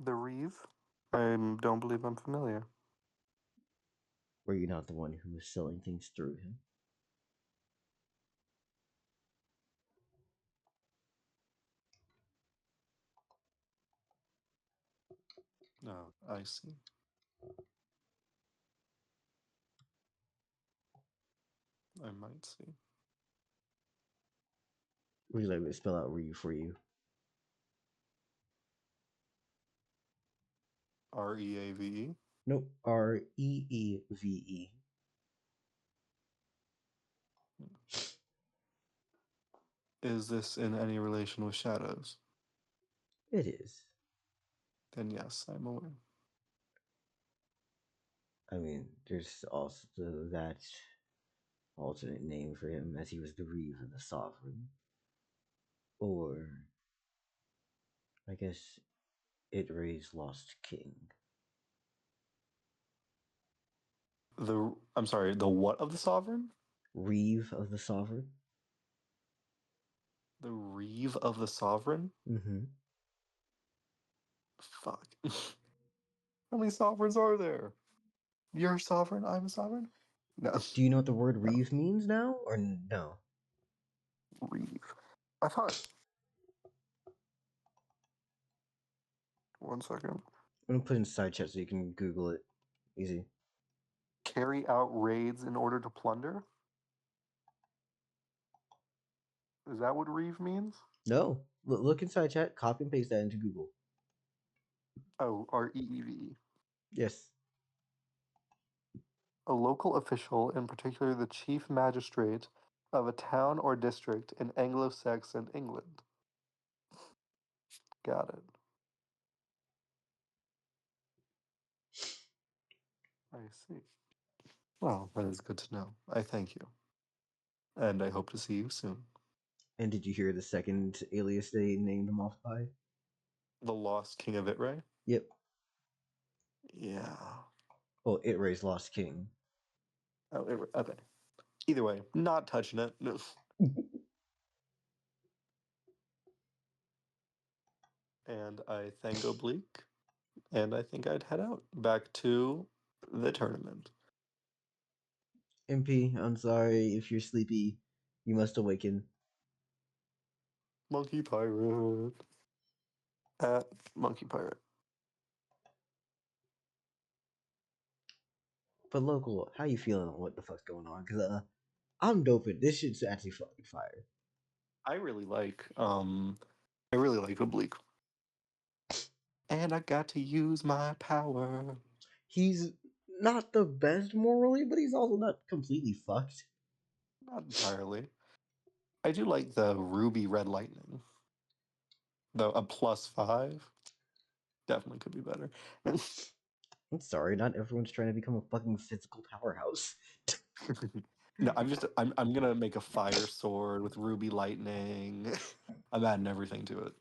the Reeve? I don't believe I'm familiar. Were you not the one who was selling things through him? No, I see. I might see. Would you like me to spell out Reeve for you? Reave? Nope. Reeve. Is this in any relation with shadows? It is. Then yes, I'm aware. I mean, there's also that alternate name for him, as he was the Reeve of the Sovereign. Or, I guess, Idray's Lost King. I'm sorry, the what of the sovereign? Reeve of the Sovereign? The Reeve of the sovereign? Mm-hmm. Fuck. How many sovereigns are there? You're a sovereign, I'm a sovereign? No. Do you know what the word Reeve means now, or no? Reeve. I thought. One second. I'm gonna put in side chat so you can Google it. Easy. Carry out raids in order to plunder? Is that what Reeve means? No. Look inside chat, copy and paste that into Google. Oh, Reeve. Yes. A local official, in particular the chief magistrate of a town or district in Anglo-Saxon England. Got it. I see. Well, that is good to know. I thank you. And I hope to see you soon. And did you hear the second alias they named him off by? The Lost King of Itray? Yep. Yeah. Well, Idray's Lost King. Oh, okay. Either way, not touching it. No. And I thank Oblique, and I think I'd head out back to the tournament. MP, I'm sorry if you're sleepy. You must awaken. Monkey Pirate. At Monkey Pirate. But local, how you feeling on what the fuck's going on? Cause I'm doping. This shit's actually fucking fire. I really like Oblique. And I got to use my power. He's not the best morally, but he's also not completely fucked. Not entirely. I do like the Ruby Red Lightning. Though a +5 definitely could be better. I'm sorry, not everyone's trying to become a fucking physical powerhouse. No, I'm gonna make a fire sword with Ruby Lightning. I'm adding everything to it.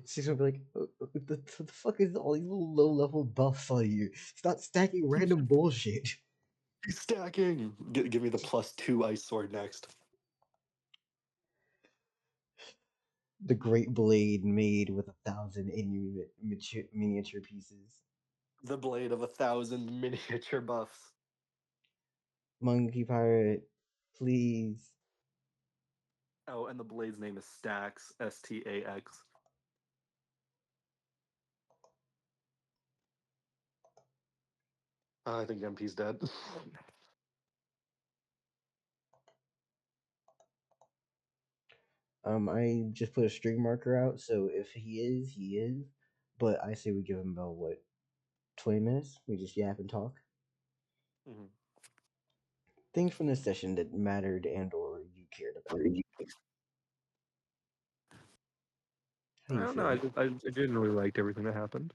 She's gonna be like, the fuck is all these little low level buffs on you? Stop stacking random bullshit. He's stacking. Give me the +2 ice sword next. The great blade made with 1,000 miniature pieces. The blade of 1,000 miniature buffs. Monkey pirate, please. Oh, and the blade's name is Stax, Stax. I think MP's dead. I just put a string marker out, so if he is, he is. But I say we give him about what, 20 minutes? We just yap and talk. Mhm. Things from this session that mattered and or you cared about. How I you don't know. feel? I didn't really like everything that happened.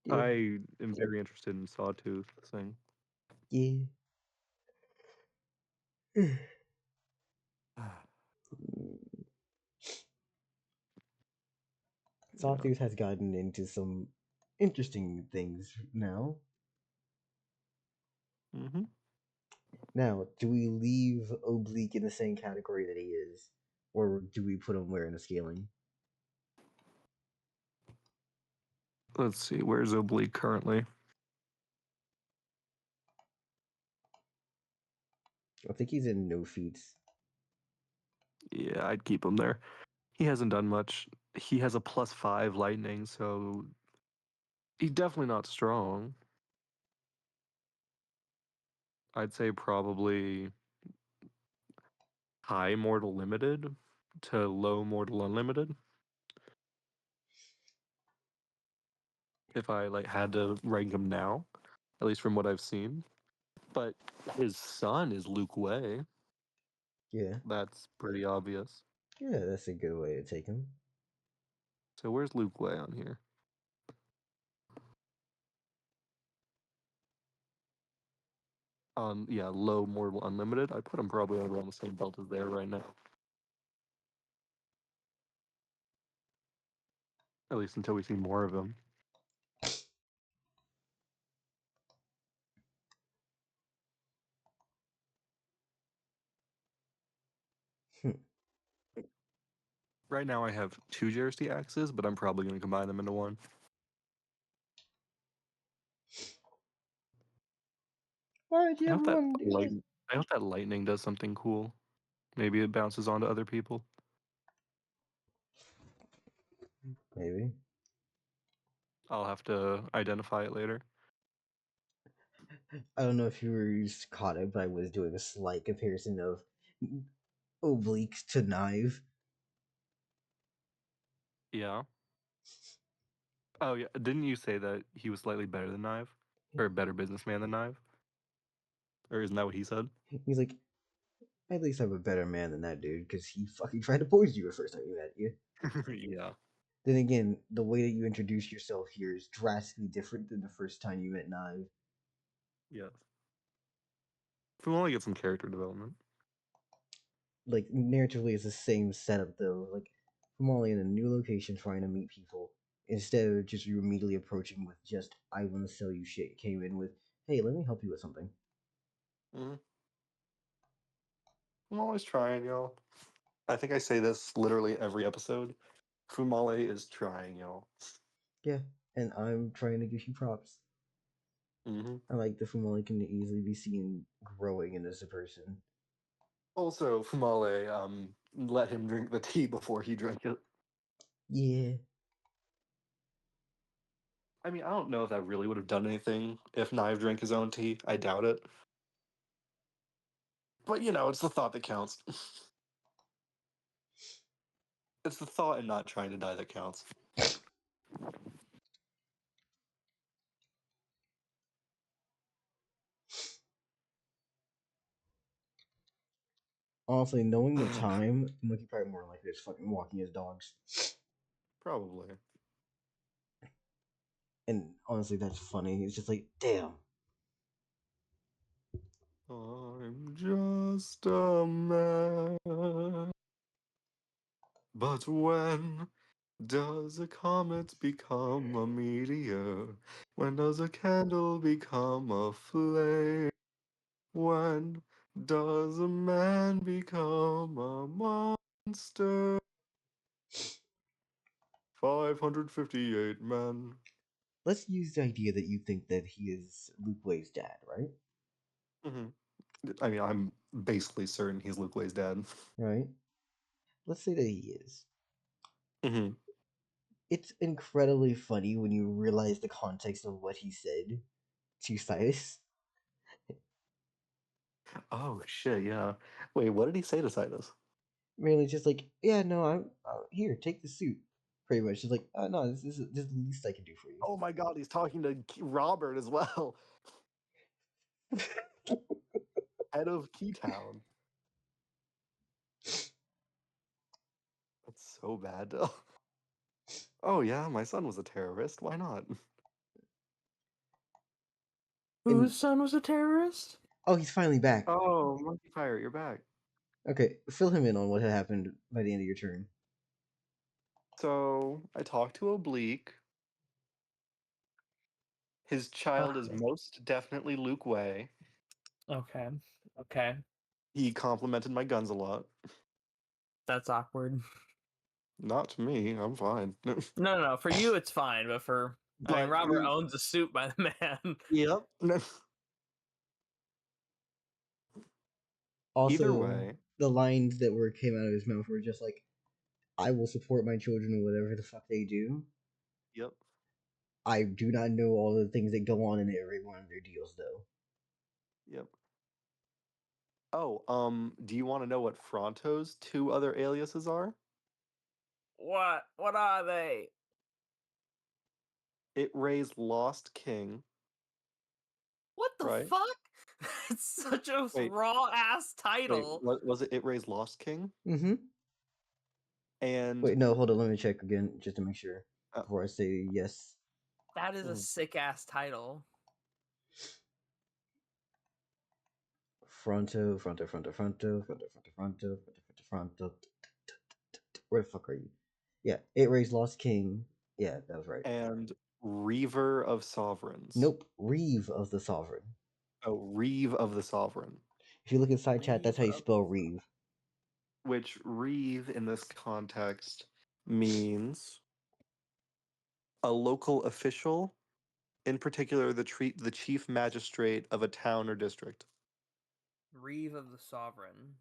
Yeah. I am very interested in Sawtooth thing. Yeah. Sawtooth has gotten into some interesting things now. Mm-hmm. Now, do we leave Oblique in the same category that he is? Or do we put him where in the scaling? Let's see. Where's Oblique currently? I think he's in no feats. Yeah, I'd keep him there. He hasn't done much. He has a +5 lightning, so he's definitely not strong. I'd say probably high mortal limited to low mortal unlimited. If I had to rank him now, at least from what I've seen. But his son is Luke Way. Yeah. That's pretty obvious. Yeah, that's a good way to take him. So where's Luke Way on here? Yeah, low mortal unlimited. I put him probably around the same belt as there right now. At least until we see more of him. Right now I have 2 Jersey axes, but I'm probably going to combine them into one. Why did you I have hope that one? I hope that lightning does something cool. Maybe it bounces onto other people. Maybe. I'll have to identify it later. I don't know if you were caught it, but I was doing a slight comparison of Oblique to Knife. Yeah. Oh yeah. Didn't you say that he was slightly better than Knive? Or a better businessman than Knive? Or isn't that what he said? He's like, at least I'm a better man than that dude, because he fucking tried to poison you the first time he met you. Yeah. Then again, the way that you introduce yourself here is drastically different than the first time you met Knive. Yes. If we want to get some character development. Like, narratively, it's the same setup, though. Like, Fumale in a new location trying to meet people, instead of just you immediately approaching with just, I want to sell you shit, came in with, hey, let me help you with something. Mm-hmm. I'm always trying, y'all. I think I say this literally every episode. Fumale is trying, y'all. Yeah, and I'm trying to give you props. Mm-hmm. I like the Fumale can easily be seen growing in as a person. Also, Fumale, let him drink the tea before he drank it. Yeah. I mean, I don't know if that really would have done anything if Knive drank his own tea. I doubt it. But, it's the thought that counts. It's the thought and not trying to die that counts. Honestly, knowing the time, Monkey probably more likely is fucking walking his dogs. Probably. And honestly, that's funny. It's just like, damn. I'm just a man. But when does a comet become a meteor? When does a candle become a flame? When does a man become a monster? 558 men. Let's use the idea that you think that he is Luke Way's dad, right? Mm-hmm. I mean, I'm basically certain he's Luke Way's dad. Right. Let's say that he is. Mm-hmm. It's incredibly funny when you realize the context of what he said to Sidus. Oh shit! Yeah. Wait, what did he say to Sidus? Mainly just like, yeah, no, I'm here. Take the suit. Pretty much, just like, no, this is the least I can do for you. Oh my god, he's talking to Robert as well, head of Keytown. That's so bad. Oh yeah, my son was a terrorist. Why not? And Whose son was a terrorist? oh, he's finally back. Oh, Monkey Pirate, you're back. Okay, fill him in on what had happened by the end of your turn. So I talked to Oblique. His child is most definitely Luke Way. Okay. Okay. He complimented my guns a lot. That's awkward. Not to me. I'm fine. No. For you, it's fine, but for I mean, But Robert owns a suit by the man. Yep. Also, Either way, the lines that came out of his mouth were just like, "I will support my children in whatever the fuck they do." yep. I do not know all the things that go on in every one of their deals, though. Yep. Oh, do you want to know what Fronto's two other aliases are? What? What are they? It raised Lost King. What the Right? fuck? It's such a Wait. raw ass Wait, title. what was it? It raised Lost King? Mm-hmm. And Wait, no, hold on. Let me check again just to make sure Oh. before I say yes. That is a sick ass title. Fronto. Where the fuck are you? Yeah, it raised Lost King. Yeah, that was right. And Reaver of Sovereigns. Nope, Reeve of the Sovereign. Oh, Reeve of the Sovereign. If you look inside chat, that's how you spell Reeve. Which Reeve in this context means a local official, in particular the chief magistrate of a town or district. Reeve of the Sovereign.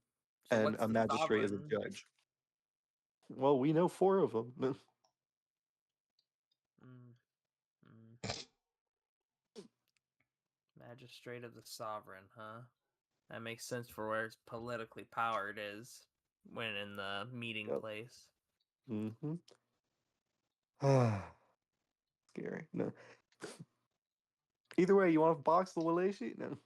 So And what's a the magistrate is a sovereign? judge. Well, we know 4 of them. Magistrate of the Sovereign, huh? That makes sense for where it's politically powered is when in the meeting place. Mm-hmm. Scary. No. Either way, you want to box the Walashi? No.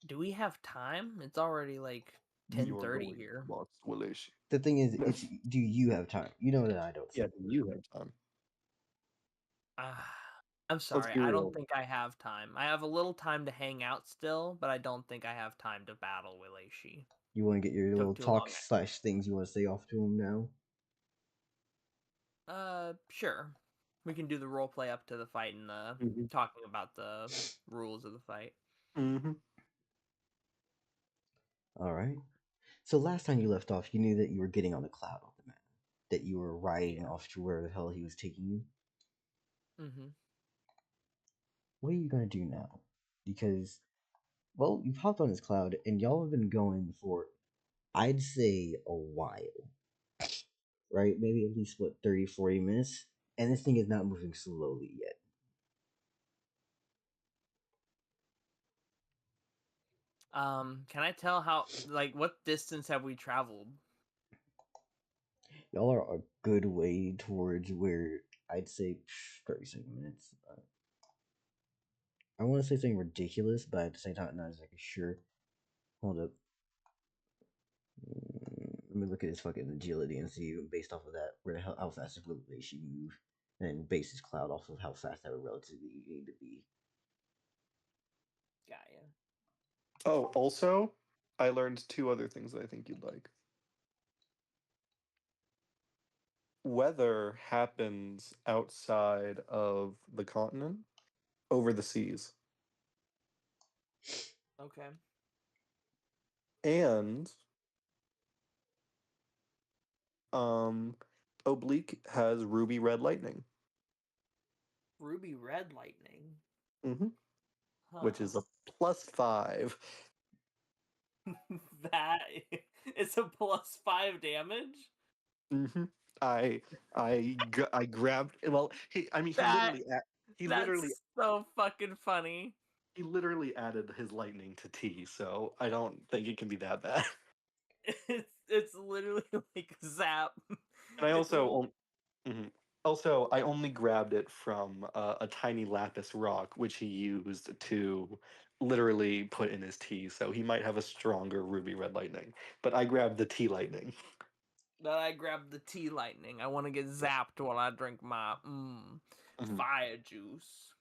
Do we have time? It's already like 10:30 here. Box the Walashi. The thing is, it's do you have time? You know that I don't. Yeah, you have time. I'm sorry, be I real. don't think I have time. I have a little time to hang out still, but I don't think I have time to battle Wileishi. You want to get your little too talk long. / things you want to say off to him now? Sure. We can do the role play up to the fight and talking about the rules of the fight. Mm-hmm. All right. So last time you left off, you knew that you were getting on the cloud of the man, that you were riding off to where the hell he was taking you. Mm-hmm. What are you gonna do now? Because, well, you've hopped on this cloud, and y'all have been going for, I'd say, a while. Right? Maybe at least, 30, 40 minutes? And this thing is not moving slowly yet. Can I tell what distance have we traveled? Y'all are a good way towards where I'd say 37 minutes. I want to say something ridiculous, but at the same time, not exactly sure. Hold up. Let me look at his fucking agility and see, based off of that, where the hell, how fast his will she move, and then base his cloud off of how fast that would relatively need to be. Got ya. Oh, also, I learned 2 other things that I think you'd like. Weather happens outside of the continent, over the seas. Okay. And Oblique has ruby red lightning, Ruby red lightning. hmm Huh. which is a +5. That it's a +5 damage. hmm I I grabbed. Well, he That literally he literally that's so fucking funny. he literally added his lightning to T, so I don't think it can be that bad. It's literally like zap. And I It's also mhm. Also, I only grabbed it from a tiny lapis rock, which he used to literally put in his tea. So he might have a stronger ruby red lightning. But I grabbed the tea lightning. that I grabbed the tea lightning. I want to get zapped while I drink my Mhm. fire juice.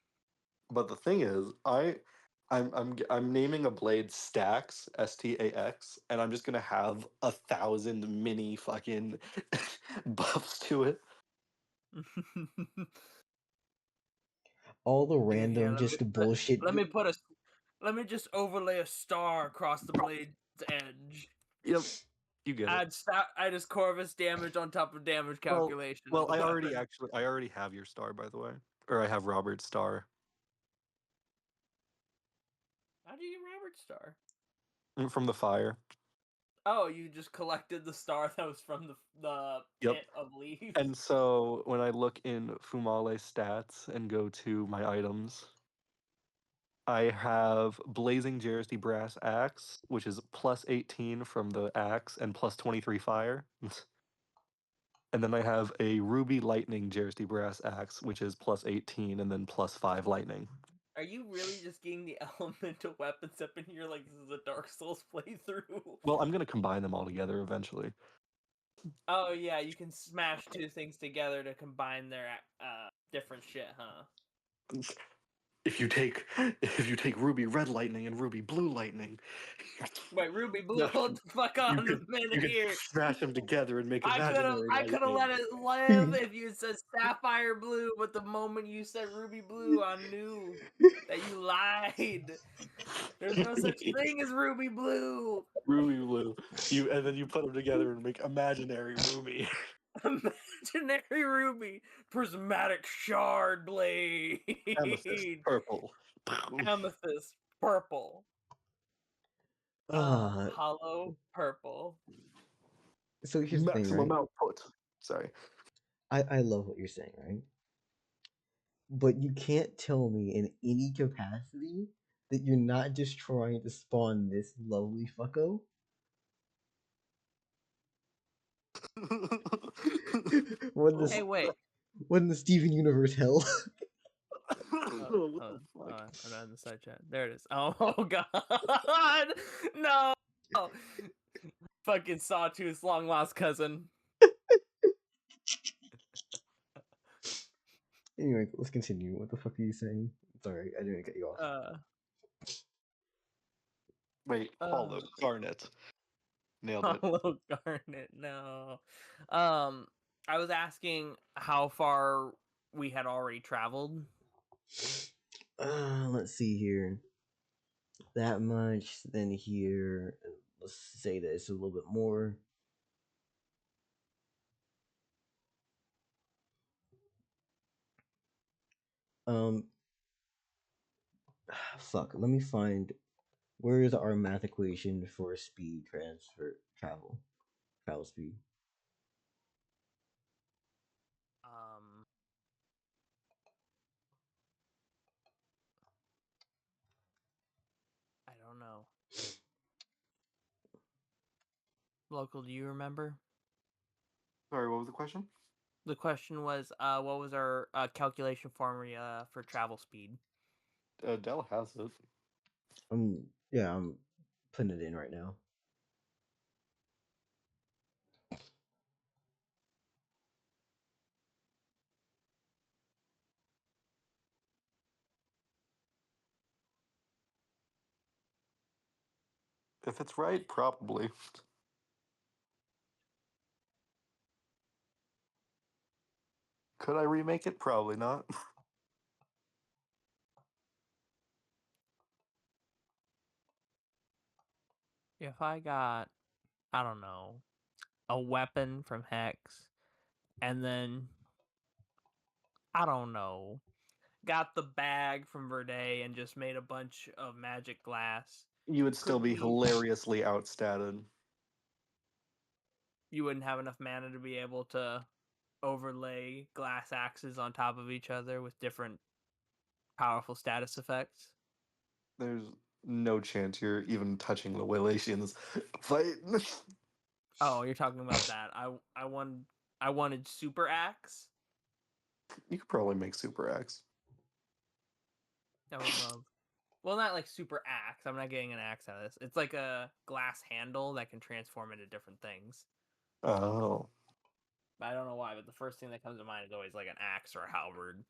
But the thing is, I'm naming a blade Stacks, Stax, and I'm just gonna have 1,000 mini fucking buffs to it. All the Yeah, random just bullshit. let me put a let me just overlay a star across the blade's edge. Yep, you get it. Add his Corvus damage on top of damage Well, calculation of well, the weapon. I already have your star, by the way, or I have Robert's star How do you get Robert's star? from the fire. Oh, you just collected the star that was from the Yep. pit of leaves. And so when I look in Fumale stats and go to my items, I have Blazing Jersey Brass Axe, which is +18 from the axe and +23 fire. And then I have a Ruby Lightning Jersey Brass Axe, which is +18 and then +5 lightning. Are you really just getting the elemental weapons up in here like this is a Dark Souls playthrough? Well, I'm gonna combine them all together eventually. Oh yeah, you can smash two things together to combine their different shit, huh? If you take Ruby Red Lightning and Ruby Blue Lightning, Wait, Ruby Blue, smash hold 'em- the fuck you on a can minute here. smash them together and make I could have imaginary I could have let lightning. it live if you said Sapphire Blue, but the moment you said Ruby Blue, I knew that you lied. There's no such thing as Ruby Blue. Ruby Blue. And then you put them together and make imaginary Ruby. Imaginary Ruby, prismatic shard blade, Amethyst purple. amethyst purple, Uh, hollow purple. so here's the thing, Maximum right? output. Sorry. I love what you're saying, right? But you can't tell me in any capacity that you're not just trying to spawn this lovely fucko. What the Hey, wait. what in the Steven Universe hell? What the fuck? I'm not in the side chat. There it is. Oh god, no! Fucking Sawtooth's long lost cousin. Anyway, let's continue. What the fuck are you saying? Sorry, I didn't cut you off. Wait, Hollow Garnet. Nailed it. Hollow Garnet. No. I was asking how far we had already traveled. Let's see here. That much, then here. Let's say that it's a little bit more. Um, fuck. Let me find where is our math equation for speed travel speed. I don't know. Local, do you remember? Sorry, what was the question? The question was, what was our calculation formula for travel speed? Dell has it. Yeah, I'm putting it in right now. If it's right, probably. Could I remake it? Probably not. If I got, I don't know, a weapon from Hex and then I don't know, got the bag from Verde and just made a bunch of magic glass. You would still Could be we? hilariously outstatted. You wouldn't have enough mana to be able to overlay glass axes on top of each other with different powerful status effects. There's no chance you're even touching the Waylatians fight. Oh, you're talking about that. I wanted super axe. You could probably make Super Axe. I would love. Well, not like super axe. I'm not getting an axe out of this. It's like a glass handle that can transform into different things. Oh. I don't know why, but the first thing that comes to mind is always like an axe or a halberd.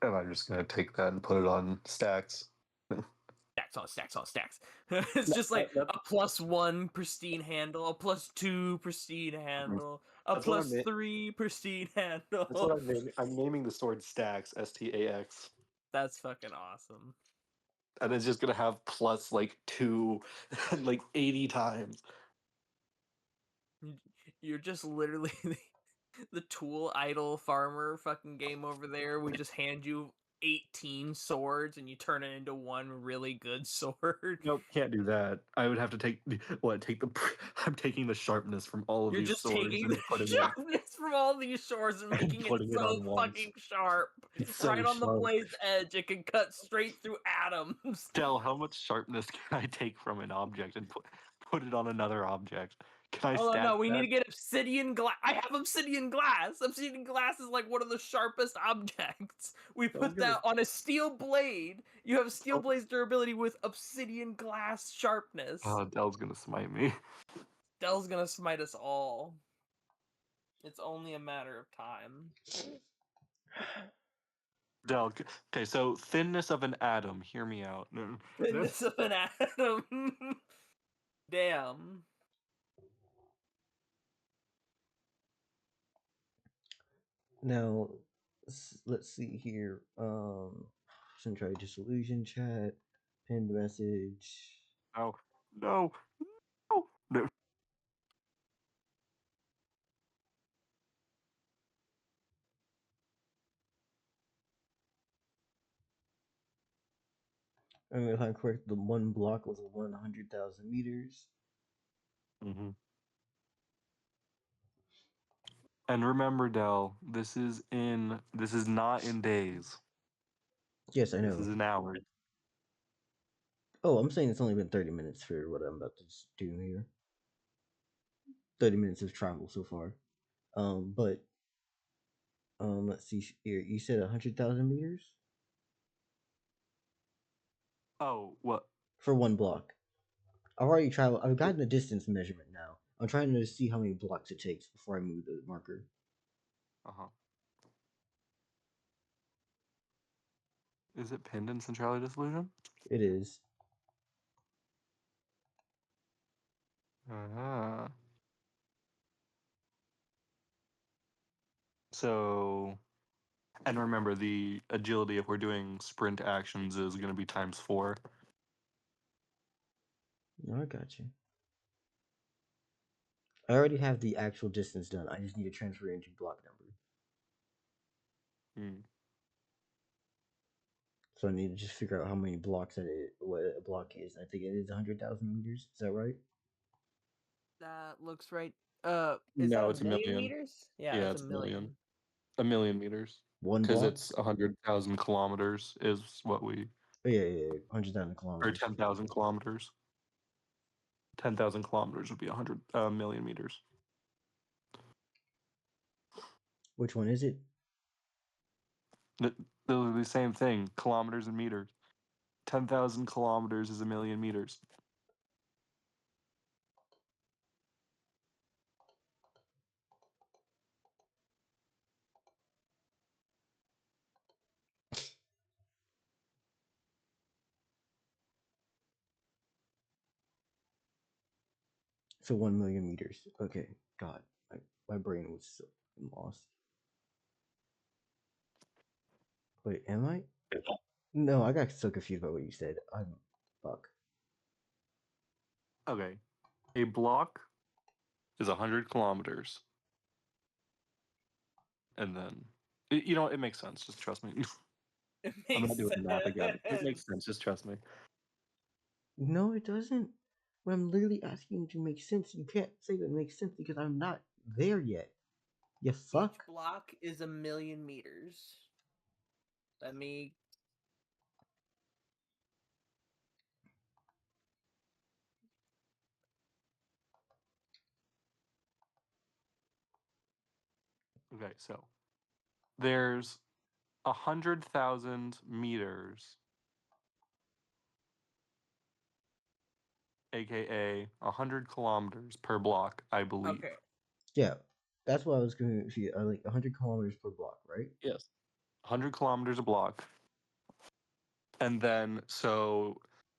And I'm just gonna take that and put it on stacks. Stacks on stacks on stacks. It's just like a +1 pristine handle, a +2 pristine handle, a That's what I meant. +3 pristine handle. That's what I'm naming. I'm naming the sword Stacks, STAX. That's fucking awesome. And it's just gonna have plus like 2 like 80 times. You're just literally the tool idle farmer fucking game over there. We just hand you 18 swords and you turn it into one really good sword. Nope, can't do that. I would have to take I'm taking the sharpness from all of You're these just swords taking and the putting it sharpness from all these swords and and making it putting it so on one. fucking sharp. It's so Right on the sharp. blade's edge, it can cut straight through atoms. Tell how much sharpness can I take from an object and put it on another object? Can I Oh stat no, we need that? to get obsidian glass. I have obsidian glass. Obsidian glass is like one of the sharpest objects. We I was put gonna that on a steel blade. You have steel Oh, blade's durability with obsidian glass sharpness. Dell's gonna smite me. Dell's gonna smite us all. It's only a matter of time. Dell, okay, so thinness of an atom. Hear me out. Thinness of an atom. Damn. Now, let's see here. Centrality Disillusion chat, pinned message. No, no, no. I mean, if I'm correct, the one block was 100,000 meters. Mm-hmm. And remember, Dell, this is not in days. Yes, I This is know. in hours. Oh, I'm saying it's only been 30 minutes for what I'm about to do here. 30 minutes of travel so far. But let's see here. You said 100,000 meters Oh, what? for one block. I've already traveled. I've gotten the distance measurement now. I'm trying to see how many blocks it takes before I move the marker. Uh-huh. Is it pinned in Centrality Disillusion? It is. Uh-huh. So, and remember, the agility, if we're doing sprint actions, is going to be ×4. No, I got you. I already have the actual distance done. I just need to transfer it into block number. Hmm. So I need to just figure out how many blocks what a block is. I think it is 100,000 meters. Is that right? That looks right. Is that No, a it's a million million. meters? Yeah, Yeah, that's it's a a million. million. 1,000,000 meters. One Because block? it's 100,000 kilometers is what we, Oh, yeah. 100,000 or kilometers. 10,000 kilometers. 10,000 kilometers would be 100 million meters. Which one is it? They're the same thing, kilometers and meters. 10,000 kilometers is 1,000,000 meters. So 1 million meters. Okay, God, my brain was so lost. Wait, am I? No, I got so confused by what you said. Fuck. Okay. A block is 100 kilometers. And then, it makes sense. Just trust me. It I'm makes not doing the math again. It makes sense. sense. Just trust me. No, it doesn't. When I'm literally asking you to make sense, you can't say that it makes sense because I'm not there yet. You Each fuck. block is 1,000,000 meters. Let me. Okay, so there's 100,000 meters, aka 100 kilometers per block, I believe. Okay. Yeah, that's what I was going to see. Like 100 kilometers per block, right? Yes. 100 kilometers a block. And then, so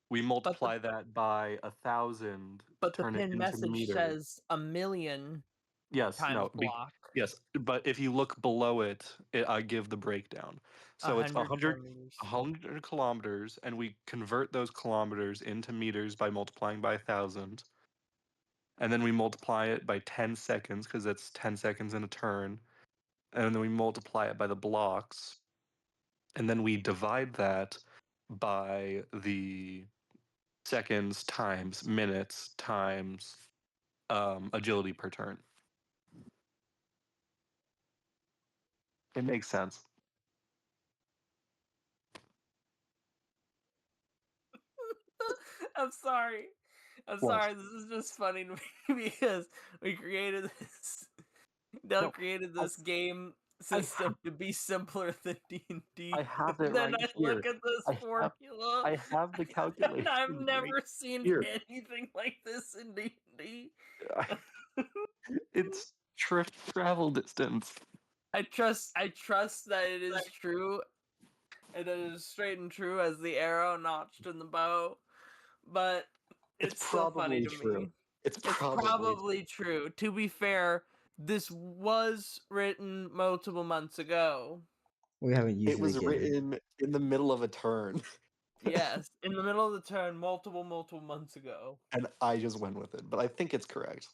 we multiply that by 1,000 to But the turn it pinned into message meters. says 1,000,000 Yes, times no, block. yes, but if you look below it, I give the breakdown. So it's 100 100 kilometers. kilometers, and we convert those kilometers into meters by multiplying by 1,000. And then we multiply it by 10 seconds because that's 10 seconds in a turn. And then we multiply it by the blocks. And then we divide that by the seconds times minutes times agility per turn. It makes sense. I'm sorry. I'm What? sorry. This is just funny to me because we created this. Dell No, created I, this game I, system to be simpler than D&D. I have it And then right I here. look at this I have formula, I have the and I've calculation right never seen here. anything like this in D&D. It's travel distance. I trust that it is true, and it is straight and true as the arrow notched in the bow, but It's it's still funny probably to true. me. It's It's probably probably true. To be fair, this was written multiple months ago. We haven't it used it was again yet. written in the middle of a turn, Yes, in the middle of the turn, multiple months ago. and I just went with it. But I think it's correct,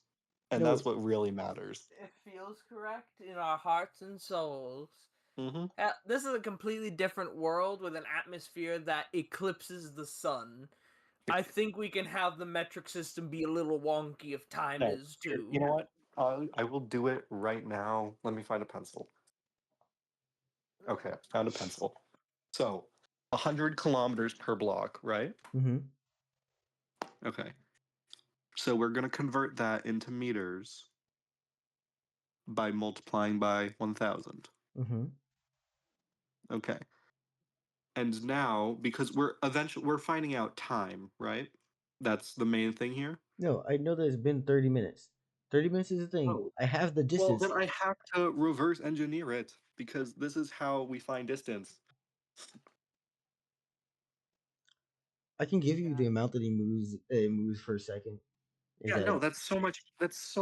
and No, that's what really matters. It feels correct in our hearts and souls. Mm-hmm. This is a completely different world with an atmosphere that eclipses the sun. I think we can have the metric system be a little wonky if time No, is too. you know what? I will do it right now. Let me find a pencil. Okay, I found a pencil. So, 100 kilometers per block, right? Mm-hmm. Okay. So we're going to convert that into meters by multiplying by 1,000. Mm-hmm. Okay. And now, because we're finding out time, right? That's the main thing here. No, I know that it's been 30 minutes. 30 minutes is the thing. Oh, I have the well, distance. then I have to reverse engineer it because this is how we find distance. I can give you the amount that he moves per second. Is Yeah, that no, that's so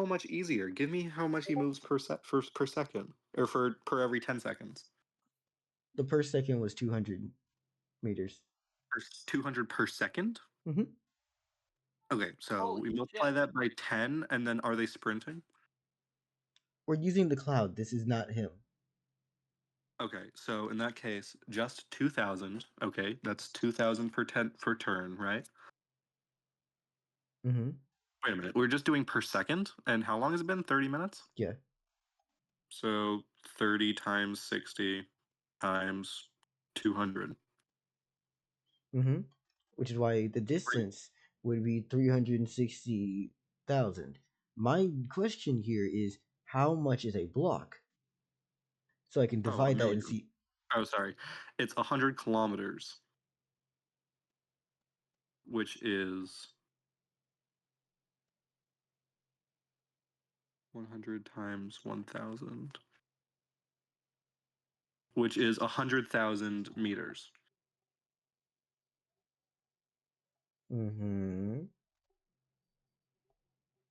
much easier. Give me how much he moves per second or for per every 10 seconds. the per second was 200 meters. 200 per second? Mm-hmm. Okay, so Holy we multiply shit. that by 10 and then are they sprinting? We're using the cloud. This is not him. Okay, so in that case, just 2,000. Okay, that's 2,000 per turn, right? Mm-hmm. Wait a minute. We're just doing per second, and how long has it been? 30 minutes? Yeah. So 30 times 60 times 200. Mm-hmm. Which is why the distance would be 360,000. My question here is how much is a block? So I can Oh, a divide that and million. see. Oh, sorry. It's 100 kilometers, which is 100 times 1,000, which is 100,000 meters. Mm-hmm.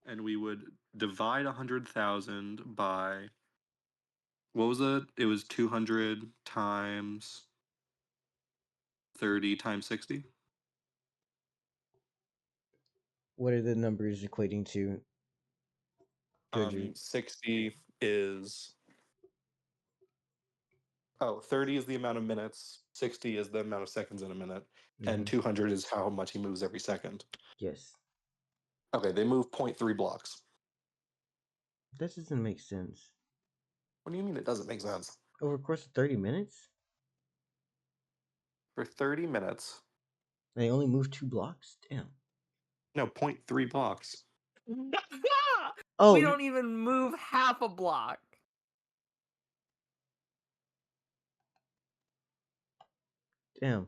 And we would divide 100,000 by, what was it? It was 200 times 30 times 60. What are the numbers equating to? Surgery. 60 is 30 is the amount of minutes, 60 is the amount of seconds in a minute, and 200 is how much he moves every second. Yes. Okay, they move 0.3 blocks. That doesn't make sense. What do you mean it doesn't make sense? Over the course of 30 minutes? For 30 minutes, They only move 2 blocks? Damn. no, 0.3 blocks. Oh, We don't even move half a block. damn.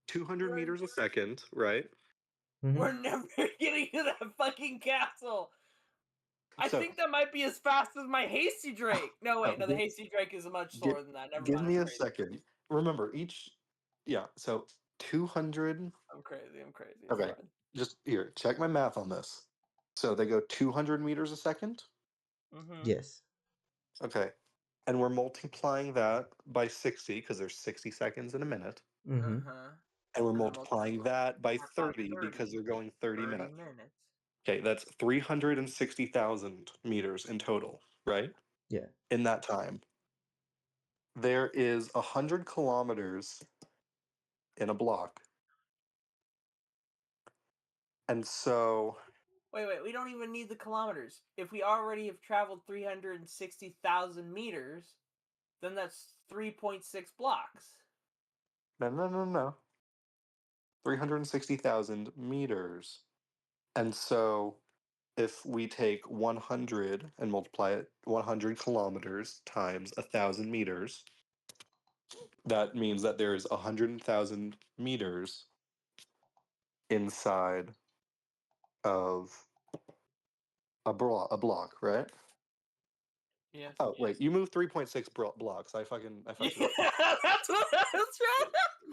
200 meters a second, right? We're never getting to that fucking castle. I So- think that might be as fast as my hasty drake. No, wait, no, the hasty drake is much slower than that. Never Give mind. me I'm a crazy. second. Remember, so 200. I'm crazy. It's Okay, fine. just here, check my math on this. So they go 200 meters a second? Mm-hmm. Yes. Okay. And we're multiplying that by 60 because there's 60 seconds in a minute. Mm-hmm. And we're And then multiplying that by that 30 by because they're going 30 minutes. 30 minutes. Okay, that's 360,000 meters in total, right? Yeah. In that time. There is 100 kilometers in a block. And so Wait, we don't even need the kilometers. If we already have traveled 360,000 meters, then that's 3.6 blocks. no. 360,000 meters. And so if we take 100 and multiply it 100 kilometers times 1,000 meters, that means that there's 100,000 meters inside of a block, right? Yes. Oh, wait, you moved 3.6 blocks. I fucking Yeah, it up. that's what I was trying.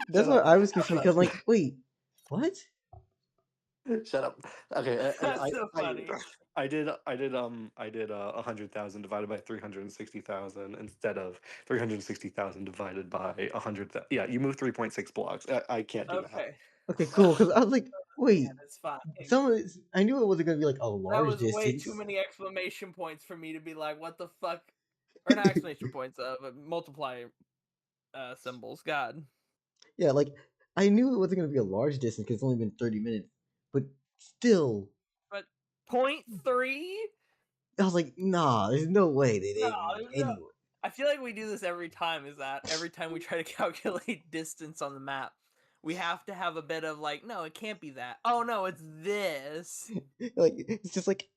That's Shut what up. I was confused because I'm like, wait, what? Shut up. Okay, That's so funny. I did 100,000 divided by 360,000 instead of 360,000 divided by 100. Yeah, you moved 3.6 blocks. I can't do math. Okay, cool. Because I was like, wait, That's fine. I knew it wasn't going to be like a That large was way distance. too many exclamation points for me to be like, what the fuck? Or not exclamation points, but multiply symbols. God. Yeah, like, I knew it wasn't going to be a large distance because it's only been 30 minutes. But still, But 0.3? I was like, nah, there's no way they didn't No, move no. anywhere. I feel like we do this every time, every time we try to calculate distance on the map, we have to have a bit of like, no, it can't be that. Oh no, it's this. Like, it's just like,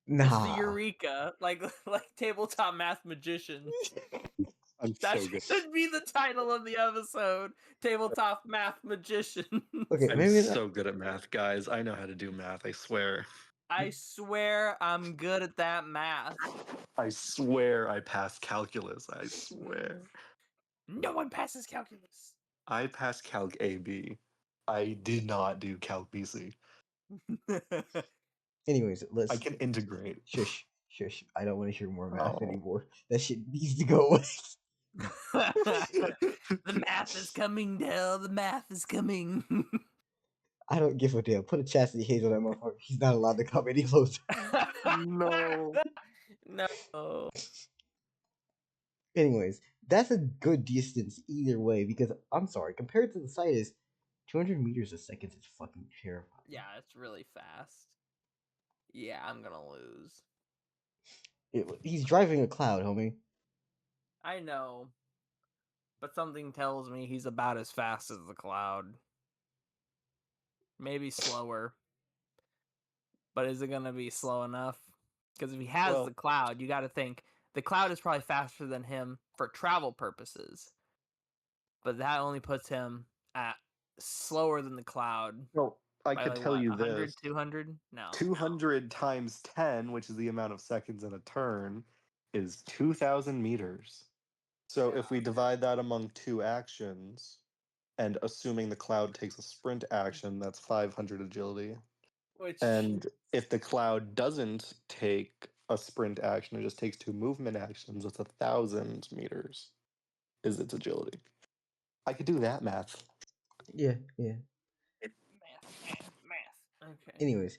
It's the nah. Eureka, like tabletop math magicians. I'm That so good. should be the title of the episode. Tabletop math magician. Okay, I'm maybe so good at math, guys. I know how to do math, I swear. I swear I'm good at that math. I swear I passed calculus. I swear. No one passes calculus. I passed Calc AB. I did not do Calc BC. Anyways, let's. I can integrate. Shush. I don't want to hear more math Oh. anymore. That shit needs to go away. The math is coming, Dell. The math is coming. I don't give a damn. Put a chastity haze on that motherfucker. He's not allowed to come any closer. No. No. Anyways, that's a good distance either way because I'm sorry, compared to the Sidus, 200 meters a second is fucking terrifying. Yeah, it's really fast. Yeah, I'm gonna lose. He's driving a cloud, homie. I know. But something tells me he's about as fast as the cloud. Maybe slower. But is it gonna be slow enough? Because if he has the cloud, you gotta think the cloud is probably faster than him for travel purposes. But that only puts him at slower than the cloud. Well, I by could like, tell what, you 100, this. 200? No. 200 times 10, which is the amount of seconds in a turn, is 2,000 meters. So if we divide that among 2 actions, and assuming the cloud takes a sprint action, that's 500 agility. Which And if the cloud doesn't take a sprint action, it just takes 2 movement actions, it's 1,000 meters is its agility. I could do that math. Yeah. math. Okay. Anyways,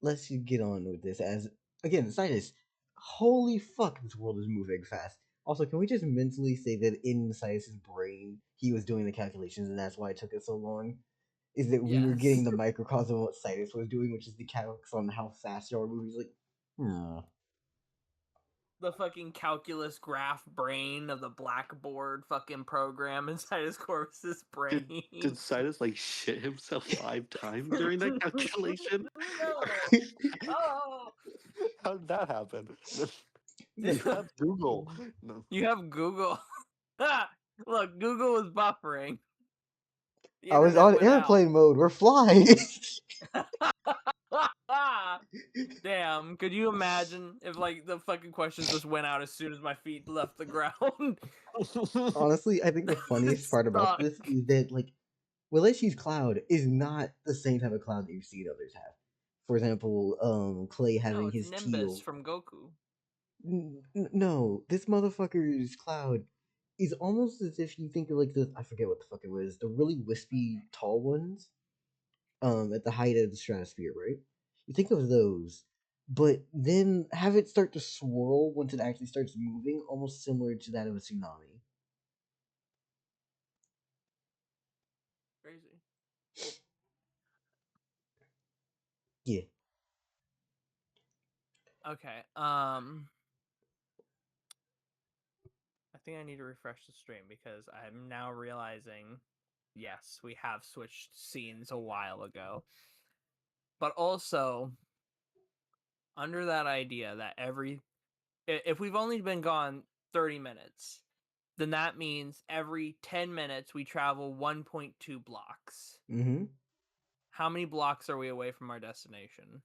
let's get on with this. As again, Sidus, holy fuck, this world is moving fast. Also, can we just mentally say that in Sidus's brain, he was doing the calculations, and that's why it took us so long? Is that we were getting Yes. the microcosm of what Sidus was doing, which is the calcs on how fast y'all are moving. He's like, The fucking calculus graph brain of the blackboard fucking program inside his Corvus's brain. Did Sidus like shit himself 5 times during that calculation? No. Oh. How did that happen? Like, You have Google. No. You have Google. Look, Google was buffering. The I was internet on went out. airplane mode. We're flying. Damn, could you imagine if like the fucking questions just went out as soon as my feet left the ground? Honestly, I think the funniest part about Stuck. this is that like Willishi's cloud is not the same type of cloud that you've seen others have. For example, Clay No, having it's his Nimbus teal. from Goku. No, this motherfucker's cloud is almost as if you think of like the I forget what the fuck it was, the really wispy tall ones, at the height of the stratosphere, right? You think of those, but then have it start to swirl once it actually starts moving, almost similar to that of a tsunami. Crazy. Yeah. Okay. I think I need to refresh the stream because I'm now realizing, yes, we have switched scenes a while ago. But also, under that idea that if we've only been gone 30 minutes, then that means every 10 minutes we travel 1.2 blocks. Mm-hmm. How many blocks are we away from our destination?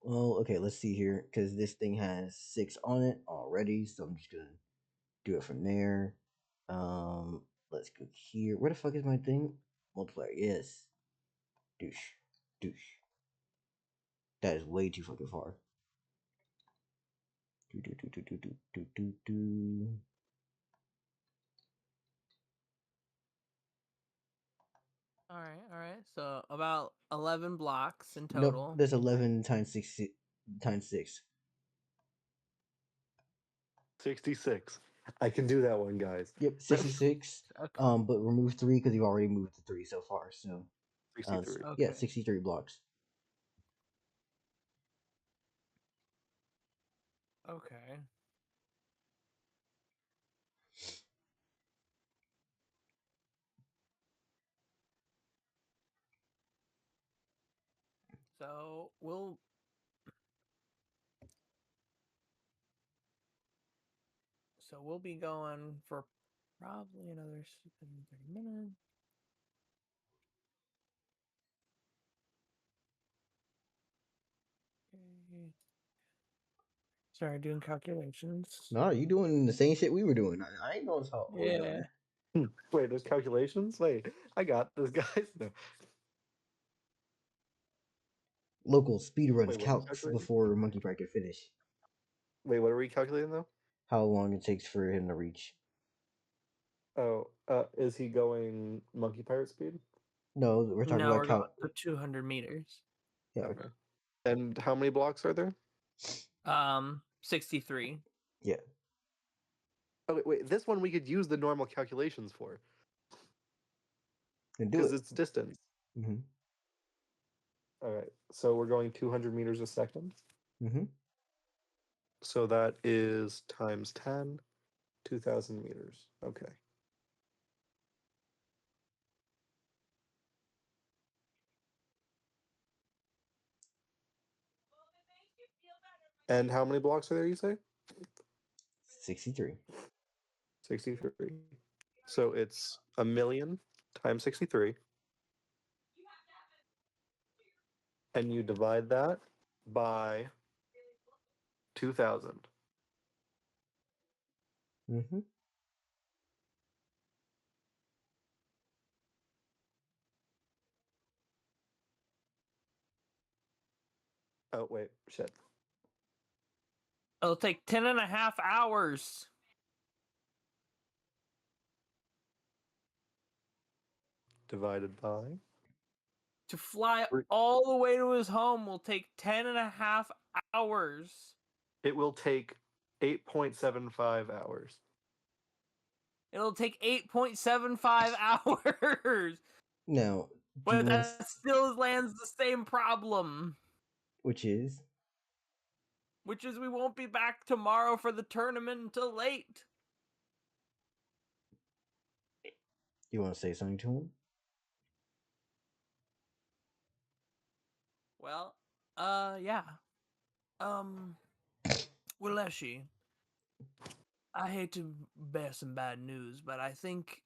Well, okay, let's see here, because this thing has 6 on it already, so I'm just gonna do it from there. Let's go here. Where the fuck is my thing? Multiplier, yes. Douche. Douche. That is way too fucking far. Do do do do do do do do do. All right. So about 11 blocks in Nope, total. that's 11 times 6 times 6. 66. I can do that one, guys. Yep, 66. Okay. But remove 3 because you've already moved to 3 so far. So, 63. yeah, Okay. 63 blocks. Okay. So we'll be going for probably another 30 minutes. Okay. Sorry, doing calculations. No, you doing the same shit we were doing. I ain't know how we're Yeah. doing. Wait, there's calculations? Wait, I got this, guys. No. Local speedruns Wait, what are we calcs calculating? before Monkey Pride can finish. Wait, what are we calculating though? How long it takes for him to reach. Oh, is he going monkey pirate speed? No, we're talking No, about we're going to 200 meters. Yeah. Okay. And how many blocks are there? 63. Yeah. Oh, wait, this one we could use the normal calculations for. And do Because it. it's distance. Mm-hmm. All right, so we're going 200 meters a second. Mm-hmm. So that is times 10, 2,000 meters. Okay. And how many blocks are there, you say? 63. 63. So it's 1,000,000 times 63. And you divide that by 2,000. Mm-hmm. Oh, wait, shit. It'll take 10 and a half hours. Divided by To fly We're- all the way to his home will take 10.5 hours. It will take 8.75 hours. It'll take 8.75 hours. Now, do you But want that still lands the same problem. which is? Which is we won't be back tomorrow for the tournament until late. You want to say something to him? Well, yeah. Willeshi, I hate to bear some bad news, but I think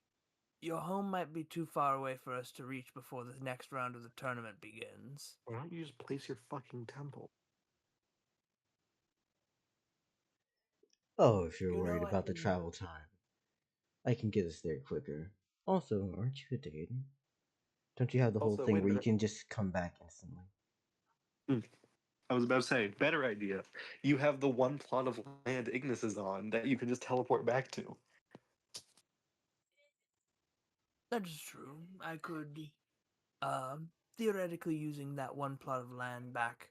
your home might be too far away for us to reach before the next round of the tournament begins. Why don't you just place your fucking temple? Oh, if you're You worried know, I about the can. travel time, I can get us there quicker. Also, aren't you a deity? Don't you have the whole Also, thing wait a where you minute. can just come back instantly? I was about to say, better idea. You have the one plot of land Ignis is on that you can just teleport back to. That is true. I could, theoretically, using that one plot of land back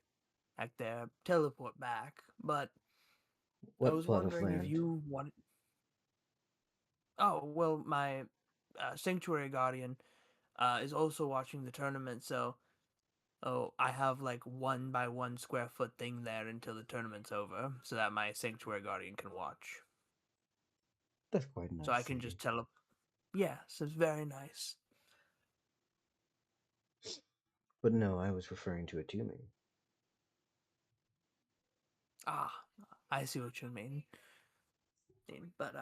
there, teleport back. But I What was plot of wondering if land? you want. Oh well, my sanctuary guardian is also watching the tournament, so I have like 1 by 1 square foot thing there until the tournament's over, so that my sanctuary guardian can watch. That's quite So I nice can of you. just tell him. Yes, it's very nice. But no, I was referring to a tuning. Ah, I see what you mean. But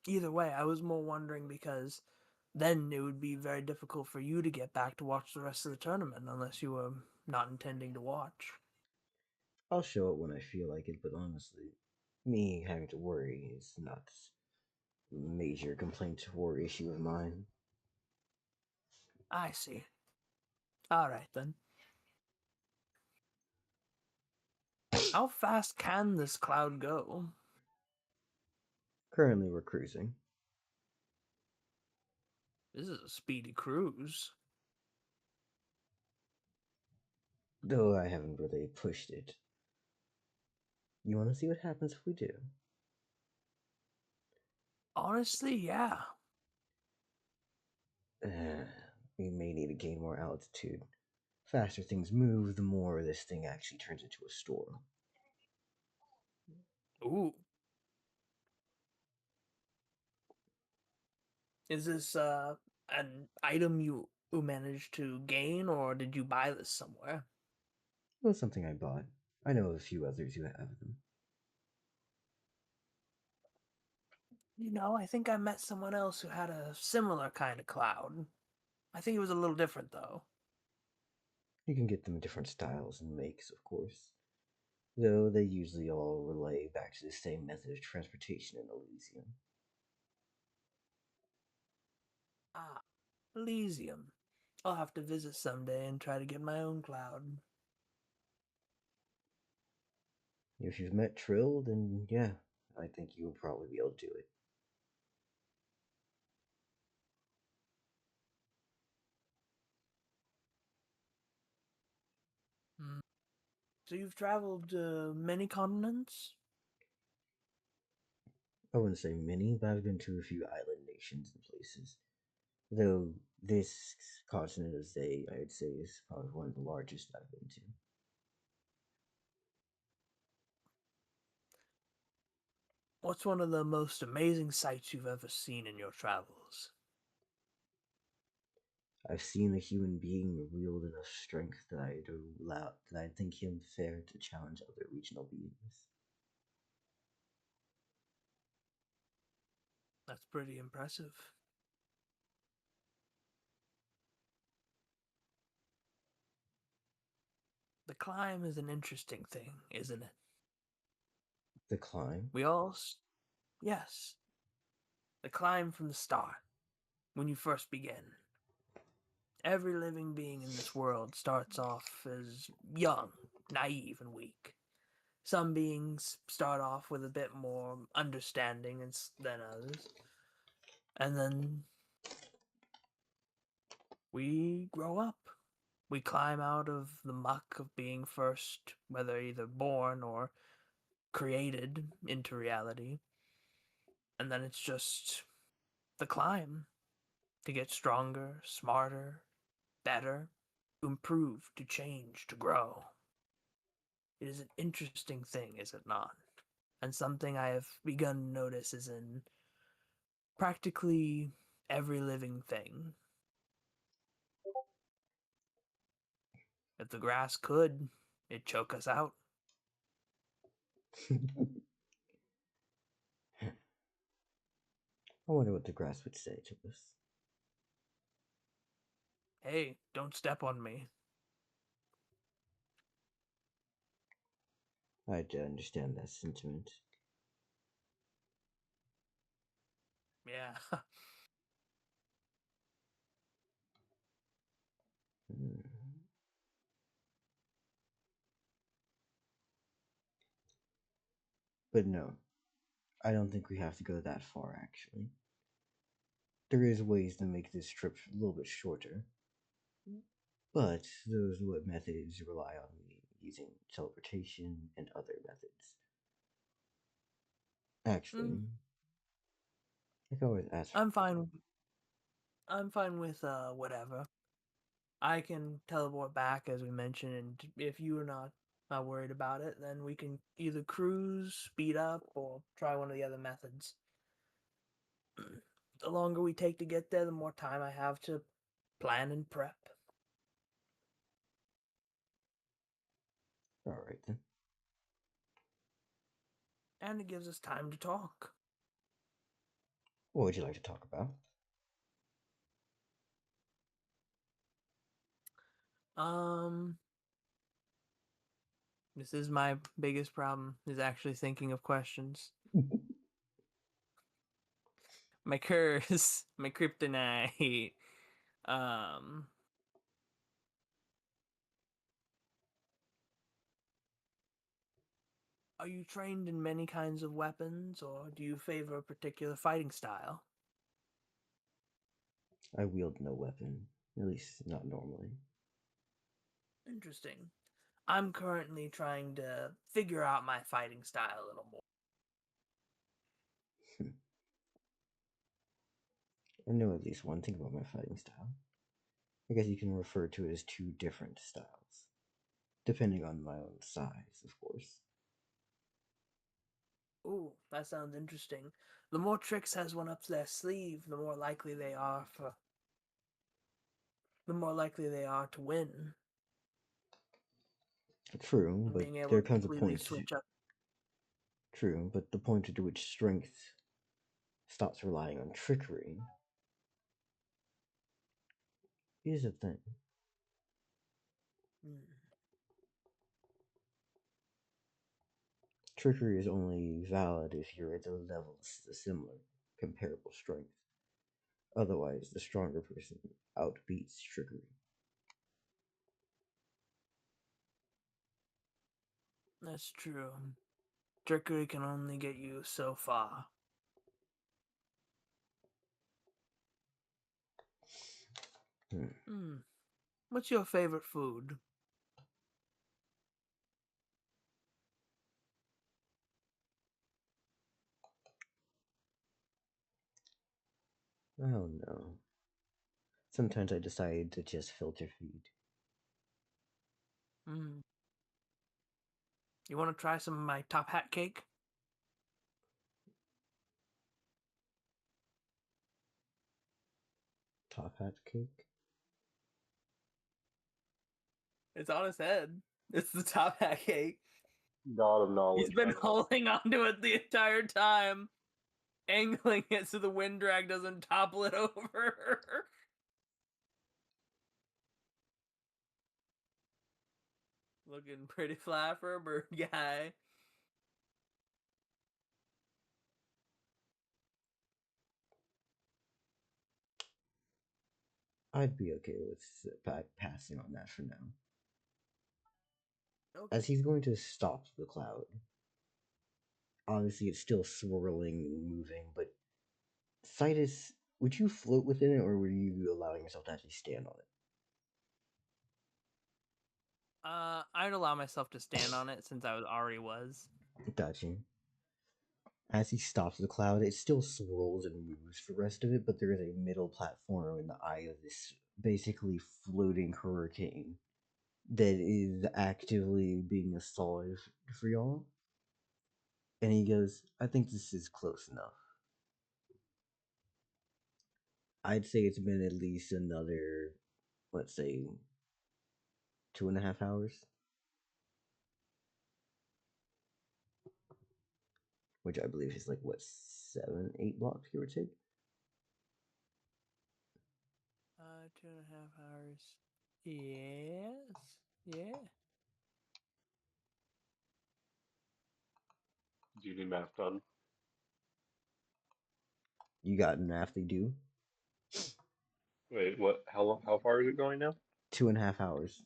either way, I was more wondering because then it would be very difficult for you to get back to watch the rest of the tournament unless you were not intending to watch. I'll show it when I feel like it, but honestly, me having to worry is not a major complaint or issue of mine. I see. All right then. How fast can this cloud go? Currently, we're cruising. This is a speedy cruise. Though I haven't really pushed it. You want to see what happens if we do? Honestly, yeah. We may need to gain more altitude. Faster things move, the more this thing actually turns into a storm. Ooh. Is this an item you managed to gain, or did you buy this somewhere? It was something I bought. I know of a few others who have them. You know, I think I met someone else who had a similar kind of cloud. I think it was a little different, though. You can get them in different styles and makes, of course. Though they usually all relay back to the same method of transportation in Elysium. Ah, Elysium. I'll have to visit someday and try to get my own cloud. If you've met Trill, then yeah, I think you would probably be able to do it. Hmm. So you've traveled many continents? I wouldn't say many, but I've been to a few island nations and places. Though this continent I'd say is probably one of the largest I've been to. What's one of the most amazing sights you've ever seen in your travels? I've seen a human being wield enough strength that I'd think him fair to challenge other regional beings. That's pretty impressive. The climb is an interesting thing, isn't it? The climb? We all. Yes. The climb from the start, when you first begin. Every living being in this world starts off as young, naive, and weak. Some beings start off with a bit more understanding than others. And then we grow up. we climb out of the muck of being first, whether either born or created into reality. And then it's just the climb to get stronger, smarter, better, to improve, to change, to grow. It is an interesting thing, is it not? And something I have begun to notice is in practically every living thing. If the grass could, it'd choke us out. I wonder what the grass would say to this. Hey, don't step on me. I do understand that sentiment. Yeah. Hmm. But no, I don't think we have to go that far, actually. There is ways to make this trip a little bit shorter, but those methods rely on me using teleportation and other methods. Actually, I can always ask. I'm fine. I'm fine with whatever. I can teleport back as we mentioned, and if you are not worried about it, then we can either cruise, speed up, or try one of the other methods. The longer we take to get there, the more time I have to plan and prep. All right then. And it gives us time to talk. What would you like to talk about? Um, this is my biggest problem, is actually thinking of questions. My curse, my kryptonite. Um, are you trained in many kinds of weapons, or do you favor a particular fighting style? I wield no weapon, at least not normally. Interesting. I'm currently trying to figure out my fighting style a little more. I know at least one thing about my fighting style. I guess you can refer to it as two different styles, depending on my own size, of course. Ooh, that sounds interesting. The more tricks has one up their sleeve, the more likely they are to win. True, And but being able there to comes a completely point. switch up. True, but the point at which strength stops relying on trickery is a thing. Hmm. Trickery is only valid if you're at a level similar, comparable strength. Otherwise, the stronger person outbeats trickery. That's true. Trickery can only get you so far. Hmm. What's your favorite food? Oh no. Sometimes I decide to just filter feed. Hmm. You want to try some of my top hat cake? Top hat cake? It's on his head. It's the top hat cake. God of knowledge. He's been holding onto it the entire time, angling it so the wind drag doesn't topple it over. Looking pretty fly for a bird guy. I'd be okay with passing on that for now. Okay. As he's going to stop the cloud. Obviously, it's still swirling and moving, but Sidus, would you float within it, or were you allowing yourself to actually stand on it? I'd allow myself to stand on it since already was. Got you. As he stops the cloud, it still swirls and moves for the rest of it, but there is a middle platform in the eye of this basically floating hurricane that is actively being assaulted for y'all. And he goes, I think this is close enough. I'd say it's been at least another, let's say, 2.5 hours, which I believe is like, what, 7, 8 blocks, give or take? 2.5 hours. Yes. Yeah. Do you need math done? You got math to do? Wait, what? How far is it going now? 2.5 hours.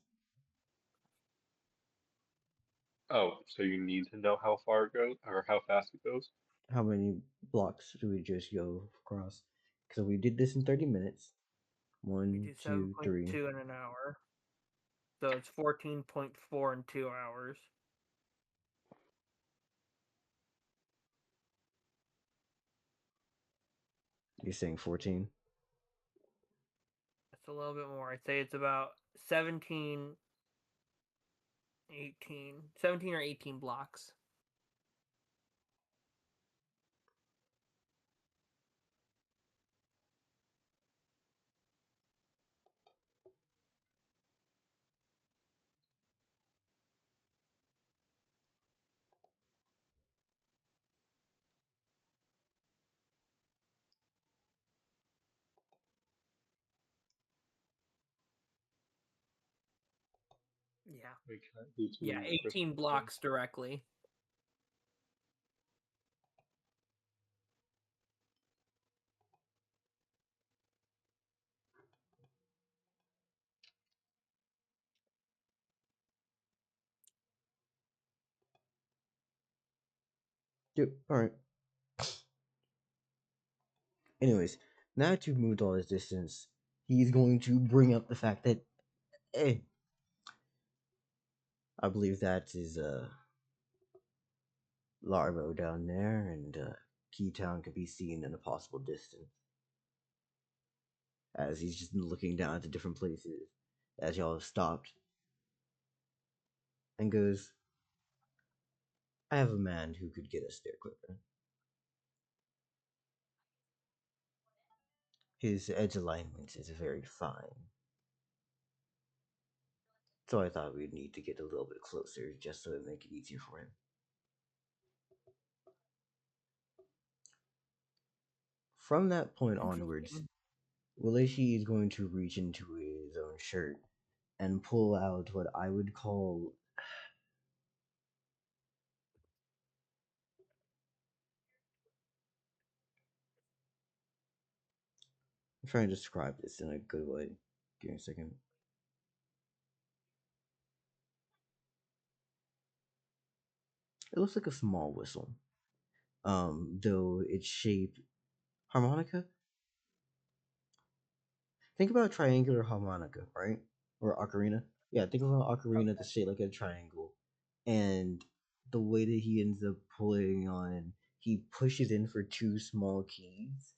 Oh, so you need to know how far it goes or how fast it goes? How many blocks do we just go across? Because we did this in 30 minutes. We 1, do 2, 3. 7.2 in an hour. So it's 14.4 in 2 hours. You're saying 14? That's a little bit more. I'd say it's about 17, 17 or 18 blocks. Yeah. We can't do Yeah, two 18 blocks directly. Yep, alright. Anyways, now that you've moved all this distance, he's going to bring up the fact that, hey, I believe that is Larvo down there, and Keytown could be seen in a possible distance. As he's just looking down at the different places as y'all have stopped, and goes, I have a man who could get us there quicker. His edge alignment is very fine. So I thought we'd need to get a little bit closer just so it make it easier for him. From that point onwards, Waleshi is going to reach into his own shirt and pull out what I would call I'm trying to describe this in a good way. Give me a second. It looks like a small whistle. Though its shape harmonica? Think about triangular harmonica, right? Or ocarina. Yeah, think of an ocarina that's shaped like a triangle. And the way that he ends up pulling on, he pushes in for two small keys.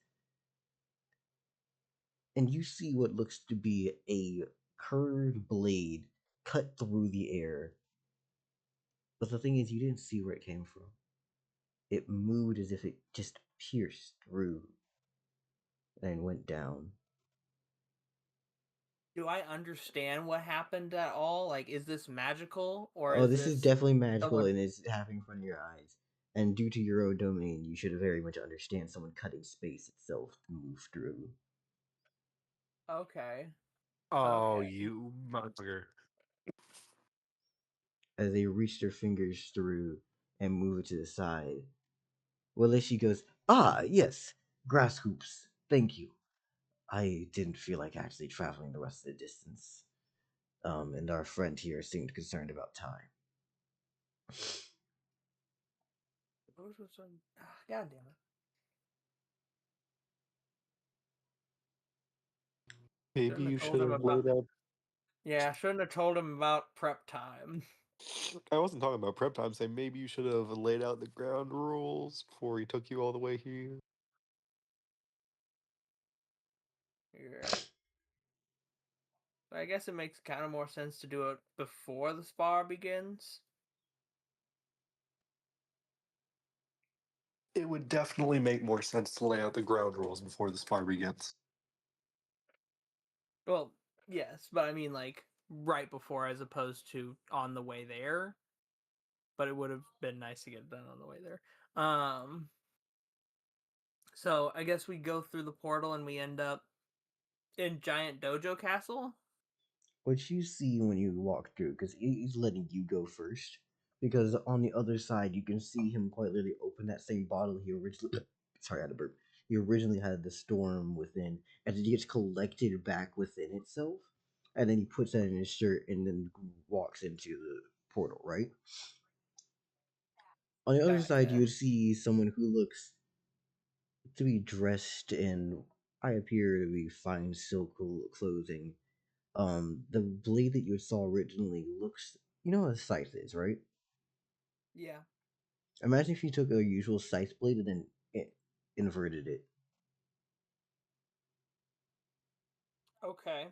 And you see what looks to be a curved blade cut through the air. But the thing is, you didn't see where it came from. It moved as if it just pierced through and went down. Do I understand what happened at all? Like, is this magical or Oh, is this is this definitely magical someone? and it's happening in front of your eyes. And due to your own domain, you should very much understand someone cutting space itself to move through. Okay. Oh, Okay. you motherfucker. As they reach their fingers through and move it to the side, Walishi goes, Ah, yes, grass hoops. Thank you. I didn't feel like actually traveling the rest of the distance. And our friend here seemed concerned about time. God damn it. Maybe Shouldn't you have told should him have about laid the. out Yeah, I shouldn't have told him about prep time. I wasn't talking about prep time. Saying maybe you should have laid out the ground rules before he took you all the way here. Yeah. But I guess it makes kind of more sense to do it before the spar begins. It would definitely make more sense to lay out the ground rules before the spar begins. Well, yes, but I mean like right before as opposed to on the way there. But it would have been nice to get it done on the way there. So I guess we go through the portal and we end up in Giant Dojo Castle. What you see when you walk through, because he's letting you go first. Because on the other side, you can see him quite literally open that same bottle he originally. Sorry, I had a burp. He originally had the storm within, and it gets collected back within itself, and then he puts that in his shirt and then walks into the portal. Right. On the other side, you Gotcha. would see someone who looks to be dressed in. I appear to be fine silk clothing. The blade that you saw originally looks, you know what a scythe is, right? Yeah. Imagine if you took a usual scythe blade and then inverted it. Okay.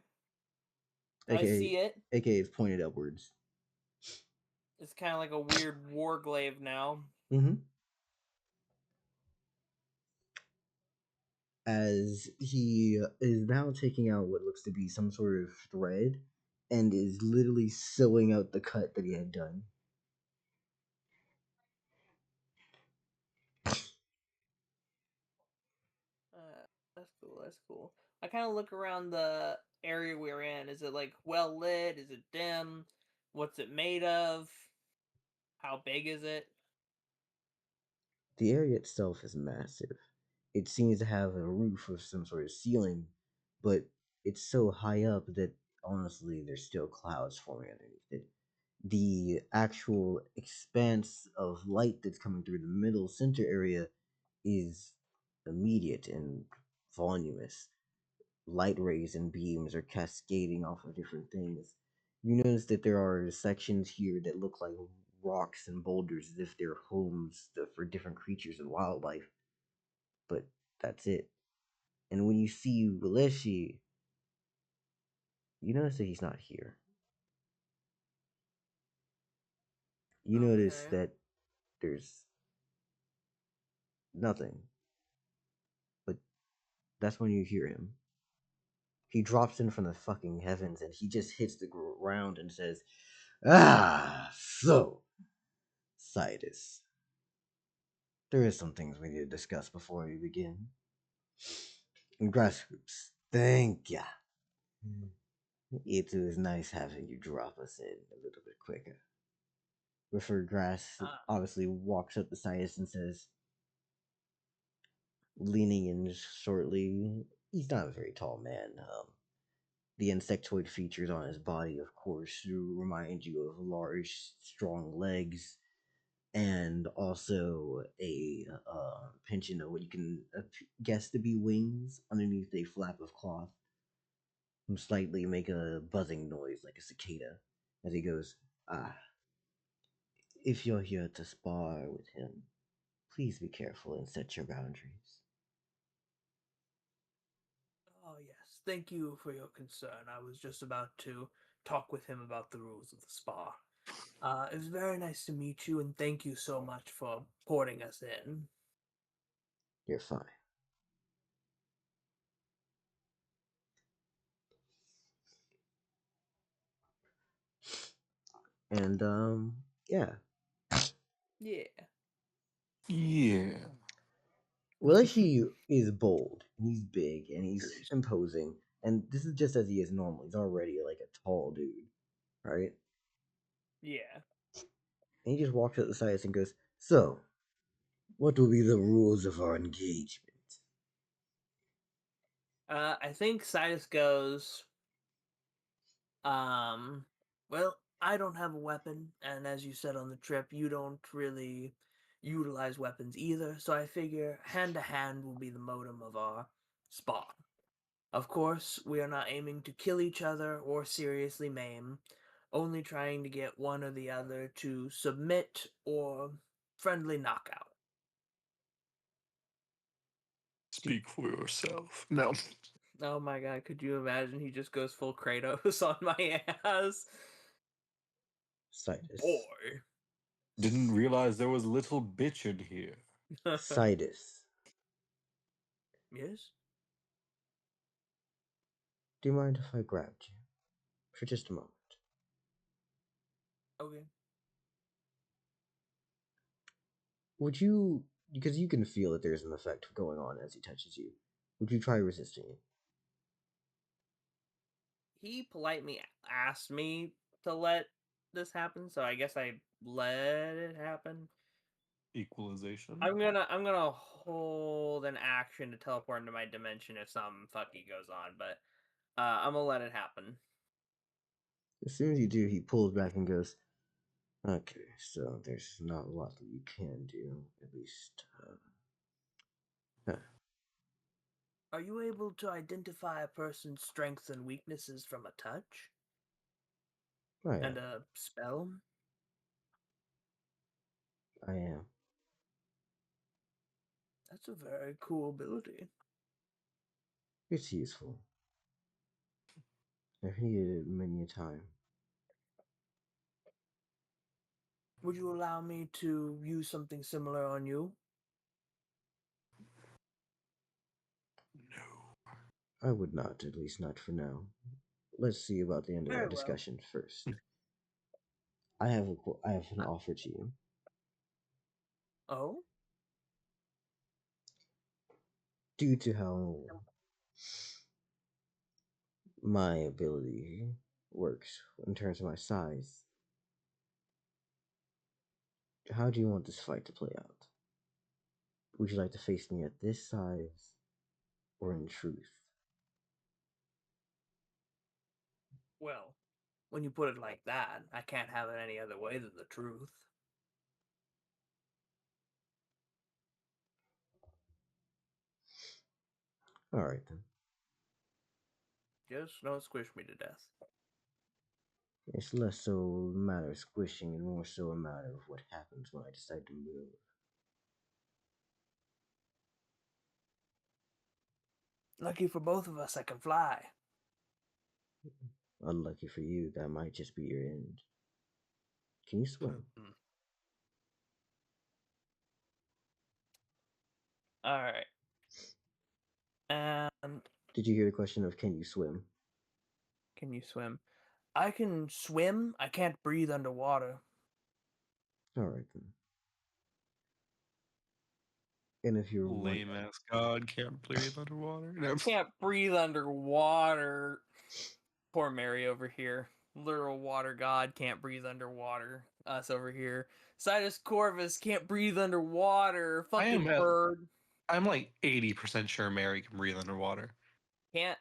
I aka see it. aka it's pointed upwards. It's kind of like a weird war glaive now. Mm-hmm. As he is now taking out what looks to be some sort of thread and is literally sewing out the cut that he had done. That's cool. That's cool. I kind of look around the area we're in. Is it like well lit? Is it dim? What's it made of? How big is it? The area itself is massive. It seems to have a roof of some sort of ceiling, but it's so high up that honestly there's still clouds forming underneath it. The actual expanse of light that's coming through the middle center area is immediate and voluminous. Light rays and beams are cascading off of different things. You notice that there are sections here that look like rocks and boulders as if they're homes for different creatures and wildlife, but that's it. And when you see Waleshi, you notice that he's not here. You notice Okay. that there's nothing, but that's when you hear him. He drops in from the fucking heavens and he just hits the ground and says, "Ah, so, Sidus. There is some things we need to discuss before we begin. Grassroots, thank ya. It was nice having you drop us in a little bit quicker." River Grass Uh, obviously walks up to Sidus and says, leaning in shortly, he's not a very tall man. The insectoid features on his body, of course, remind you of large, strong legs and also a penchant of what you can guess to be wings underneath a flap of cloth. And slightly make a buzzing noise like a cicada as he goes, "Ah, if you're here to spar with him, please be careful and set your boundaries." oh yes. Thank you for your concern. I was just about to talk with him about the rules of the spa. It was very nice to meet you, and thank you so much for porting us in. You're fine. And yeah. Yeah. Yeah. Well, he is bold, and he's big, and he's imposing, and this is just as he is normal. He's already like a tall dude, right? Yeah. And he just walks up the side and goes, "So, what will be the rules of our engagement?" I think Sidus goes, um, well, I don't have a weapon, and as you said on the trip, you don't really utilize weapons either, so I figure hand to hand will be the modem of our spa. Of course, we are not aiming to kill each other or seriously maim, only trying to get one or the other to submit or friendly knockout. Speak for yourself. No. Oh my god, could you imagine he just goes full Kratos on my ass? Sidus. Boy. Didn't realize there was little bitch in here. Sidus. Yes? Do you mind if I grabbed you for just a moment? Okay. Would you, because you can feel that there's an effect going on as he touches you, would you try resisting it? He politely asked me to let this happen, so I guess I let it happen. Equalization. I'm gonna hold an action to teleport into my dimension if some fucky goes on, but I'm gonna let it happen. As soon as you do, he pulls back and goes, okay, so there's not a lot that you can do, at least. Are you able to identify a person's strengths and weaknesses from a touch? I And am. a spell? I am. That's a very cool ability. It's useful. I've needed it many a time. Would you allow me to use something similar on you? No. I would not, at least not for now. Let's see about the end of Very our well. discussion first. I have an offer to you. Oh? Due to how my ability works in terms of my size, how do you want this fight to play out? Would you like to face me at this size, or in truth? Well, when you put it like that, I can't have it any other way than the truth. Alright then. Just don't squish me to death. It's less so a matter of squishing and more so a matter of what happens when I decide to move. Lucky for both of us, I can fly. Unlucky for you, that might just be your end. Can you swim? Alright. And Did you hear the question of can you swim? can you swim? I can swim. I can't breathe underwater. Alright then. And if you're Lame ass god can't breathe underwater. No. Can't breathe underwater. Poor Mary over here. Literal water god can't breathe underwater. Us over here. Sidus Corvus can't breathe underwater. Fucking bird. I'm like 80% sure Mary can breathe underwater. Can't.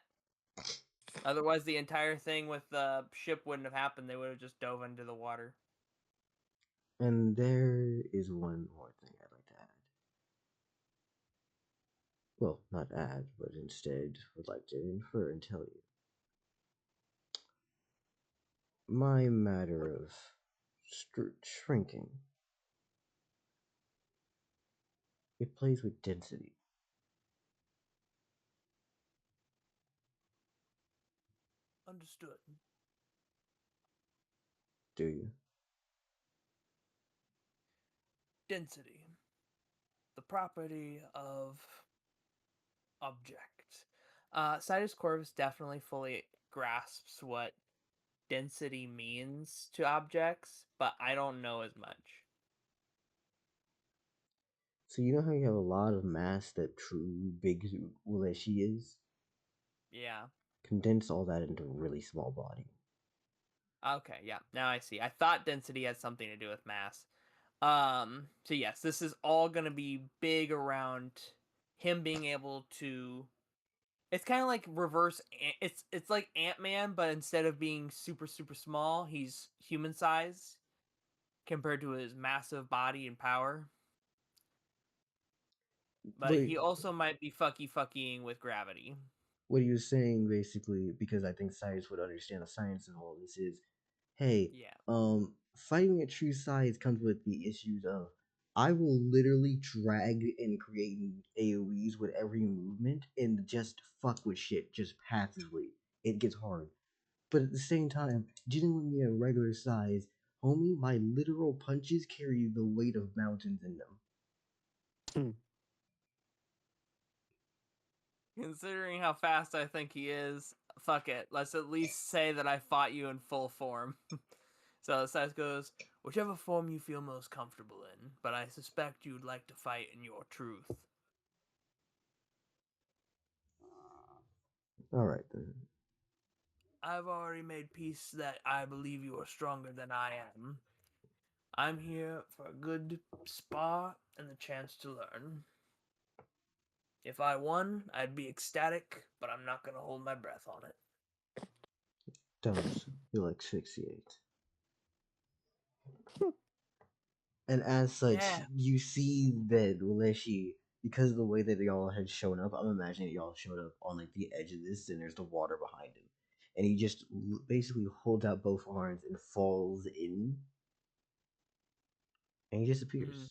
Otherwise, the entire thing with the ship wouldn't have happened. They would have just dove into the water. And there is one more thing I'd like to add. Well, not add, but instead would like to infer and tell you. My matter of shrinking, it plays with density. Understood. Do you? Density. The property of object. Sidus Corvus definitely fully grasps what density means to objects, but I don't know as much. So you know how you have a lot of mass that true big Ulashi is? Yeah. Condense all that into a really small body. Okay, yeah. Now I see. I thought density had something to do with mass. So yes, this is all going to be big around him being able to. It's kind of like reverse. It's like Ant-Man, but instead of being super super small, he's human size compared to his massive body and power. But he also might be fucking with gravity. what he was saying basically, because I think science would understand the science of all this is, hey, Yeah. fighting at true size comes with the issues of I will literally drag and create AoEs with every movement and just fuck with shit just passively. It gets hard. But at the same time, dealing with me at regular size, homie, my literal punches carry the weight of mountains in them. Considering how fast I think he is, fuck it. Let's at least say that I fought you in full form. So Sidus goes, whichever form you feel most comfortable in, but I suspect you'd like to fight in your truth. Alright then. I've already made peace that I believe you are stronger than I am. I'm here for a good spar and the chance to learn. If I won, I'd be ecstatic, but I'm not going to hold my breath on it. Does you'll asphyxiate. And as such, Yeah. you see that Leshi, because of the way that y'all had shown up, I'm imagining that y'all showed up on like the edge of this, and there's the water behind him, and he just basically holds out both arms and falls in, and he disappears into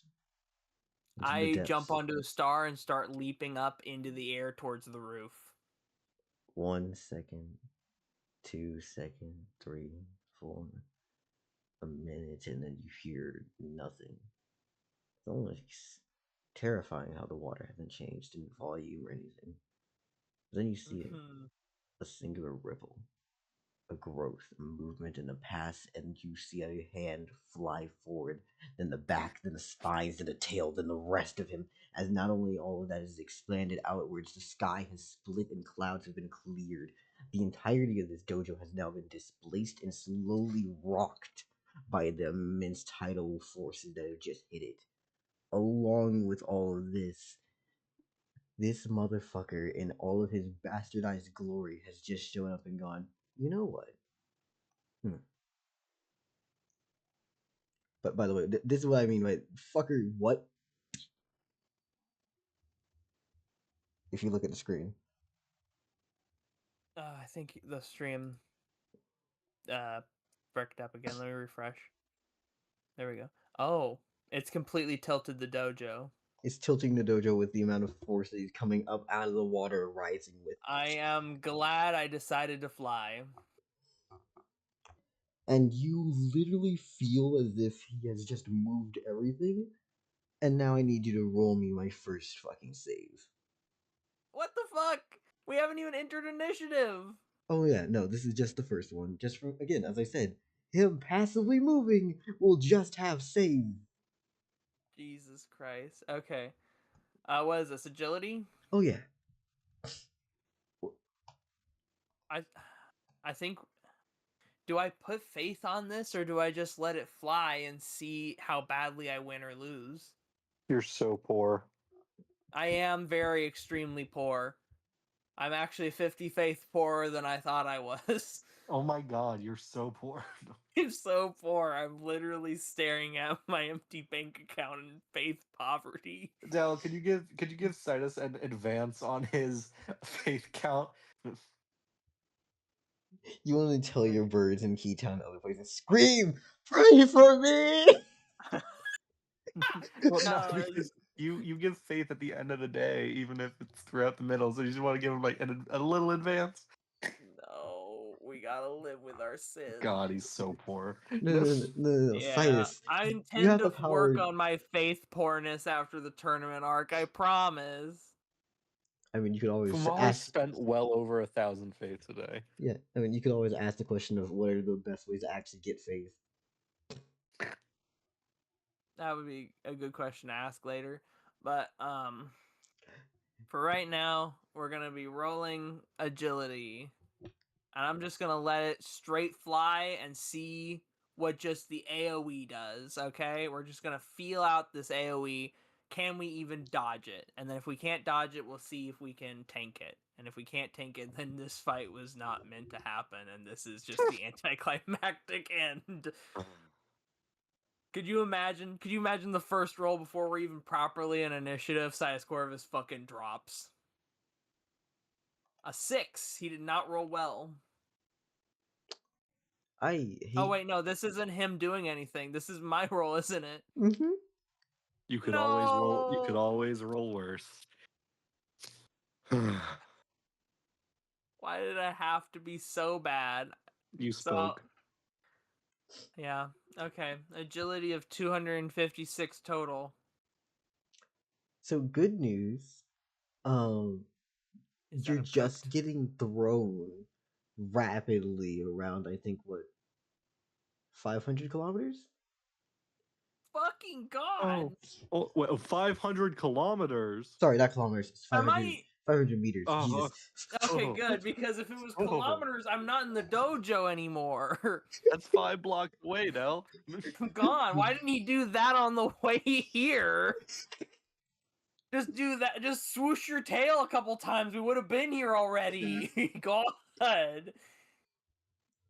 the I jump depths. onto a star and start leaping up into the air towards the roof. 1 second, 2 seconds, 3, 4, a minute, and then you hear nothing. It's almost terrifying how the water hasn't changed in volume or anything. Then you see a singular ripple, a growth, a movement in the past, and you see a hand fly forward, then the back, then the spines, then the tail, then the rest of him. As not only all of that is expanded outwards, the sky has split and clouds have been cleared. The entirety of this dojo has now been displaced and slowly rocked by the immense tidal forces that have just hit it. Along with all of this motherfucker in all of his bastardized glory has just shown up and gone, you know what? But by the way, this is what I mean by fucker. What? If you look at the screen, I think the stream bricked up again. Let me refresh. There we go. Oh, it's completely tilted the dojo. it's tilting the dojo with the amount of force that he's coming up out of the water, rising with. I am glad I decided to fly. And you literally feel as if he has just moved everything. And now I need you to roll me my first fucking save. What the fuck? We haven't even entered initiative. Oh yeah, no, this is just the first one. Just from, again, as I said, him passively moving will just have save. Jesus Christ. Okay. What is this? Agility? Oh yeah. I think. Do I put faith on this, or do I just let it fly and see how badly I win or lose? You're so poor. I am very extremely poor. I'm actually 50 faith poorer than I thought I was. Oh my god, you're so poor. I'm so poor. I'm literally staring at my empty bank account in faith poverty. Dell, could you give Sidus an advance on his faith count? You only tell your birds in Keytown and other places, scream, pray for me! Well, no, No, because you give faith at the end of the day, even if it's throughout the middle. So you just want to give him like a little advance. no, we gotta live with our sins. God, he's so poor. No, Yeah, Sidus. I You intend have to the power. work on my faith poorness after the tournament arc. I promise. I mean, you could always Fumale ask. spent well over 1,000 faith today. Yeah, I mean, you could always ask the question of what are the best ways to actually get faith. That would be a good question to ask later. But for right now, we're gonna be rolling agility. And I'm just gonna let it straight fly and see what just the AoE does, okay? We're just gonna feel out this AoE. Can we even dodge it? And then if we can't dodge it, we'll see if we can tank it. And if we can't tank it, then this fight was not meant to happen, and this is just the anticlimactic end. Could you imagine? Could you imagine the first roll before we're even properly in initiative? Sidus Corvus fucking drops. A 6. He did not roll well. I hate. Oh wait, no, this isn't him doing anything. This is my roll, isn't it? Mm-hmm. You could always roll. You could No! always roll worse. Why did I have to be so bad? You So, spoke. yeah, okay. Agility of 256 total. So good news. Is You're that I'm just cooked? getting thrown rapidly around. I think what 500 kilometers. Fucking god! Oh, wait, 500 kilometers. Sorry, not kilometers. It's Am 500. I 500 meters. Oh, Jesus. okay? oh, Good, because if it was oh. kilometers, I'm not in the dojo anymore. That's 5 blocks away, Dell. I'm gone. Why didn't he do that on the way here? Just do that. Just swoosh your tail a couple times. We would have been here already. God.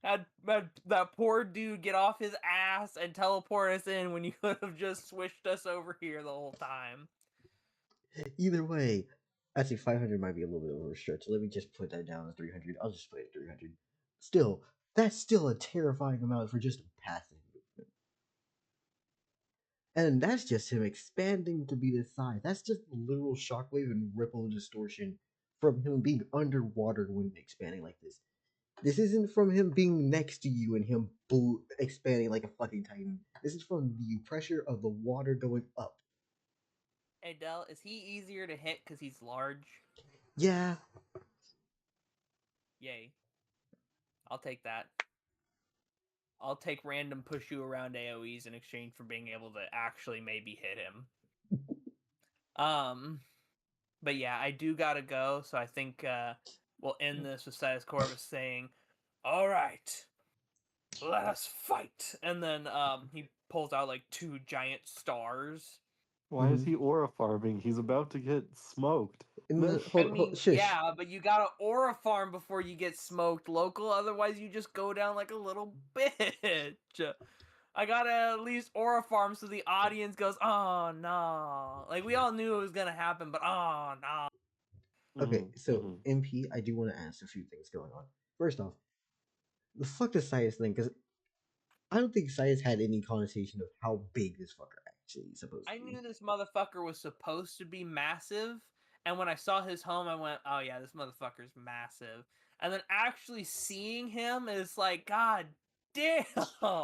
Had that poor dude get off his ass and teleport us in when you could have just swished us over here the whole time. Either way, I think 500 might be a little bit over a stretch. Let me just put that down as 300. I'll just put it at 300. Still, that's still a terrifying amount for just a passive movement. And that's just him expanding to be this size. That's just literal shockwave and ripple distortion from him being underwater when expanding like this. This isn't from him being next to you and him expanding like a fucking titan. This is from the pressure of the water going up. Hey, Dell, is he easier to hit because he's large? Yeah. Yay. I'll take that. I'll take random push you around AoEs in exchange for being able to actually maybe hit him. But yeah, I do gotta go, so I think we'll end this with Sidus Corvus saying, "Alright, let us fight." And then he pulls out like 2 giant stars. Why is he aura farming? He's about to get smoked. Shush. Yeah, but you gotta aura farm before you get smoked local, otherwise you just go down like a little bitch. I gotta at least aura farm so the audience goes, "Oh no." Like, we all knew it was gonna happen, but oh no. Okay, so MP, I do want to ask a few things going on. First off, the fuck the Sias thing, because I don't think Sias had any connotation of how big this fucker actually is supposed to I be. knew this motherfucker was supposed to be massive, and when I saw his home, I went, "Oh yeah, this motherfucker's massive." And then actually seeing him is like, God damn.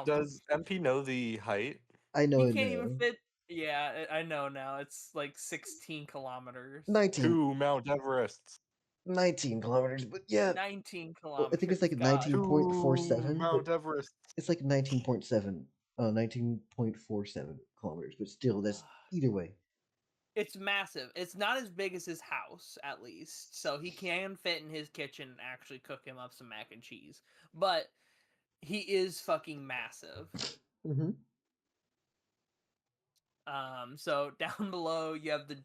Does MP know the height? I know He it can't now. even fit. Yeah, I know now. It's like 16 kilometers. 19. 2 Mount Everests. 19 kilometers, but yeah. 19 I think it's like kilometers. God. 19.47. 2 Mount Everest. It's like 19.7. 19.47 kilometers, but still, that's either way. It's massive. It's not as big as his house, at least. So he can fit in his kitchen and actually cook him up some mac and cheese. But he is fucking massive. Mm-hmm. So down below you have the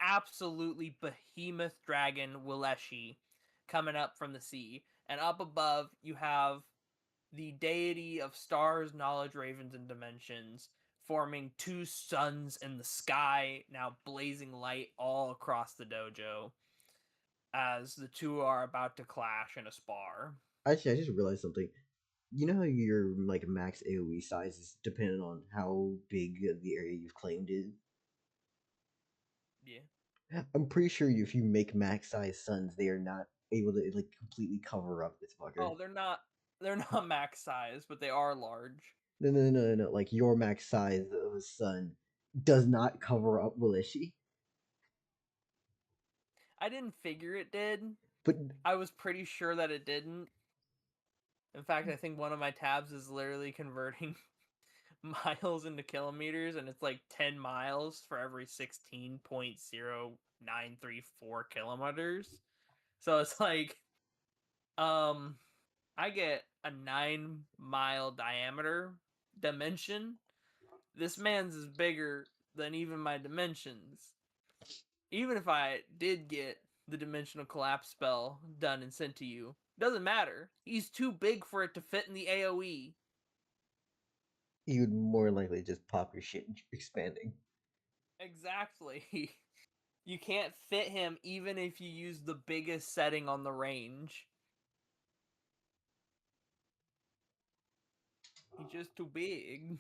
absolutely behemoth dragon Willeshi coming up from the sea. And up above you have the deity of stars, knowledge, ravens, and dimensions, forming 2 suns in the sky, now blazing light all across the dojo, as the 2 are about to clash in a spar. Actually, I just realized something. You know how your like max AoE size is dependent on how big the area you've claimed is? Yeah. I'm pretty sure if you make max size suns, they are not able to like completely cover up this fucker. Oh, they're not max size, but they are large. No. Like your max size of a sun does not cover up Wilishi. I didn't figure it did. But I was pretty sure that it didn't. In fact, I think one of my tabs is literally converting miles into kilometers, and it's like 10 miles for every 16.0934 kilometers. So it's like, I get a 9-mile diameter dimension. This man's is bigger than even my dimensions. Even if I did get the dimensional collapse spell done and sent to you, doesn't matter. He's too big for it to fit in the AoE. you would more likely just pop your shit expanding. Exactly. You can't fit him even if you use the biggest setting on the range. He's just too big.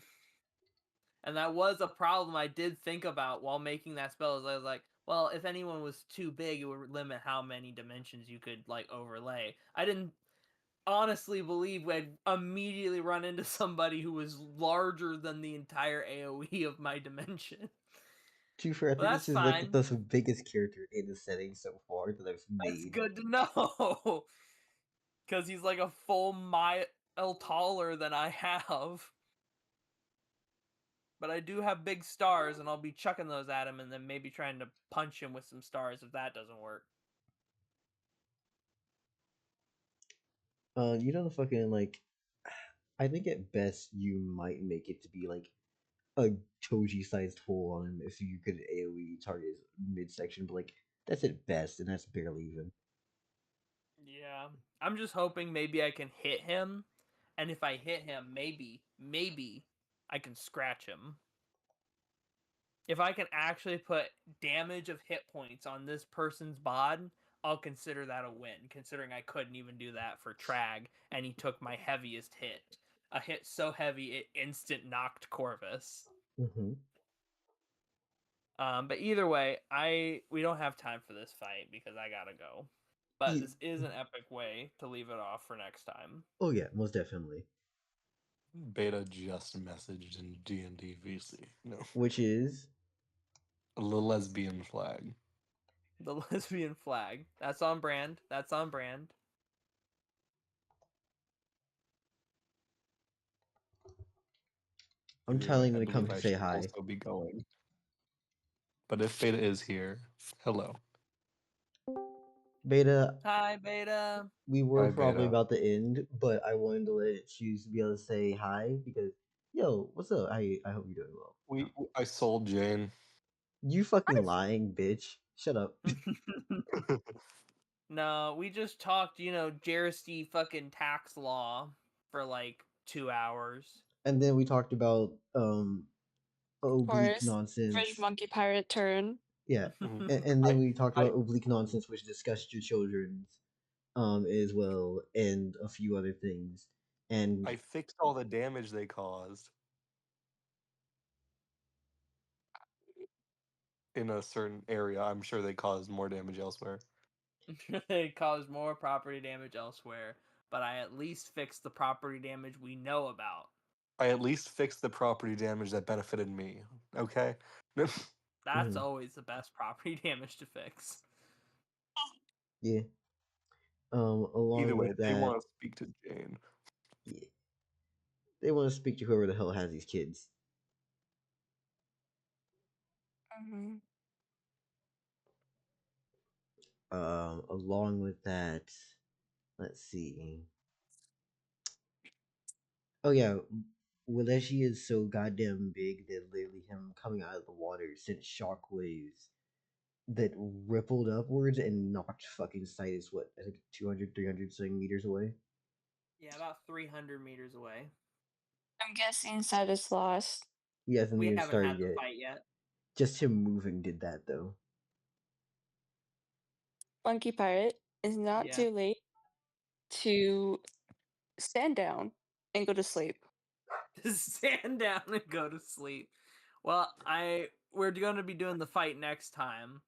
And that was a problem I did think about while making that spell. Is I was like, well, if anyone was too big, it would limit how many dimensions you could like overlay. I didn't honestly believe we'd immediately run into somebody who was larger than the entire AoE of my dimension. To be fair, I But think that's this is like fine. the biggest character in the setting so far that I've That's made. good to know. Because he's like a full mile taller than I have. But I do have big stars, and I'll be chucking those at him and then maybe trying to punch him with some stars if that doesn't work. You know the fucking like. I think at best you might make it to be like a Toji-sized hole on him if you could AOE target his midsection, but like that's at best, and that's barely even. Yeah. I'm just hoping maybe I can hit him, and if I hit him, maybe I can scratch him. If I can actually put damage of hit points on this person's bod, I'll consider that a win, considering I couldn't even do that for Trag, and he took my heaviest hit. A hit so heavy it instant knocked Corvus. Mm-hmm. But either way, we don't have time for this fight because I gotta go. But this is an epic way to leave it off for next time. Oh yeah, most definitely. Beta just messaged in D&D VC. No. Which is The lesbian flag. The lesbian flag. That's on brand. That's on brand. I'm Either way, telling I him to come believe to I say should hi. also be going. But if Beta is here, hello. Beta, Hi, Beta. we were Hi, probably Beta. about to end, but I wanted to let Choose to be able to say hi because, yo, what's up? I hope you're doing well. I sold Jane. You fucking lying, bitch. Shut up. No, we just talked, Jersey fucking tax law for like 2 hours. And then we talked about oblique course. nonsense. Rich monkey pirate turn. Yeah. Mhm. And then we talked I- about oblique nonsense, which discussed your children's as well, and a few other things. And I fixed all the damage they caused in a certain area. I'm sure they caused more damage elsewhere. It caused more property damage elsewhere, but I at least fixed the property damage we know about. I at least fixed the property damage that benefited me. Okay? That's Mhm. always the best property damage to fix. yeah. Along Either way, with they that, want to speak to Jane. yeah, they want to speak to whoever the hell has these kids. Mhm. Along with that, let's see. Oh yeah, Waleshi is so goddamn big that literally him coming out of the water sent shockwaves that rippled upwards and knocked fucking Sidus, what, I think 200, 300 something meters away? Yeah, about 300 meters away. I'm guessing Sidus lost. He hasn't We even haven't started had the yet. fight yet. Just him moving did that though. Monkey pirate is not Yeah. too late to stand down and go to sleep. Just stand down and go to sleep. Well, we're going to be doing the fight next time,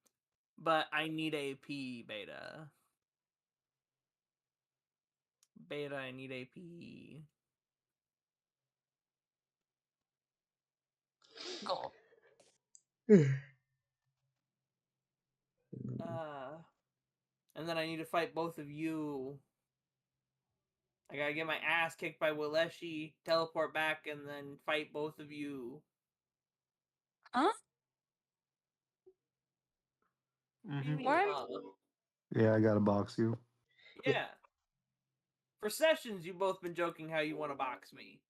but I need AP, Beta. Beta, I need AP. Go. And then I need to fight both of you. I gotta get my ass kicked by Waleshi, teleport back, and then fight both of you. Huh? Mhm. What? Yeah, I gotta box you. Yeah. For sessions, you've both been joking how you want to box me.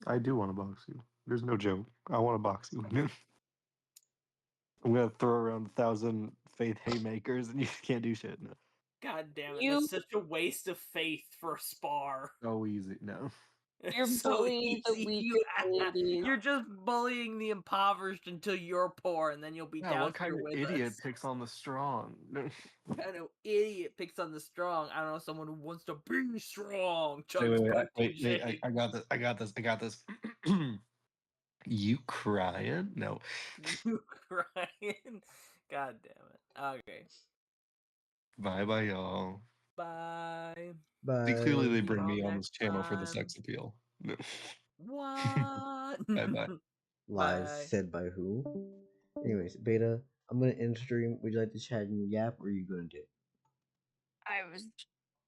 I do want to box you. There's no joke. I want to box you. I'm gonna throw around 1,000 faith haymakers and you can't do shit. No. God damn it, You that's such a waste of faith for a spar. So easy. No. You're So bullying the easy, weak you ladies. You're just bullying the impoverished until you're poor, and then you'll be Yeah, down what kind here of with idiot us. picks on the strong? I know, idiot picks on the strong. I don't know, someone who wants to be strong. Wait, Chugs wait, wait, protein wait, shake. I got this, I got this, I got this. You crying? No. You crying? God damn it. Okay. Bye bye, y'all. Bye. See, clearly they Bye. See bring y'all me on this next channel for the time. sex appeal. No. What? Bye bye. Lies Bye. said by who? Anyways, Beta, I'm gonna end stream. Would you like to chat and yap, or are you gonna dip? I was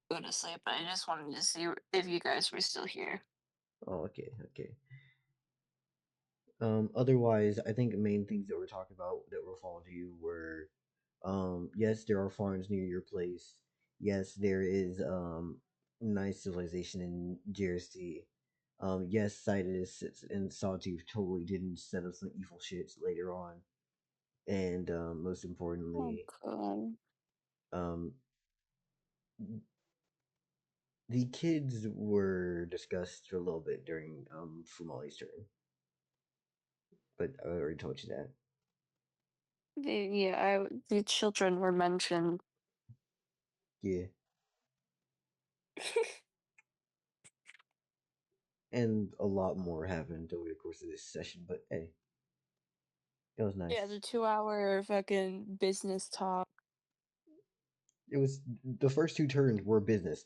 going to sleep, but I just wanted to see if you guys were still here. Oh, okay, okay. Otherwise, I think the main things that we're talking about that were falling to you were, yes, there are farms near your place. Yes, there is nice civilization in Jersey. Yes, Sidus and Sawtooth totally didn't set up some evil shits later on. And most Oh, importantly, God. um, the kids were discussed a little bit during Fumale's turn, but I already told you that. The children were mentioned. Yeah, and a lot more happened over the course of this session, but hey, it was nice. Yeah, the 2-hour fucking business talk. It was the first two turns were business.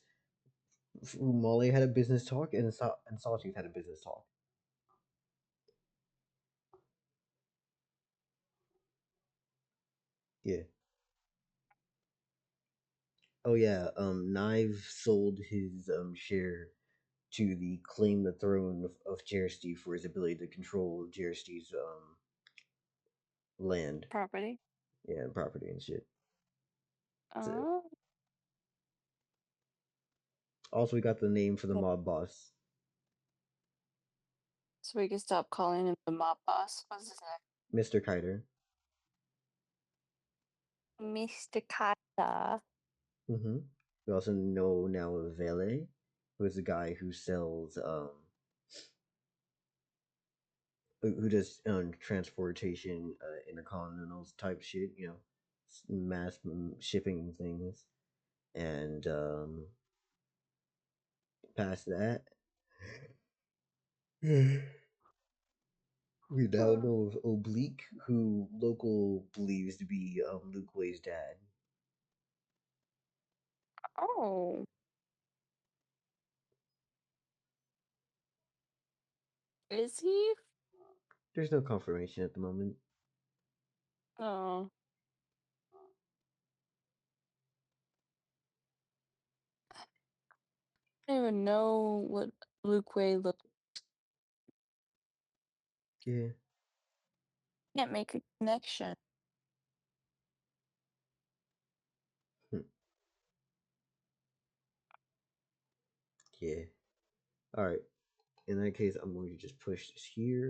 Fumale had a business talk, and Sawtooth had a business talk. Yeah. Oh yeah. Knive sold his share to the claim the throne of Jersey for his ability to control Jersey's land, Property. yeah, property and shit. So, Oh, also, we got the name for the mob boss, so we can stop calling him the mob boss. What's his Mr. Kiter. name? Mr. Kata. Mm-hmm. We also know now of Vele, who is the guy who sells who does transportation, intercontinental type shit, you know, mass shipping things, and past that, we now know of Oblique, who local believes to be Luke Way's dad. Oh. Is he? There's no confirmation at the moment. Oh. I don't even know what Luke Way looked. Yeah. Can't make a connection. Hmm. Yeah. All right. In that case, I'm going to just push this here.